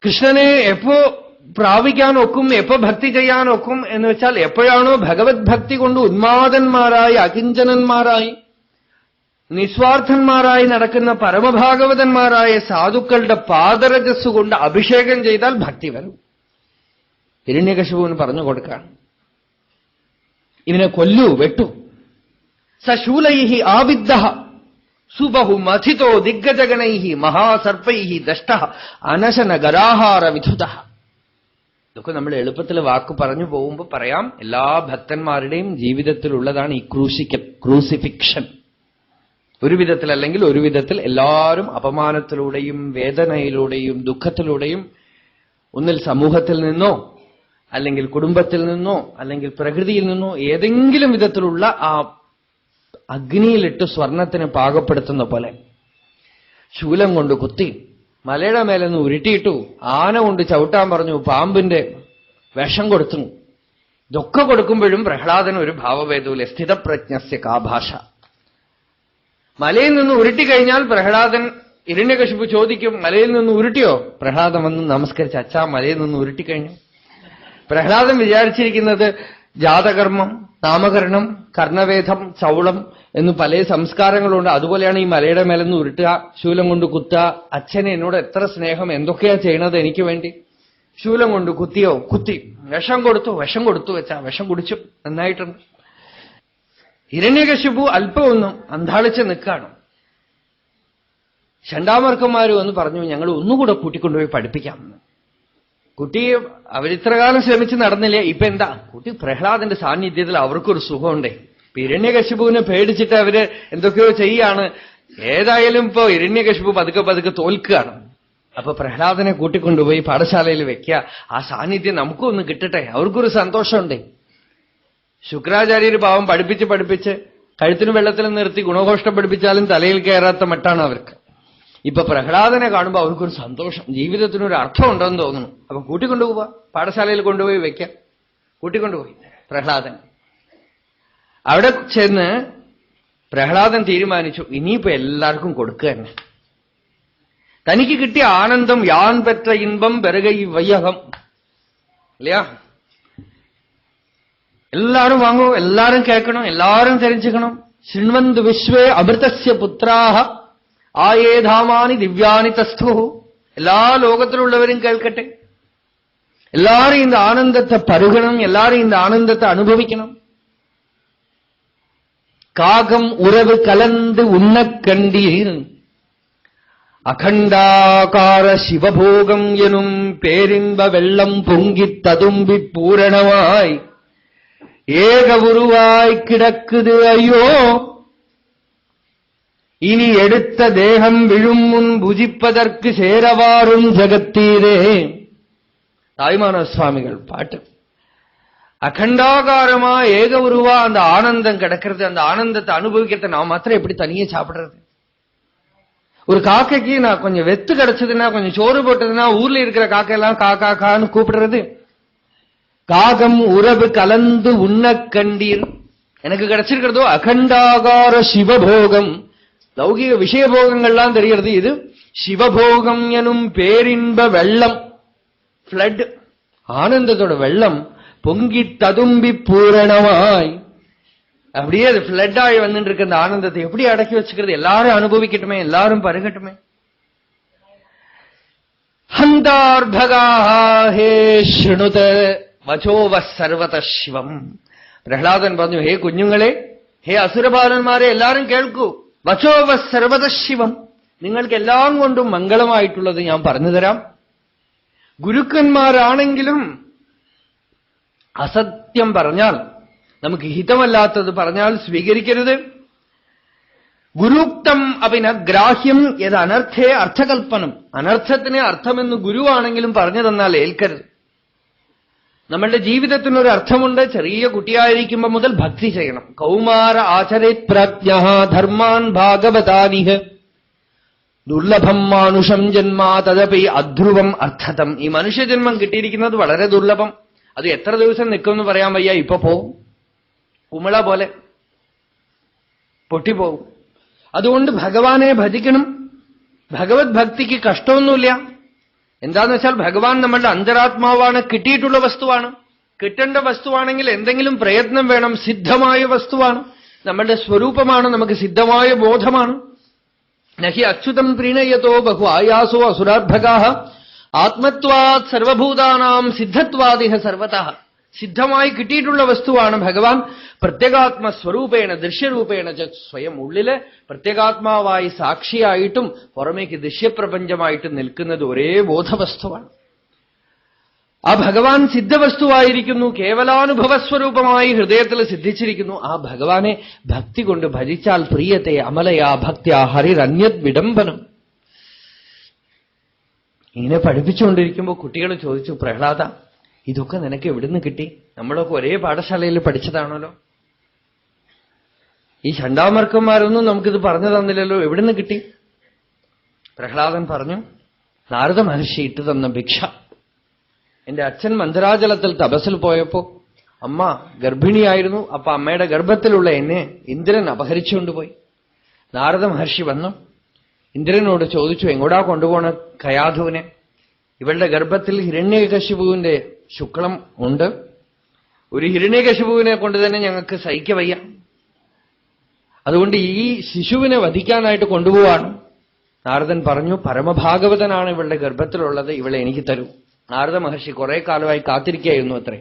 കൃഷ്ണനെ എപ്പോ പ്രാപിക്കാനൊക്കും, എപ്പോ ഭക്തി ചെയ്യാനൊക്കും എന്ന് വെച്ചാൽ എപ്പോഴാണോ ഭഗവത് ഭക്തി കൊണ്ട് ഉന്മാദന്മാരായി അകിഞ്ചനന്മാരായി നിസ്വാർത്ഥന്മാരായി നടക്കുന്ന പരമഭാഗവതന്മാരായ സാധുക്കളുടെ പാദരജസ്സുകൊണ്ട് അഭിഷേകം ചെയ്താൽ ഭക്തി വരും. ഹിരണ്യകശിപുവിന് പറഞ്ഞു കൊടുക്കാണ്, ഇവനെ കൊല്ലൂ, വെട്ടു. സശൂലൈഹി ആവിദ്ദഃ സുബഹു മഥിതോ ദിഗ്ഗജഗണൈഹി മഹാസർപ്പൈഹി ദഷ്ടഃ അനശന ഗരാഹാര വിധുതഃ. ഇതൊക്കെ നമ്മൾ എളുപ്പത്തിൽ വാക്ക് പറഞ്ഞു പോകുമ്പോൾ പറയാം. എല്ലാ ഭക്തന്മാരുടെയും ജീവിതത്തിലുള്ളതാണ് ഈ ക്രൂസിഫിക്ഷൻ. ഒരു വിധത്തിൽ അല്ലെങ്കിൽ ഒരു വിധത്തിൽ എല്ലാവരും അപമാനത്തിലൂടെയും വേദനയിലൂടെയും ദുഃഖത്തിലൂടെയും ഒന്നിൽ സമൂഹത്തിൽ നിന്നോ അല്ലെങ്കിൽ കുടുംബത്തിൽ നിന്നോ അല്ലെങ്കിൽ പ്രകൃതിയിൽ നിന്നോ ഏതെങ്കിലും വിധത്തിലുള്ള ആ അഗ്നിയിലിട്ട് സ്വർണത്തിന് പാകപ്പെടുത്തുന്ന പോലെ ശൂലം കൊണ്ട് കുത്തി, മലയുടെ മേലെന്ന് ഉരുട്ടിയിട്ടു, ആന കൊണ്ട് ചവിട്ടാൻ പറഞ്ഞു, പാമ്പിന്റെ വിഷം കൊടുത്തു. ഇതൊക്കെ കൊടുക്കുമ്പോഴും പ്രഹ്ലാദന് ഒരു ഭാവഭേദമില്ല. സ്ഥിതപ്രജ്ഞസ്യ കാ ഭാഷ. മലയിൽ നിന്ന് ഉരുട്ടിക്കഴിഞ്ഞാൽ പ്രഹ്ലാദൻ, ഹിരണ്യകശിപു ചോദിക്കും, മലയിൽ നിന്ന് ഉരുട്ടിയോ? പ്രഹ്ലാദൻ വന്ന് നമസ്കരിച്ച്, അച്ഛാ മലയിൽ നിന്ന് ഉരുട്ടിക്കഴിഞ്ഞു. പ്രഹ്ലാദൻ വിചാരിച്ചിരിക്കുന്നത് ജാതകർമ്മം, നാമകരണം, കർണവേദം, ചൗളം എന്ന് പല സംസ്കാരങ്ങളുണ്ട്. അതുപോലെയാണ് ഈ മലയുടെ മേലെന്ന് ഉരുട്ടുക, ശൂലം കൊണ്ട് കുത്തുക. അച്ഛനെ എന്നോട് എത്ര സ്നേഹം, എന്തൊക്കെയാ ചെയ്യണത് എനിക്ക് വേണ്ടി. ശൂലം കൊണ്ട് കുത്തിയോ? കുത്തി. വിഷം കൊടുത്തു വെച്ചാ വിഷം കുടിച്ചു, നന്നായിട്ടുണ്ട്. ഹിരണ്യകശിപു അല്പമൊന്നും അന്താളിച്ച് നിൽക്കാണ്. ചണ്ടാമർക്കന്മാര് വന്ന് പറഞ്ഞു, ഞങ്ങൾ ഒന്നുകൂടെ കൂട്ടിക്കൊണ്ടുപോയി പഠിപ്പിക്കാമെന്ന്. കുട്ടിയെ അവരിത്രകാലം ശ്രമിച്ച് നടന്നില്ലേ, ഇപ്പൊ എന്താ? കുട്ടി പ്രഹ്ലാദന്റെ സാന്നിധ്യത്തിൽ അവർക്കൊരു സുഖമുണ്ടേ. ഹിരണ്യകശിപുവിനെ പേടിച്ചിട്ട് അവര് എന്തൊക്കെയോ ചെയ്യാണ്. ഏതായാലും ഇപ്പോ ഹിരണ്യകശിപു പതുക്കെ തോൽക്കുകയാണ്. അപ്പൊ പ്രഹ്ലാദനെ കൂട്ടിക്കൊണ്ടുപോയി പാഠശാലയിൽ വെക്കുക. ആ സാന്നിധ്യം നമുക്കും ഒന്ന് കിട്ടട്ടെ, അവർക്കൊരു സന്തോഷമുണ്ടേ. ശുക്രാചാര്യർ പാവം പഠിപ്പിച്ച് കഴുത്തിന് വെള്ളത്തിൽ നിർത്തി ഗുണഘോഷം പഠിപ്പിച്ചാലും തലയിൽ കയറാത്ത മട്ടാണ് അവർക്ക്. ഇപ്പൊ പ്രഹ്ലാദനെ കാണുമ്പോൾ അവർക്കൊരു സന്തോഷം, ജീവിതത്തിനൊരു അർത്ഥമുണ്ടെന്ന് തോന്നുന്നു. അപ്പൊ കൂട്ടിക്കൊണ്ടുപോവാ, പാഠശാലയിൽ കൊണ്ടുപോയി വെക്കാം. കൂട്ടിക്കൊണ്ടുപോയി പ്രഹ്ലാദൻ. അവിടെ ചെന്ന് പ്രഹ്ലാദൻ തീരുമാനിച്ചു, ഇനിയിപ്പോ എല്ലാവർക്കും കൊടുക്കുക തന്നെ. തനിക്ക് കിട്ടിയ ആനന്ദം, യാൻ പെറ്റ ഇൻപം പെരുകൈ വയ്യകം, ഇല്ലയാ? എല്ലാരും വാങ്ങൂ, എല്ലാരും കേൾക്കണം, എല്ലാരും ധരിച്ചിക്കണം. ശൃണ്വന്തു വിശ്വേ അമൃതസ്യ പുത്രാഹ ആയേധാമാനി ദിവ്യാനി തസ്ഥു. എല്ലാ ലോകത്തിലുള്ളവരും കേൾക്കട്ടെ. എല്ലാരും இந்த ആനന്ദത്തെ പരുകണം, എല്ലാരും இந்த ആനന്ദത്തെ അനുഭവിക്കണം. காகம் உறவு கலந்து உண்ணக் கண்டீர் அகண்டாகார சிவபோகம் எனும் பேரின்ப வெள்ளம் பொங்கித் ததும்பிப் பூரணமாய் ஏக உருவாய் கிடக்குது ஐயோ, இனி எடுத்த தேகம் விழும் முன் புஜிப்பதற்கு சேரவாரும் ஜகத்தீரே. தாய்மான சுவாமிகள் பாட்டு. அகண்டாகாரமா ஏக உருவா அந்த ஆனந்தம் கிடக்கிறது. அந்த ஆனந்தத்தை அனுபவிக்கிறத நான் மாத்திரம் எப்படி தனியே சாப்பிடுறது? ஒரு காக்கைக்கு நான் கொஞ்சம் வெத்து கிடைச்சதுன்னா, கொஞ்சம் சோறு போட்டதுன்னா, ஊர்ல இருக்கிற காக்கையெல்லாம் காக்கா கான்னு கூப்பிடுறது. காகம் உறவு கலந்து உண்ணக் கண்டீர். எனக்கு கிடைச்சிருக்கிறதோ அகண்டாகார சிவபோகம். லௌகிக விஷயபோகங்கள்லாம் தெரிகிறது. இது சிவபோகம் எனும் பேரின்ப வெள்ளம், ஃப்ளட், ஆனந்தத்தோட வெள்ளம் பொங்கி ததும்பி பூரணமாய் அப்படியே அது ஃப்ளட் ஆகி வந்துட்டு இருக்க அந்த ஆனந்தத்தை எப்படி அடக்கி வச்சுக்கிறது? எல்லாரும் அனுபவிக்கட்டுமே, எல்லாரும் பருகட்டுமே. ஹந்தார்பகாஹே ശൃണുത വചോവ സർവത ശിവം. പ്രഹ്ലാദൻ പറഞ്ഞു, ഹേ കുഞ്ഞുങ്ങളെ, ഹേ അസുരബാലന്മാരെ, എല്ലാരും കേൾക്കൂ. വചോവ സർവത ശിവം, നിങ്ങൾക്ക് എല്ലാം കൊണ്ടും മംഗളമായിട്ടുള്ളത് ഞാൻ പറഞ്ഞു തരാം. ഗുരുക്കന്മാരാണെങ്കിലും അസത്യം പറഞ്ഞാൽ, നമുക്ക് ഹിതമല്ലാത്തത് പറഞ്ഞാൽ സ്വീകരിക്കരുത്. ഗുരുക്തം അപിന ഗ്രാഹ്യം യത് അനർത്ഥേ അർത്ഥകൽപ്പനം. അനർത്ഥത്തിന് അർത്ഥമെന്ന് ഗുരുവാണെങ്കിലും പറഞ്ഞു തന്നാൽ ഏൽക്കരുത്. നമ്മളുടെ ജീവിതത്തിനൊരു അർത്ഥമുണ്ട്. ചെറിയ കുട്ടിയായിരിക്കുമ്പോൾ മുതൽ ഭക്തി ചെയ്യണം. കൗമാര ആചരേത് പ്രാജ്ഞഃ ധർമാൻ ഭാഗവതാനിഹ ദുർലഭം മാനുഷം ജന്മാ തദപി അധ്രുവം അർത്ഥതം. ഈ മനുഷ്യജന്മം കിട്ടിയിരിക്കുന്നത് വളരെ ദുർലഭം. അത് എത്ര ദിവസം നിൽക്കുമെന്ന് പറയാൻ വയ്യ. ഇപ്പൊ പോവും, കുമിള പോലെ പൊട്ടിപ്പോവും. അതുകൊണ്ട് ഭഗവാനെ ഭജിക്കണം. ഭഗവത് ഭക്തിക്ക് കഷ്ടമൊന്നുമില്ല. എന്താന്ന് വെച്ചാൽ ഭഗവാൻ നമ്മളുടെ അന്തരാത്മാവാണ്, കിട്ടിയിട്ടുള്ള വസ്തുവാണ്. കിട്ടേണ്ട വസ്തുവാണെങ്കിൽ എന്തെങ്കിലും പ്രയത്നം വേണം. സിദ്ധമായ വസ്തുവാണ്, നമ്മളുടെ സ്വരൂപമാണ്, നമുക്ക് സിദ്ധമായ ബോധമാണ്. നഹി അച്യുതം പ്രീണയതോ ബഹു ആയാസോ അസുരാർഭകാഃ ആത്മത്വാത് സർവഭൂതാനാം സിദ്ധത്വാദിഹ സർവതഃ. സിദ്ധമായി കിട്ടിയിട്ടുള്ള വസ്തുവാണ് ഭഗവാൻ. പ്രത്യേകാത്മസ്വരൂപേണ ദൃശ്യരൂപേണ സ്വയം ഉള്ളില് പ്രത്യേകാത്മാവായി സാക്ഷിയായിട്ടും പുറമേക്ക് ദൃശ്യപ്രപഞ്ചമായിട്ടും നിൽക്കുന്നത് ഒരേ ബോധവസ്തുവാണ്. ആ ഭഗവാൻ സിദ്ധവസ്തുവായിരിക്കുന്നു, കേവലാനുഭവസ്വരൂപമായി ഹൃദയത്തിൽ സിദ്ധിച്ചിരിക്കുന്നു. ആ ഭഗവാനെ ഭക്തി കൊണ്ട് ഭജിച്ചാൽ പ്രിയത്തെ അമലയാ ഭക്ത്യാ ഹരിരന്യത് വിഡംബനം. ഇങ്ങനെ പഠിപ്പിച്ചുകൊണ്ടിരിക്കുമ്പോൾ കുട്ടികൾ ചോദിച്ചു, പ്രഹ്ലാദ, ഇതൊക്കെ നിനക്ക് എവിടുന്ന് കിട്ടി? നമ്മളൊക്കെ ഒരേ പാഠശാലയിൽ പഠിച്ചതാണല്ലോ. ഈ ചണ്ടാമർക്കന്മാരൊന്നും നമുക്കിത് പറഞ്ഞു തന്നില്ലല്ലോ, എവിടുന്ന് കിട്ടി? പ്രഹ്ലാദൻ പറഞ്ഞു, നാരദ മഹർഷി ഇട്ടു തന്ന ഭിക്ഷ. എന്റെ അച്ഛൻ മന്ദരാചലത്തിൽ തപസ്സിൽ പോയപ്പോ അമ്മ ഗർഭിണിയായിരുന്നു. അപ്പൊ അമ്മയുടെ ഗർഭത്തിലുള്ള എന്നെ ഇന്ദ്രൻ അപഹരിച്ചുകൊണ്ടുപോയി. നാരദ മഹർഷി വന്നു ഇന്ദ്രനോട് ചോദിച്ചു, എങ്ങോട്ടാ കൊണ്ടുപോണ കയാധുവിനെ? ഇവളുടെ ഗർഭത്തിൽ ഹിരണ്യകശിപുവിന്റെ ശുക്ലം ഉണ്ട്. ഒരു ഹിരണ്യകശിപുവിനെ കൊണ്ട് തന്നെ ഞങ്ങൾക്ക് സഹിക്കവയ്യ. അതുകൊണ്ട് ഈ ശിശുവിനെ വധിക്കാനായിട്ട് കൊണ്ടുപോവാണ്. നാരദൻ പറഞ്ഞു, പരമഭാഗവതനാണ് ഇവളുടെ ഗർഭത്തിലുള്ളത്, ഇവളെ എനിക്ക് തരൂ. നാരദ മഹർഷി കുറെ കാലമായി കാത്തിരിക്കുകയായിരുന്നു അത്രേ.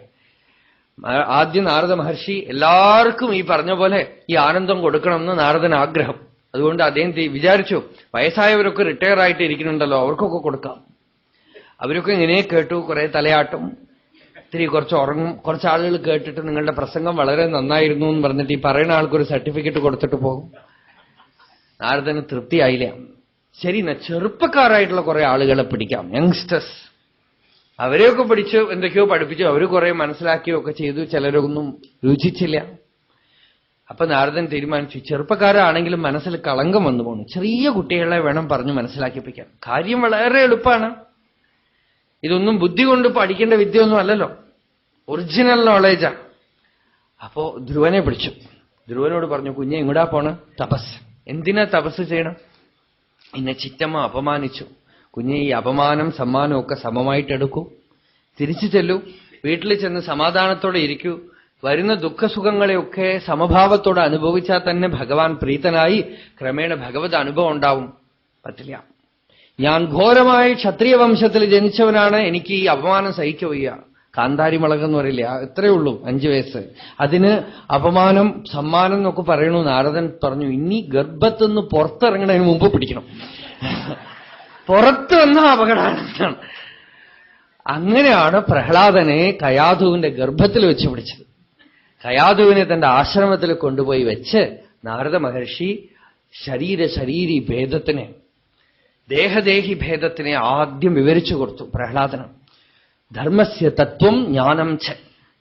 ആദ്യം നാരദ മഹർഷി എല്ലാവർക്കും ഈ പറഞ്ഞ പോലെ ഈ ആനന്ദം കൊടുക്കണമെന്ന് നാരദൻ ആഗ്രഹം. അതുകൊണ്ട് അദ്ദേഹം വിചാരിച്ചു, വയസ്സായവരൊക്കെ റിട്ടയർ ആയിട്ട് ഇരിക്കുന്നുണ്ടല്ലോ, അവർക്കൊക്കെ കൊടുക്കാം. അവരൊക്കെ ഇങ്ങനെ കേട്ടു, കുറെ തലയാട്ടും, ഇത്തിരി കുറച്ച് ഉറങ്ങും. കുറച്ച് ആളുകൾ കേട്ടിട്ട് നിങ്ങളുടെ പ്രസംഗം വളരെ നന്നായിരുന്നു എന്ന് പറഞ്ഞിട്ട് ഈ പറയുന്ന ആൾക്കൊരു സർട്ടിഫിക്കറ്റ് കൊടുത്തിട്ട് പോകും. നാരദന് തൃപ്തിയായില്ല. ശരി, ചെറുപ്പക്കാരായിട്ടുള്ള കുറെ ആളുകളെ പിടിക്കാം, യങ്സ്റ്റേഴ്സ്. അവരെയൊക്കെ പിടിച്ച് എന്തൊക്കെയോ പഠിപ്പിച്ചു, അവർ കുറെ മനസ്സിലാക്കിയൊക്കെ ചെയ്തു. ചിലരൊന്നും രുചിച്ചില്ല. അപ്പൊ നാരദൻ തീരുമാനിച്ചു, ചെറുപ്പക്കാരാണെങ്കിലും മനസ്സിൽ കളങ്കം വന്നു പോകണം, ചെറിയ കുട്ടികളെ വേണം പറഞ്ഞു മനസ്സിലാക്കിപ്പിക്കാൻ. കാര്യം വളരെ എളുപ്പമാണ്. ഇതൊന്നും ബുദ്ധി കൊണ്ട് പഠിക്കേണ്ട വിദ്യയൊന്നും അല്ലല്ലോ, ഒറിജിനൽ നോളേജാ. അപ്പോ ധ്രുവനെ പിടിച്ചു. ധ്രുവനോട് പറഞ്ഞു, കുഞ്ഞെ ഇങ്ങോട്ടാ പോണ്? തപസ്. എന്തിനാ തപസ് ചെയ്യണം? എന്നെ ചിറ്റമ്മ അപമാനിച്ചു. കുഞ്ഞെ ഈ അപമാനം സമ്മാനവും ഒക്കെ സമമായിട്ടെടുക്കൂ, തിരിച്ചു ചെല്ലൂ, വീട്ടിൽ ചെന്ന് സമാധാനത്തോടെ ഇരിക്കൂ. വരുന്ന ദുഃഖസുഖങ്ങളെയൊക്കെ സമഭാവത്തോടെ അനുഭവിച്ചാൽ തന്നെ ഭഗവാൻ പ്രീതനായി ക്രമേണ ഭഗവത് അനുഭവം ഉണ്ടാവും. പറ്റില്ല. ഞാൻ ഘോരമായി ക്ഷത്രിയ വംശത്തിൽ ജനിച്ചവനാണ്, എനിക്ക് ഈ അപമാനം സഹിക്കുകയ്യ. കാന്താരി മുളകെന്ന് പറയില്ല, എത്രയേ ഉള്ളൂ, 5 വയസ്സ്. അതിന് അപമാനം സമ്മാനം എന്നൊക്കെ പറയണു. നാരദൻ പറഞ്ഞു, ഇനി ഗർഭത്തുനിന്ന് പുറത്തിറങ്ങുന്നതിന് മുമ്പ് പിടിക്കണം, പുറത്ത് വന്ന അപകടമാണ്. അങ്ങനെയാണ് പ്രഹ്ലാദനെ കയാധുവിന്റെ ഗർഭത്തിൽ വെച്ച് പിടിച്ചത്. കയാധുവിനെ തന്റെ ആശ്രമത്തിൽ കൊണ്ടുപോയി വെച്ച് നാരദ മഹർഷി ശരീരീ ഭേദത്തിനെ, ദേഹദേഹി ഭേദത്തിനെ ആദ്യം വിവരിച്ചു കൊടുത്തു പ്രഹ്ലാദന്. ധർമ്മസ്യ തത്വം ജ്ഞാനം ച,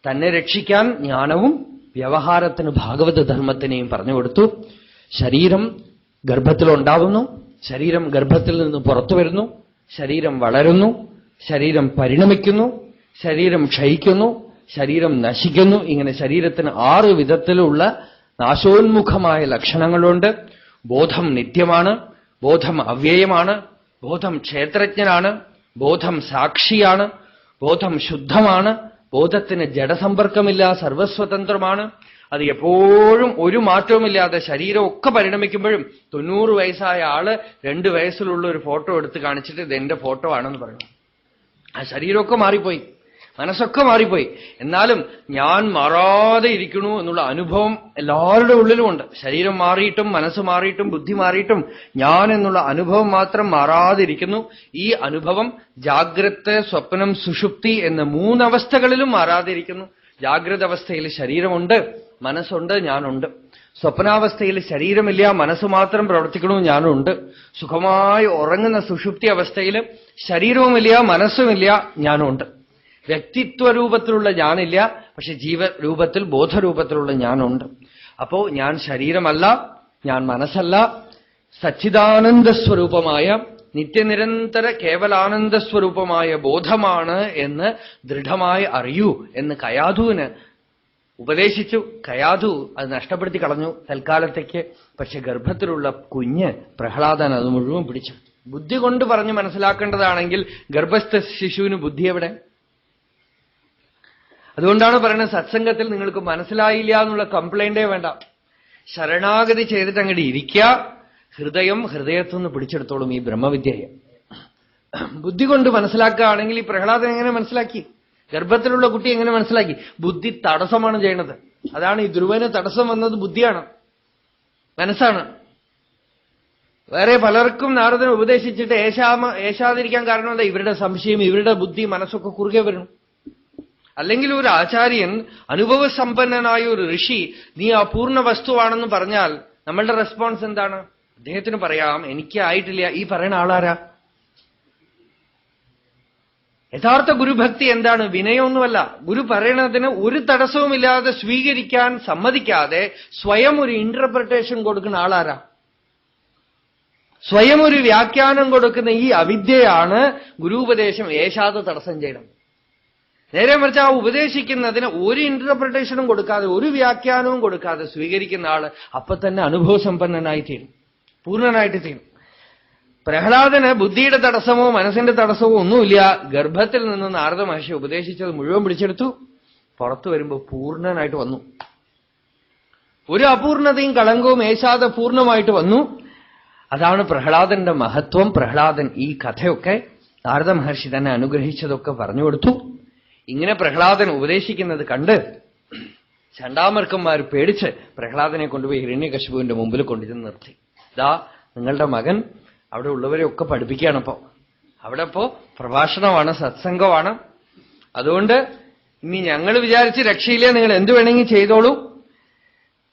തന്നെ രക്ഷിക്കാൻ ജ്ഞാനവും വ്യവഹാരത്തിന് ഭാഗവത ധർമ്മത്തിനെയും പറഞ്ഞുകൊടുത്തു. ശരീരം ഗർഭത്തിലുണ്ടാവുന്നു, ശരീരം ഗർഭത്തിൽ നിന്ന് പുറത്തു വരുന്നു, ശരീരം വളരുന്നു, ശരീരം പരിണമിക്കുന്നു, ശരീരം ക്ഷയിക്കുന്നു, ശരീരം നശിക്കുന്നു. ഇങ്ങനെ ശരീരത്തിന് 6 വിധത്തിലുള്ള നാശോന്മുഖമായ ലക്ഷണങ്ങളുണ്ട്. ബോധം നിത്യമാണ്, ബോധം അവ്യയമാണ്, ബോധം ക്ഷേത്രജ്ഞനാണ്, ബോധം സാക്ഷിയാണ്, ബോധം ശുദ്ധമാണ്, ബോധത്തിന് ജഡസമ്പർക്കമില്ല, സർവസ്വതന്ത്രമാണ്. അത് എപ്പോഴും ഒരു മാറ്റവുമില്ലാതെ ശരീരമൊക്കെ പരിണമിക്കുമ്പോഴും 90 വയസ്സായ ആള് 2 വയസ്സിലുള്ള ഒരു ഫോട്ടോ എടുത്ത് കാണിച്ചിട്ട് ഇത് എന്റെ ഫോട്ടോ ആണെന്ന് പറയണം. ആ ശരീരമൊക്കെ മാറിപ്പോയി, മനസ്സൊക്കെ മാറിപ്പോയി. എന്നാലും ഞാൻ മാറാതെ ഇരിക്കണു എന്നുള്ള അനുഭവം എല്ലാവരുടെ ഉള്ളിലുമുണ്ട്. ശരീരം മാറിയിട്ടും മനസ്സ് മാറിയിട്ടും ബുദ്ധി മാറിയിട്ടും ഞാൻ എന്നുള്ള അനുഭവം മാത്രം മാറാതെ ഇരിക്കുന്നു. ഈ അനുഭവം ജാഗ്രത, സ്വപ്നം, സുഷുപ്തി എന്ന 3 അവസ്ഥകളിലും മാറാതെ ഇരിക്കുന്നു. ജാഗ്രത അവസ്ഥയിൽ ശരീരമുണ്ട്, മനസ്സുണ്ട്, ഞാനുണ്ട്. സ്വപ്നാവസ്ഥയിൽ ശരീരമില്ല, മനസ്സ് മാത്രം പ്രവർത്തിക്കണു, ഞാനുണ്ട്. സുഖമായി ഉറങ്ങുന്ന സുഷുപ്തി അവസ്ഥയിൽ ശരീരവുമില്ല, മനസ്സുമില്ല, ഞാനുണ്ട്. വ്യക്തിത്വരൂപത്തിലുള്ള ഞാനില്ല, പക്ഷെ ജീവരൂപത്തിൽ ബോധരൂപത്തിലുള്ള ഞാനുണ്ട്. അപ്പോ ഞാൻ ശരീരമല്ല, ഞാൻ മനസ്സല്ല, സച്ചിദാനന്ദസ്വരൂപമായ നിത്യനിരന്തര കേവലാനന്ദസ്വരൂപമായ ബോധമാണ് എന്ന് ദൃഢമായി അറിയൂ എന്ന് കയാധുവിന് ഉപദേശിച്ചു. കയാധു അത് നഷ്ടപ്പെടുത്തി കളഞ്ഞു തൽക്കാലത്തേക്ക്. പക്ഷെ ഗർഭത്തിലുള്ള കുഞ്ഞ് പ്രഹ്ലാദൻ അത് മുഴുവൻ പിടിച്ചു. ബുദ്ധി കൊണ്ട് പറഞ്ഞ് മനസ്സിലാക്കേണ്ടതാണെങ്കിൽ ഗർഭസ്ഥ ശിശുവിന് ബുദ്ധി എവിടെ? അതുകൊണ്ടാണ് പറയുന്നത്, സത്സംഗത്തിൽ നിങ്ങൾക്ക് മനസ്സിലായില്ല എന്നുള്ള കംപ്ലൈന്റേ വേണ്ട. ശരണാഗതി ചെയ്തിട്ട് അങ്ങോട്ട് ഇരിക്കുക. ഹൃദയത്തുനിന്ന് പിടിച്ചെടുത്തോളും ഈ ബ്രഹ്മവിദ്യയെ. ബുദ്ധി കൊണ്ട് മനസ്സിലാക്കുകയാണെങ്കിൽ ഈ പ്രഹ്ലാദൻ എങ്ങനെ മനസ്സിലാക്കി? ഗർഭത്തിലുള്ള കുട്ടി എങ്ങനെ മനസ്സിലാക്കി? ബുദ്ധി തടസ്സമാണ് ചെയ്യണത്. അതാണ് ഈ ധ്രുവന് തടസ്സം വന്നത്, ബുദ്ധിയാണ്, മനസ്സാണ്. വേറെ പലർക്കും നാരദനെ ഉപദേശിച്ചിട്ട് ഏശാതിരിക്കാൻ കാരണം എന്താ? ഇവരുടെ സംശയം, ഇവരുടെ ബുദ്ധി, മനസ്സൊക്കെ കുറുകെ വരണം. അല്ലെങ്കിൽ ഒരു ആചാര്യൻ, അനുഭവസമ്പന്നനായ ഒരു ഋഷി നീ അപൂർണ വസ്തുവാണെന്ന് പറഞ്ഞാൽ നമ്മളുടെ റെസ്പോൺസ് എന്താണ്? അദ്ദേഹത്തിന് പറയാം എനിക്ക് ആയിട്ടില്ല. ഈ പറയുന്ന ആളാരാ? യഥാർത്ഥ ഗുരുഭക്തി എന്താണ്? വിനയമൊന്നുമല്ല. ഗുരു പറയണതിന് ഒരു തടസ്സവുമില്ലാതെ സ്വീകരിക്കാൻ സമ്മതിക്കാതെ സ്വയം ഒരു ഇന്റർപ്രിട്ടേഷൻ കൊടുക്കുന്ന ആളാരാ? സ്വയം ഒരു വ്യാഖ്യാനം കൊടുക്കുന്ന ഈ അവിദ്യയാണ് ഗുരുപദേശം ഏശാതെ തടസ്സം ചെയ്യണം. നേരെ മറിച്ച് ആ ഉപദേശിക്കുന്നതിന് ഒരു ഇന്റർപ്രിട്ടേഷനും കൊടുക്കാതെ, ഒരു വ്യാഖ്യാനവും കൊടുക്കാതെ സ്വീകരിക്കുന്ന ആള് അപ്പൊ തന്നെ അനുഭവസമ്പന്നനായി തീരും, പൂർണ്ണനായിട്ട് തീരും. പ്രഹ്ലാദന് ബുദ്ധിയുടെ തടസ്സമോ മനസ്സിന്റെ തടസ്സമോ ഒന്നുമില്ല. ഗർഭത്തിൽ നിന്ന് നാരദ മഹർഷി ഉപദേശിച്ചത് മുഴുവൻ പിടിച്ചെടുത്തു. പുറത്തു വരുമ്പോ പൂർണ്ണനായിട്ട് വന്നു. ഒരു അപൂർണതയും കളങ്കവും ഏശാതെ പൂർണ്ണമായിട്ട് വന്നു. അതാണ് പ്രഹ്ലാദന്റെ മഹത്വം. പ്രഹ്ലാദൻ ഈ കഥയൊക്കെ നാരദ മഹർഷി തന്നെ അനുഗ്രഹിച്ചതൊക്കെ പറഞ്ഞു കൊടുത്തു. ഇങ്ങനെ പ്രഹ്ലാദൻ ഉപദേശിക്കുന്നത് കണ്ട് ചണ്ടാമർക്കന്മാർ പേടിച്ച് പ്രഹ്ലാദനെ കൊണ്ടുപോയി ഹിരണ്യകശിപുവിന്റെ മുമ്പിൽ കൊണ്ടുചെന്ന് നിർത്തി. ഇതാ നിങ്ങളുടെ മകൻ അവിടെ ഉള്ളവരെയൊക്കെ പഠിപ്പിക്കുകയാണിപ്പോ. അവിടെ ഇപ്പോ പ്രഭാഷണമാണ്, സത്സംഗമാണ്. അതുകൊണ്ട് ഇനി ഞങ്ങൾ വിചാരിച്ച് രക്ഷയില്ലേ, നിങ്ങൾ എന്തു വേണമെങ്കിൽ ചെയ്തോളൂ.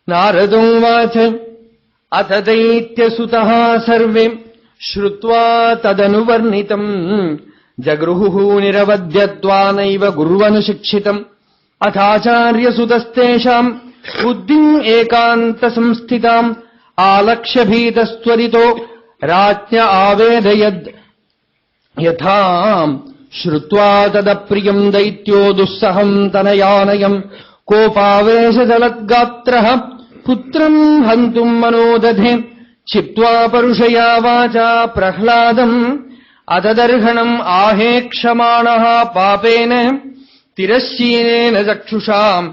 നാരദോ വാച അഥ ദൈത്യസുതഃ സർവേ ശ്രുത്വാ തദനുവർണിതം ജഗൃഹുഃ നിരവധ്യത്വാനൈവ ഗുർവനുശിക്ഷിതം അഥാചാര്യസുതസ്തേഷാം ബുദ്ധിം ഏകാന്തസംസ്ഥിതാം ആലക്ഷ്യഭീതസ്ത്വരിതോ രാജ്ഞ ആവേദയത് യഥാ ശ്രുത്വാ തദപ്രിയം ദൈത്യോ ദുസ്സഹം തനയാനയം കോപാവേശജലദ്ഗാത്രഃ പുത്രം ഹന്തും മനോദധേ ക്ഷിപ്ത്വാ പരുഷയാ വാചാ പ്രഹ്ലാദം അതദർഹണം ആഹേക്ഷമാണഃ പാപേന തിരശ്ചീനേന ചക്ഷുഷാം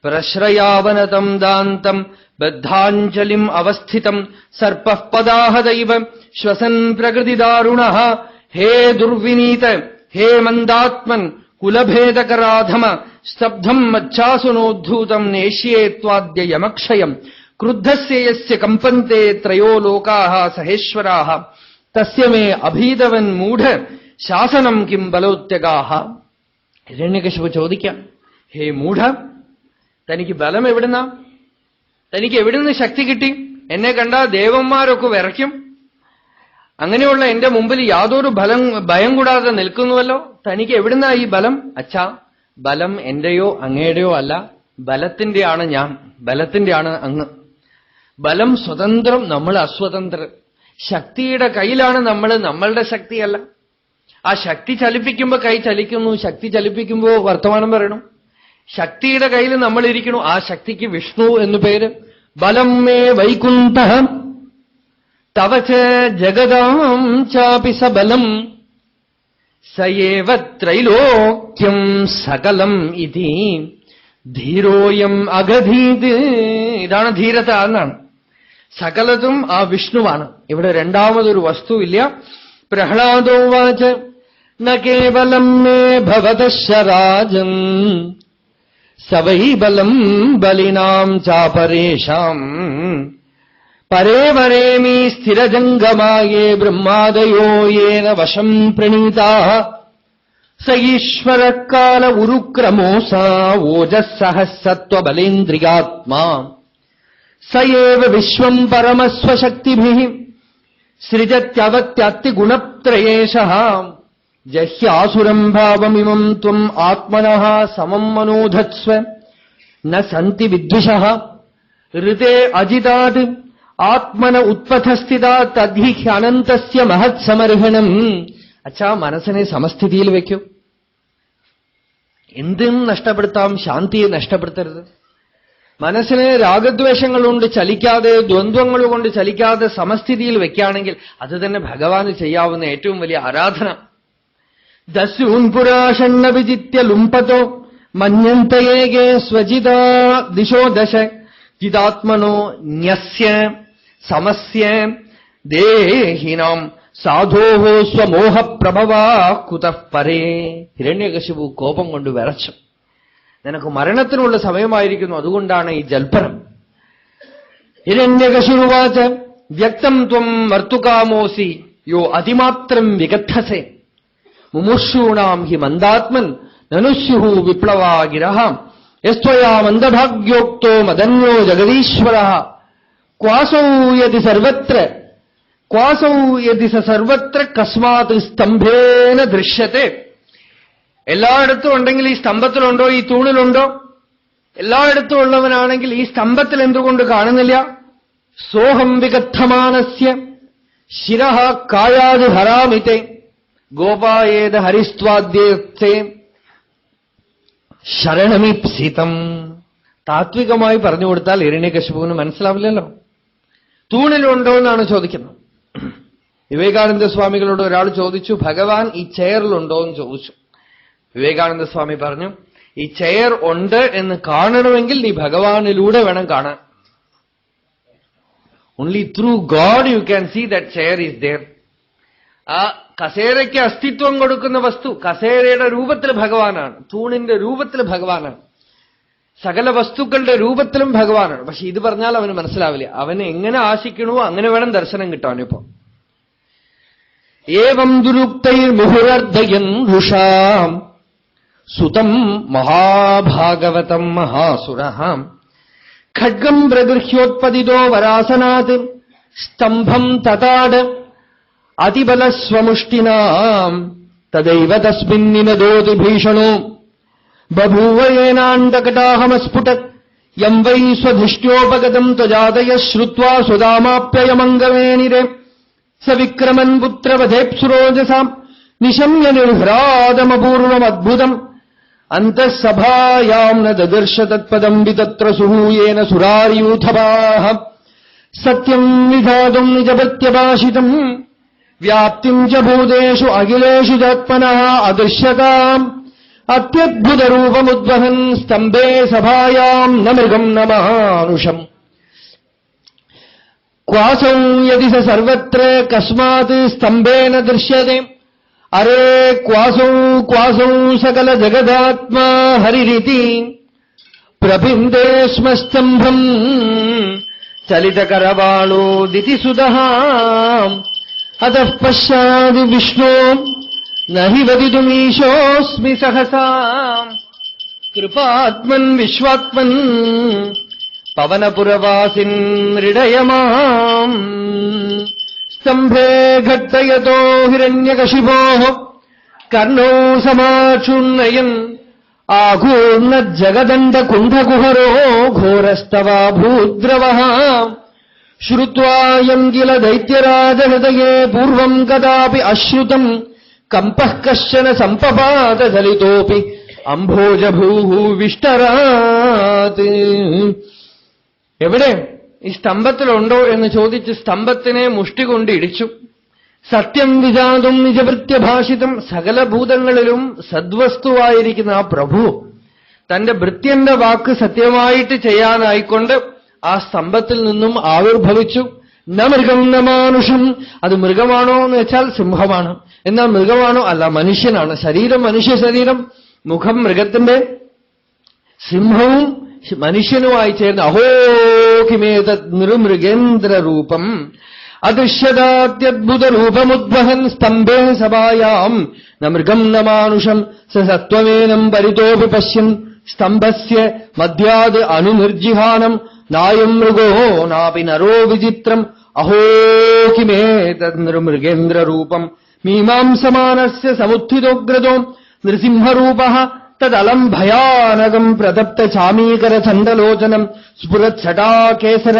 പ്രശ്രയാവനതം ദാന്തം ബദ്ധാഞ്ജലിം അവസ്ഥിതം സർപ്പഃ പദാഹദൈവ ശ്വസൻ പ്രകൃതിദാരുണഃ ഹേ ദുർവിനീത ഹേ മന്ദാത്മൻ കുലഭേദകരാധമ സ്തബ്ധം മച്ഛാസുനോദ്ധൂതം നേഷ്യേ ത്വാദ്യ യമക്ഷയം ക്രുദ്ധസ്യ യസ്യ കമ്പന്തെ ത്രയോ ലോകാഃ സഹേശ്വരാഃ തസ്യ മേ അഭീതവൻ മൂഢ ശാസനം കിം ബലോത്യഗാഃ. ഹിരണ്യകശിപു ചോദിക്കാം, ഹേ മൂഢ, തനിക്ക് ബലം എവിടുന്നാ? തനിക്ക് എവിടുന്ന് ശക്തി കിട്ടി? എന്നെ കണ്ടാ ദേവന്മാരൊക്കെ വിറയ്ക്കും. അങ്ങനെയുള്ള എന്റെ മുമ്പിൽ യാതൊരു ഭയം കൂടാതെ നിൽക്കുന്നുവല്ലോ. തനിക്ക് എവിടുന്നാ ഈ ബലം? അച്ഛാ, ബലം എന്റെയോ അങ്ങയുടെയോ അല്ല, ബലത്തിന്റെയാണ് ഞാൻ, ബലത്തിന്റെയാണ് അങ്ങ്. ബലം സ്വതന്ത്രം, നമ്മൾ അസ്വതന്ത്രർ. ശക്തിയുടെ കയ്യിലാണ് നമ്മൾ, നമ്മളുടെ ശക്തിയല്ല. ആ ശക്തി ചലിപ്പിക്കുമ്പോ കൈ ചലിക്കുന്നു, ശക്തി ചലിപ്പിക്കുമ്പോ വർത്തമാനം പറയണം. ശക്തിയുടെ കയ്യിൽ നമ്മൾ ഇരിക്കണു. ആ ശക്തിക്ക് വിഷ്ണു എന്നു പേര്. ബലം മേ വൈകുണ്ഠഃ തവ ച ജഗതാം ചാപി സബലം സയേവ ത്രൈലോക്യം സകലം ഇതി ധീരോയം അഗധീത്. ഇതാണ് ധീരത എന്നാണ്. സകലതും ആ വിഷ്ണുവാണ്. ഇവിടെ രണ്ടാമതൊരു വസ്തുവില്ല. പ്രഹ്ലാദോ വാച ന കേവലം മേ ഭവതഃ ശരാജം സവൈ ബലം ബലിനാം ചാപരേഷാം പരേ വരേമി സ്ഥിരജംഗമായേ ബ്രഹ്മാദയോ യേന വശം പ്രണീതാഃ സ ഈശ്വരകാല ഉരുക്രമോസാ ഓജസ്സഹ സത്വബലേന്ദ്രിയാത്മാ സ ഏവ വിശ്വം പരമസ്വശക്തിഭിഃ സൃജത്യവത്യത്തിഗുണത്രയേശഃ ജഹ്യാസുരം ഭാവമിമം ത്വം ആത്മനഃ സമം മനോധത്സ്വ ന സന്തി വിദ്വിഷഃ ഋതേ അജിതാത് ആത്മന ഉത്പഥസ്ഥിതാ തദ്ധി അനന്തസ്യ മഹത് സമർഹണം. അച്ഛാ, മനസ്സിനെ സമസ്ഥിതിയിൽ വയ്ക്കൂ. എന്തും നഷ്ടപ്പെടുത്താം, ശാന്തിയെ നഷ്ടപ്പെടുത്തരുത്. മനസ്സിനെ രാഗദ്വേഷങ്ങൾ കൊണ്ട് ചലിക്കാതെ, ദ്വന്ദ്വങ്ങൾ കൊണ്ട് ചലിക്കാതെ സമസ്ഥിതിയിൽ വെക്കുകയാണെങ്കിൽ അത് തന്നെ ഭഗവാന് ചെയ്യാവുന്ന ഏറ്റവും വലിയ ആരാധന. ദസ്യൂൻ പുരാഷണ്ണ വിജിത്യ ലുംപതോ മന്യന്തയേകേ സ്വജിതാ ദിശോ ദശ ജിതാത്മനോ ന്യസ്യ സമസ്യ ദേഹിനാം സാധോഃ സ്വമോഹപ്രഭവാ കുതഃ പരേ. ഹിരണ്യകശിപു കോപം കൊണ്ട് വിറച്ചു. നിനക്ക് മരണത്തിനുള്ള സമയമായിരിക്കുന്നു, അതുകൊണ്ടാണ് ഈ ജൽപ്പനം. ഹിരണ്യകശിരുവാച വ്യക്തം ത്വം മർത്തുകാമോസി യോ അതിമാത്രം വിഗദ്ധസേ മുമുക്ഷൂണാം ഹി മന്ദാത്മൻ നനുസ്യുഃ വിപ്ലവാ ഗിരഃ യസ്ത്വയാ മന്ദഭാഗ്യോക്തോ മദന്യോ ജഗദീശ്വരഃ ക്വാസൗ യതി സ സർവത്ര കസ്മാത് സ്തംഭേന ദൃശ്യത്തെ. എല്ലായിടത്തും ഉണ്ടെങ്കിൽ ഈ സ്തംഭത്തിലുണ്ടോ, ഈ തൂണിലുണ്ടോ? എല്ലായിടത്തും ഉള്ളവനാണെങ്കിൽ ഈ സ്തംഭത്തിൽ എന്തുകൊണ്ട് കാണുന്നില്ല? സോഹം വികഥമാനസ്യ ശിരഃ കായാത് ഹരാമിതേ ഗോപായേത ഹരിസ്ത്വാദ്യേ ശരണമീപ്സിതം. താത്വികമായി പറഞ്ഞു കൊടുത്താൽ ഹിരണ്യകശിപുവിന് മനസ്സിലാവില്ലല്ലോ. തൂണിലുണ്ടോ എന്നാണ് ചോദിക്കുന്നത്. വിവേകാനന്ദ സ്വാമികളോട് ഒരാൾ ചോദിച്ചു, ഭഗവാൻ ഈ ചെയറിലുണ്ടോ എന്ന് ചോദിച്ചു. വിവേകാനന്ദ സ്വാമി പറഞ്ഞു, ഈ ചെയർ ഉണ്ട് എന്ന് കാണണമെങ്കിൽ നീ ഭഗവാനിലൂടെ വേണം കാണാൻ. Only through God you can see that chair is there. ആ കസേരയ്ക്ക് അസ്തിത്വം കൊടുക്കുന്ന വസ്തു കസേരയുടെ രൂപത്തിൽ ഭഗവാനാണ്, തൂണിന്റെ രൂപത്തിൽ ഭഗവാനാണ്, സകല വസ്തുക്കളുടെ രൂപത്തിലും ഭഗവാനാണ്. പക്ഷെ ഇത് പറഞ്ഞാൽ അവന് മനസ്സിലാവില്ല. അവന് എങ്ങനെ ആശിക്കണോ അങ്ങനെ വേണം ദർശനം കിട്ടാനിപ്പോ. ഏവം ദുരുക്തൈർമുഹുരർദ്ധയൻ ഋഷാം സുതം മഹാഭാഗവതം മഹാസുരഃ ഖഡ്ഗം പ്രഗൃഹ്യോത്പതിതോ വരാസനാത് സ്തംഭം തതാട് അതിബലസ്വമുഷ്ടിനാം തദൈവ തസ്മിന്നിനദോതി ഭീഷണോ ബഭൂവയേനാണ്ടകടാഹമസ്ഫുടത് യം വൈ സ്വധിഷ്ട്യോപഗതം ത്വജാതയ ശ്രുത്വാ സുധാമാപ്യയമംഗവേനിരെ സ വിക്രമൻ പുത്രവധേപ്സുരോജസാം നിശമ്യ നിർഹ്രാദമപൂർവമദ്ഭുതം അന്തഃസഭായാം ന ദദർശ തത്പദം വിതത്ര സുഹൂയേന സുരാര്യൂഥപാഃ സത്യം വിധാതും നിജഭൃത്യഭാഷിതം വ്യാപ്തിം ച ഭൂതേഷു അഖിലേഷു ചാത്മനഃ അദൃശ്യതാം അത്യദ്ഭുതരൂപമുദ്വഹൻ സ്തംഭേ സഭായാം ന മൃഗം ന മാനുഷം ക്വാസൗ യദി സ സർവത്ര കസ്മാത് സ്തംഭേന ദൃശ്യത്തെ അരേ ക്വാസൗ ക്വാസൗ സകല ജഗദാത്മാ ഹരിരിതി പ്രഭിന്ദേ സ്മ സ്തംഭം ചലിതകരവാളോ ദിതിസുതഃ അതഃ പശ്യാദി വിഷ്ണോ നഹി വദിതുമീശോസ്മി സഹസാ കൃപാത്മൻ വിശ്വാത്മൻ പവനപുരവാസിൻ ഹൃദയമാം സ്തംഭേ ഘട്ടയതോ ഹിരണ്യകശിപോ കർണോ സമാക്ഷുണ്ണയൻ ആഘൂർണ ജഗദണ്ഡകുണ്ഠകുഹരോ ഘോരസ്തവാഭൂദ്രവഃ ശ്രുത്വായം കില ദൈത്യരാജഹൃദയേ പൂർവം കദാപി അശ്രുതം കമ്പഃ കശ്ചന സമ്പപാതചലിതോപി അംഭോജഭൂഃ വിഷ്ടരാത്. എവിടെ ഈ സ്തംഭത്തിലുണ്ടോ എന്ന് ചോദിച്ച് സ്തംഭത്തിനെ മുഷ്ടി കൊണ്ട് ഇടിച്ചു. സത്യം വിജാതും നിജഭൃത്യഭാഷിതം, സകല ഭൂതങ്ങളിലും സദ്വസ്തുവായിരിക്കുന്ന ആ പ്രഭു തന്റെ ഭൃത്യന്റെ വാക്ക് സത്യമായിട്ട് ചെയ്യാനായിക്കൊണ്ട് ആ സ്തംഭത്തിൽ നിന്നും ആവിർഭവിച്ചു. ന മൃഗം ന മാനുഷം. അത് മൃഗമാണോ എന്ന് വെച്ചാൽ സിംഹമാണ്. എന്നാൽ മൃഗമാണോ? അല്ല, മനുഷ്യനാണ്. ശരീരം മനുഷ്യ ശരീരം, മുഖം മൃഗത്തിന്റെ, സിംഹവും മനുഷ്യനുമായി ചേർന്ന് അഹോ കിമേതത് നൃമൃഗേന്ദ്രരൂപം അദൃശ്യതാത്യദ്ഭുതരൂപമുദ്വഹൻ സ്തംഭേ സഭായാം ന മൃഗം ന മാനുഷം സ സത്വമേനം പരിതോപി പശ്യൻ സ്തംഭസ്യ മധ്യാത് അനുനിർജിഹാനം നായം മൃഗോ നാപി നരോ വിചിത്രം അഹോ കിമേതത് നൃമൃഗേന്ദ്രരൂപം മീമാംസമാനസ്യ സമുത്ഥിതോഗ്രതോ നൃസിംഹരൂപഃ തദലം ഭയാനകം പ്രതപ്ത ചാമീകരചണ്ഡലോചനം സ്ഫുരച്ഛടാകേസര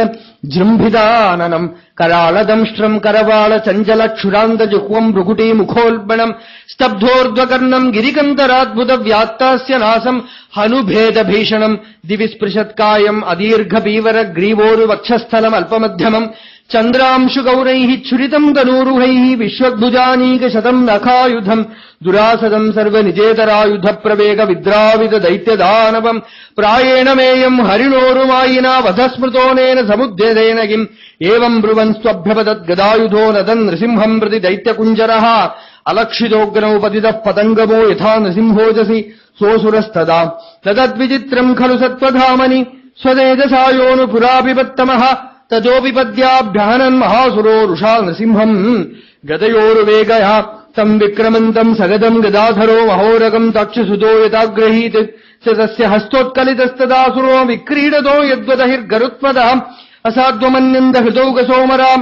ജൃംഭിതാനനം കരാളദംഷ്ട്രം കരവാള ചഞ്ചലക്ഷുരാന്തജുഹ്വം ഭൃകുടീ മുഖോൽബണം സ്തബ്ധോർധ്വകർണം ഗിരികന്തരാദ്ഭുത വ്യാത്താസ്യ നാസം ഹനുഭേദഭീഷണം ദിവിസ്പൃശത്കായം അദീർഘപീവര ഗ്രീവോരു വക്ഷസ്ഥലം അല്പമധ്യമം ചന്ദ്രാംശുഗൗരൈഃ ഛുരിതം തനൂരുഹൈഃ വിശ്വദ്ഭുജാനീകശതം നഖായുധം ദുരാസദം സർവനിജേതരായുധ പ്രവേഗ വിദ്രാവിത ദൈത്യദാനവം പ്രായേണ മേയം ഹരിണോരുമായിന വധസ്മൃതോനേന സമുദ്യതേന കിം ഏവം ബ്രുവൻ സ്വഭ്യപതത് ഗദായുധോ നദൻ നൃസിംഹം പ്രതി ദൈത്യകുഞ്ചരഃ അലക്ഷിതോഗ്നൗ പതിതഃ പതംഗമോ യഥാ നൃസിംഹോജസി സോസുരസ്തദാ തദദ്വിചിത്രം ഖലു സത്വധാമനി സ്വതേജസായോനു പുരാപിപത്തമഃ തജോപിപദ്യാഭ്യഹനൻ മഹാസുരോ രുഷാ നൃസിംഹം ഗദയോരുവേഗയാ തം വിക്രമന്തം സഗതം ഗദാധരോ മഹോരകം തക്ഷുസുതോ യഥാഗ്രഹീത് തസ്യ ഹസ്തോത്കലിതസ്തദാസുരോ വിക്രീഡതോ യദ്വദഹിർഗരുത്മദാം അസാധ്വമന്യന്ത ഹൃദൗകസോമരാം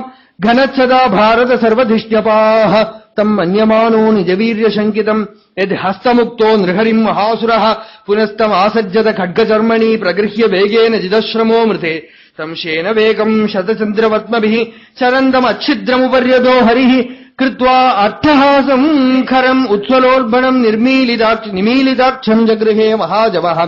ഘനച്ഛദാ ഭാരത സർവധിഷ്ട്യപാഃ തം മന്യമാനോ നിജവീര്യശങ്കിതം യദ് ഹസ്തമുക്തോ നൃഹരിം മഹാസുരഃ പുനസ്തമാസജ്ജത ഖഡ്ഗചർമ്മണി പ്രഗൃഹ്യ വേഗേന ജിതശ്രമോ മൃതേ സംശയേന വേഗം ശതചന്ദ്രപത്മഭിഃ ചരന്തമച്ഛിദ്രമുപര്യതോ ഹരിഃ കൃത്വാ അട്ടഹാസം ഖരം ഉജ്ജ്വലോത്ഭണം നിമീലിതാക്ഷം ജഗൃഹേ മഹാജവഃ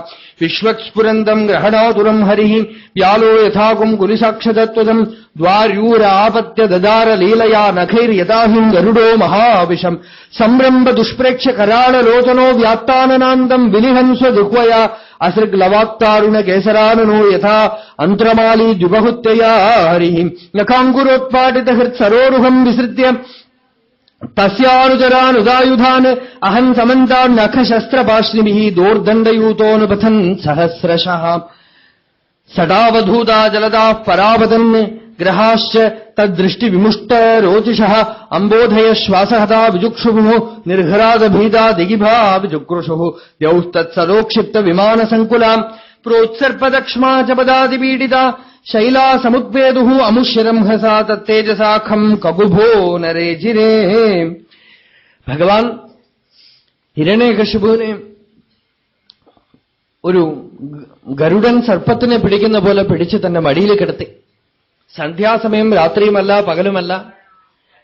വിശ്വക്സ്ഫുരന്തം ഗ്രഹണാതുരം ഹരിഃ വ്യാലോ യഥാകും കുലിസാക്ഷതത്വതം ദ്വാര്യൂരാപത്യ ദദാര ലീലയാ നഖൈര്യഥാഹിം ഗരുഡോ മഹാവിഷം സംരംഭ ദുഷ്പ്രേക്ഷ്യ കരാളലോചനോ വ്യാപ്താനനാന്തം വിനിഹൻസ്വദുഹ്വയാ അസൃഗ്ലവാക്താരുണ കേസരാനനോ യഥാ അന്ത്രമാലീ ദ്യുബഹുത്യയാ ഹരിഃ നഖാങ്കുരോത്പാടിത ഹൃത്സരോരുഹം വിസൃത്യ തസ്യാനുചരാനുദായുധാൻ അഹം സമന്താൻ നഖശസ്ത്രപാശ്നിഭിഃ ദോർദണ്ഡയൂതോനുപഥൻ സഹസ്രശഃ സടാവധൂതാ ജലദാഃ പരാവതൻ ഗ്രഹാശ്ച തദ്ദൃഷ്ടിവിമുഷ്ടരോചിഷഃ അംബോധയ ശ്വാസഹതാ വിജുക്ഷുഭുഃ നിർഘ്രാദഭീതാ ദിഗിഭാ വിജുക്രുഷുഃ ദ്യൗസ്തത്സദോക്ഷിപ്ത വിമാനസങ്കുലാം പ്രോത്സർപ്പദക്ഷ്മാ ച പദാതിപീഡിതാ ശൈലാസമുദ്വേദുഃ അമുഷ്യരം ഹസാ തത്തേജസാഖം കകുഭോ നരേജിരേ. ഭഗവാൻ ഹിരണ്യകശിപുവിനെ ഒരു ഗരുഡൻ സർപ്പത്തിനെ പിടിക്കുന്ന പോലെ പിടിച്ച് തന്റെ മടിയിൽ കിടത്തി. സന്ധ്യാസമയം രാത്രിയുമല്ല പകലുമല്ല,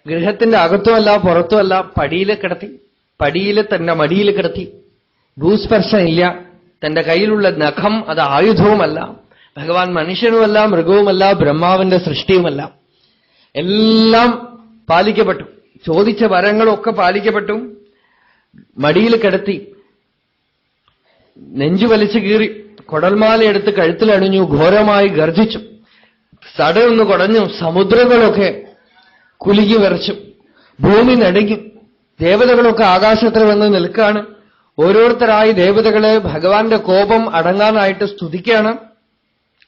ഗൃഹത്തിന്റെ അകത്തുമല്ല പുറത്തുമല്ല, പടിയിൽ കിടത്തി. പടിയിൽ തന്റെ മടിയിൽ കിടത്തി. ഭൂസ്പർശമില്ല. തന്റെ കയ്യിലുള്ള നഖം അത് ആയുധവുമല്ല. ഭഗവാൻ മനുഷ്യനുമല്ല, മൃഗവുമല്ല, ബ്രഹ്മാവിന്റെ സൃഷ്ടിയുമല്ല. എല്ലാം പാലിക്കപ്പെട്ടു. ചോദിച്ച വരങ്ങളൊക്കെ പാലിക്കപ്പെട്ടു. മടിയിൽ കിടത്തി. നെഞ്ചു വലിച്ചു കീറി. കൊടൽമാലയെടുത്ത് കഴുത്തിലണിഞ്ഞു. ഘോരമായി ഗർജിച്ചു. സടയൊന്ന് കുടഞ്ഞു. സമുദ്രങ്ങളൊക്കെ കുലുകി വിറച്ചു. ഭൂമി നടുങ്ങി. ദേവതകളൊക്കെ ആകാശത്തിൽ വന്ന് നിൽക്കാണ്. ഓരോരുത്തരായി ദേവതകളെ ഭഗവാന്റെ കോപം അടങ്ങാനായിട്ട് സ്തുതിക്കുകയാണ്.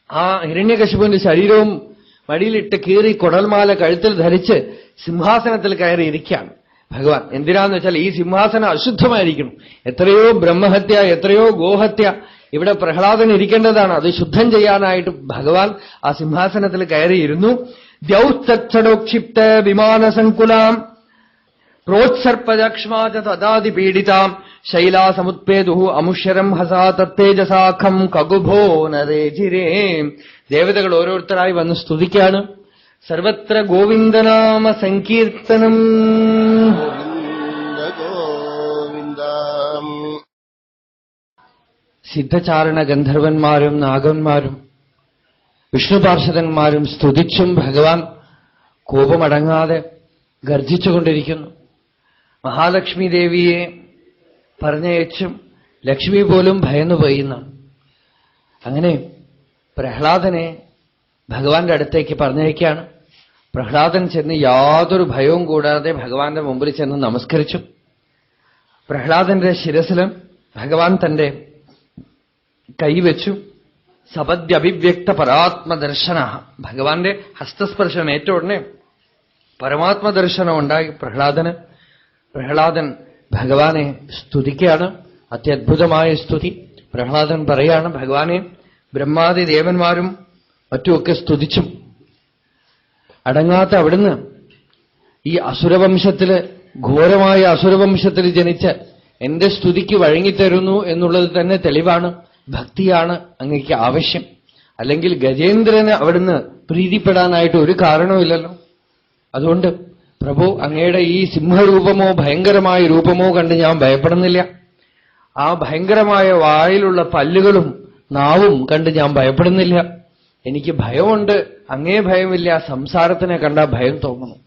ആ ഹിരണ്യകശിപുവിന്റെ ശരീരവും മടിയിലിട്ട് കീറി കൊടൽമാല കഴുത്തിൽ ധരിച്ച് സിംഹാസനത്തിൽ കയറി ഇരിക്കുകയാണ് ഭഗവാൻ. എന്തിനാന്ന് വെച്ചാൽ ഈ സിംഹാസനം അശുദ്ധമായിരിക്കണം. എത്രയോ ബ്രഹ്മഹത്യ, എത്രയോ ഗോഹത്യ ഇവിടെ പ്രഹ്ലാദൻ ഇരിക്കേണ്ടതാണ്. അത് ശുദ്ധം ചെയ്യാനായിട്ട് ഭഗവാൻ ആ സിംഹാസനത്തിൽ കയറിയിരുന്നു. ദ്യൗസ്തക്ഷോക്ഷിപ്ത വിമാനസങ്കുലാം പ്രോത്സർപ്പദക്ഷ്മാച തദാതിപീഡിതാം ശൈലാസമുത്പേതുഃ അമുഷ്യരം ഹസാ തത്തേജസാഖം കകുഭോ നരേജിരേ. ദേവതകൾ ഓരോരുത്തരായി വന്ന് സ്തുതിക്കാണ്. സർവത്ര ഗോവിന്ദനാമ സങ്കീർത്തനം. സിദ്ധചാരണ ഗന്ധർവന്മാരും നാഗന്മാരും വിഷ്ണുപാർഷദന്മാരും സ്തുതിച്ചും ഭഗവാൻ കോപമടങ്ങാതെ ഗർജിച്ചുകൊണ്ടിരിക്കുന്നു. മഹാലക്ഷ്മി ദേവിയെ പറഞ്ഞയച്ചും ലക്ഷ്മി പോലും ഭയന്നുപോയിന്നാണ്. അങ്ങനെ പ്രഹ്ലാദനെ ഭഗവാന്റെ അടുത്തേക്ക് പറഞ്ഞയക്കുകയാണ്. പ്രഹ്ലാദൻ ചെന്ന് യാതൊരു ഭയവും കൂടാതെ ഭഗവാന്റെ മുമ്പിൽ ചെന്ന് നമസ്കരിച്ചു. പ്രഹ്ലാദന്റെ ശിരസിലും ഭഗവാൻ തന്റെ കൈവച്ചു. സപദ്യഭിവ്യക്ത പരാത്മദർശന. ഭഗവാന്റെ ഹസ്തസ്പർശനം ഏറ്റ ഉടനെ പരമാത്മദർശനം ഉണ്ടായി പ്രഹ്ലാദന്. പ്രഹ്ലാദൻ ഭഗവാനെ സ്തുതിക്കുകയാണ്. അത്യദ്ഭുതമായ സ്തുതി. പ്രഹ്ലാദൻ പറയാണ്, ഭഗവാനെ ബ്രഹ്മാദി ദേവന്മാരും മറ്റുമൊക്കെ സ്തുതിച്ചു. അടങ്ങാത്ത അവിടുന്ന് ഈ അസുരവംശത്തില്, ഘോരമായ അസുരവംശത്തിൽ ജനിച്ച് എന്റെ സ്തുതിക്ക് വഴങ്ങിത്തരുന്നു എന്നുള്ളത് തന്നെ തെളിവാണ്. ഭക്തിയാണ് അങ്ങേക്ക് ആവശ്യം. അല്ലെങ്കിൽ ഗജേന്ദ്രന് അവിടുന്ന് പ്രീതിപ്പെടാനായിട്ട് ഒരു കാരണവുമില്ലല്ലോ. അതുകൊണ്ട് പ്രഭു, അങ്ങയുടെ ഈ സിംഹരൂപമോ ഭയങ്കരമായ രൂപമോ കണ്ട് ഞാൻ ഭയപ്പെടുന്നില്ല. ആ ഭയങ്കരമായ വായിലുള്ള പല്ലുകളും നാവും കണ്ട് ഞാൻ ഭയപ്പെടുന്നില്ല. എനിക്ക് ഭയമുണ്ട്, അങ്ങേ ഭയമില്ല. സംസാരത്തിനെ കണ്ട ഭയം തോന്നുന്നു.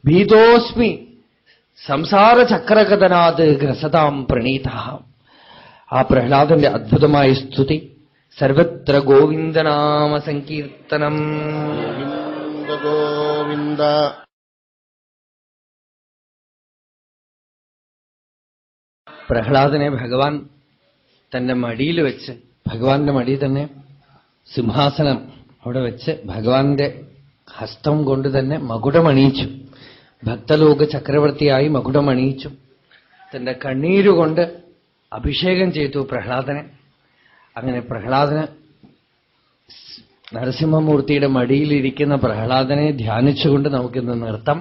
ഭീതോസ്മി സംസാര ചക്രകഥനാത് ഗ്രസതാം പ്രണീത. ആ പ്രഹ്ലാദന്റെ അദ്ഭുതമായ സ്തുതി. സർവത്ര ഗോവിന്ദനാമ സങ്കീർത്തനം. ഗോവിന്ദ. പ്രഹ്ലാദനെ ഭഗവാൻ തന്റെ മടിയിൽ വെച്ച്, ഭഗവാന്റെ മടി തന്നെ സിംഹാസനം അവിടെ വെച്ച് ഭഗവാന്റെ ഹസ്തം കൊണ്ട് തന്നെ മകുടമണിയിച്ചു. ഭക്തലോക ചക്രവർത്തിയായി മകുടമണിയിച്ചു. തന്റെ കണ്ണീരുകൊണ്ട് അഭിഷേകം ചെയ്തു പ്രഹ്ലാദനെ. അങ്ങനെ പ്രഹ്ലാദന്, നരസിംഹമൂർത്തിയുടെ മടിയിലിരിക്കുന്ന പ്രഹ്ലാദനെ ധ്യാനിച്ചുകൊണ്ട് നമുക്കിന്ന് നിർത്താം.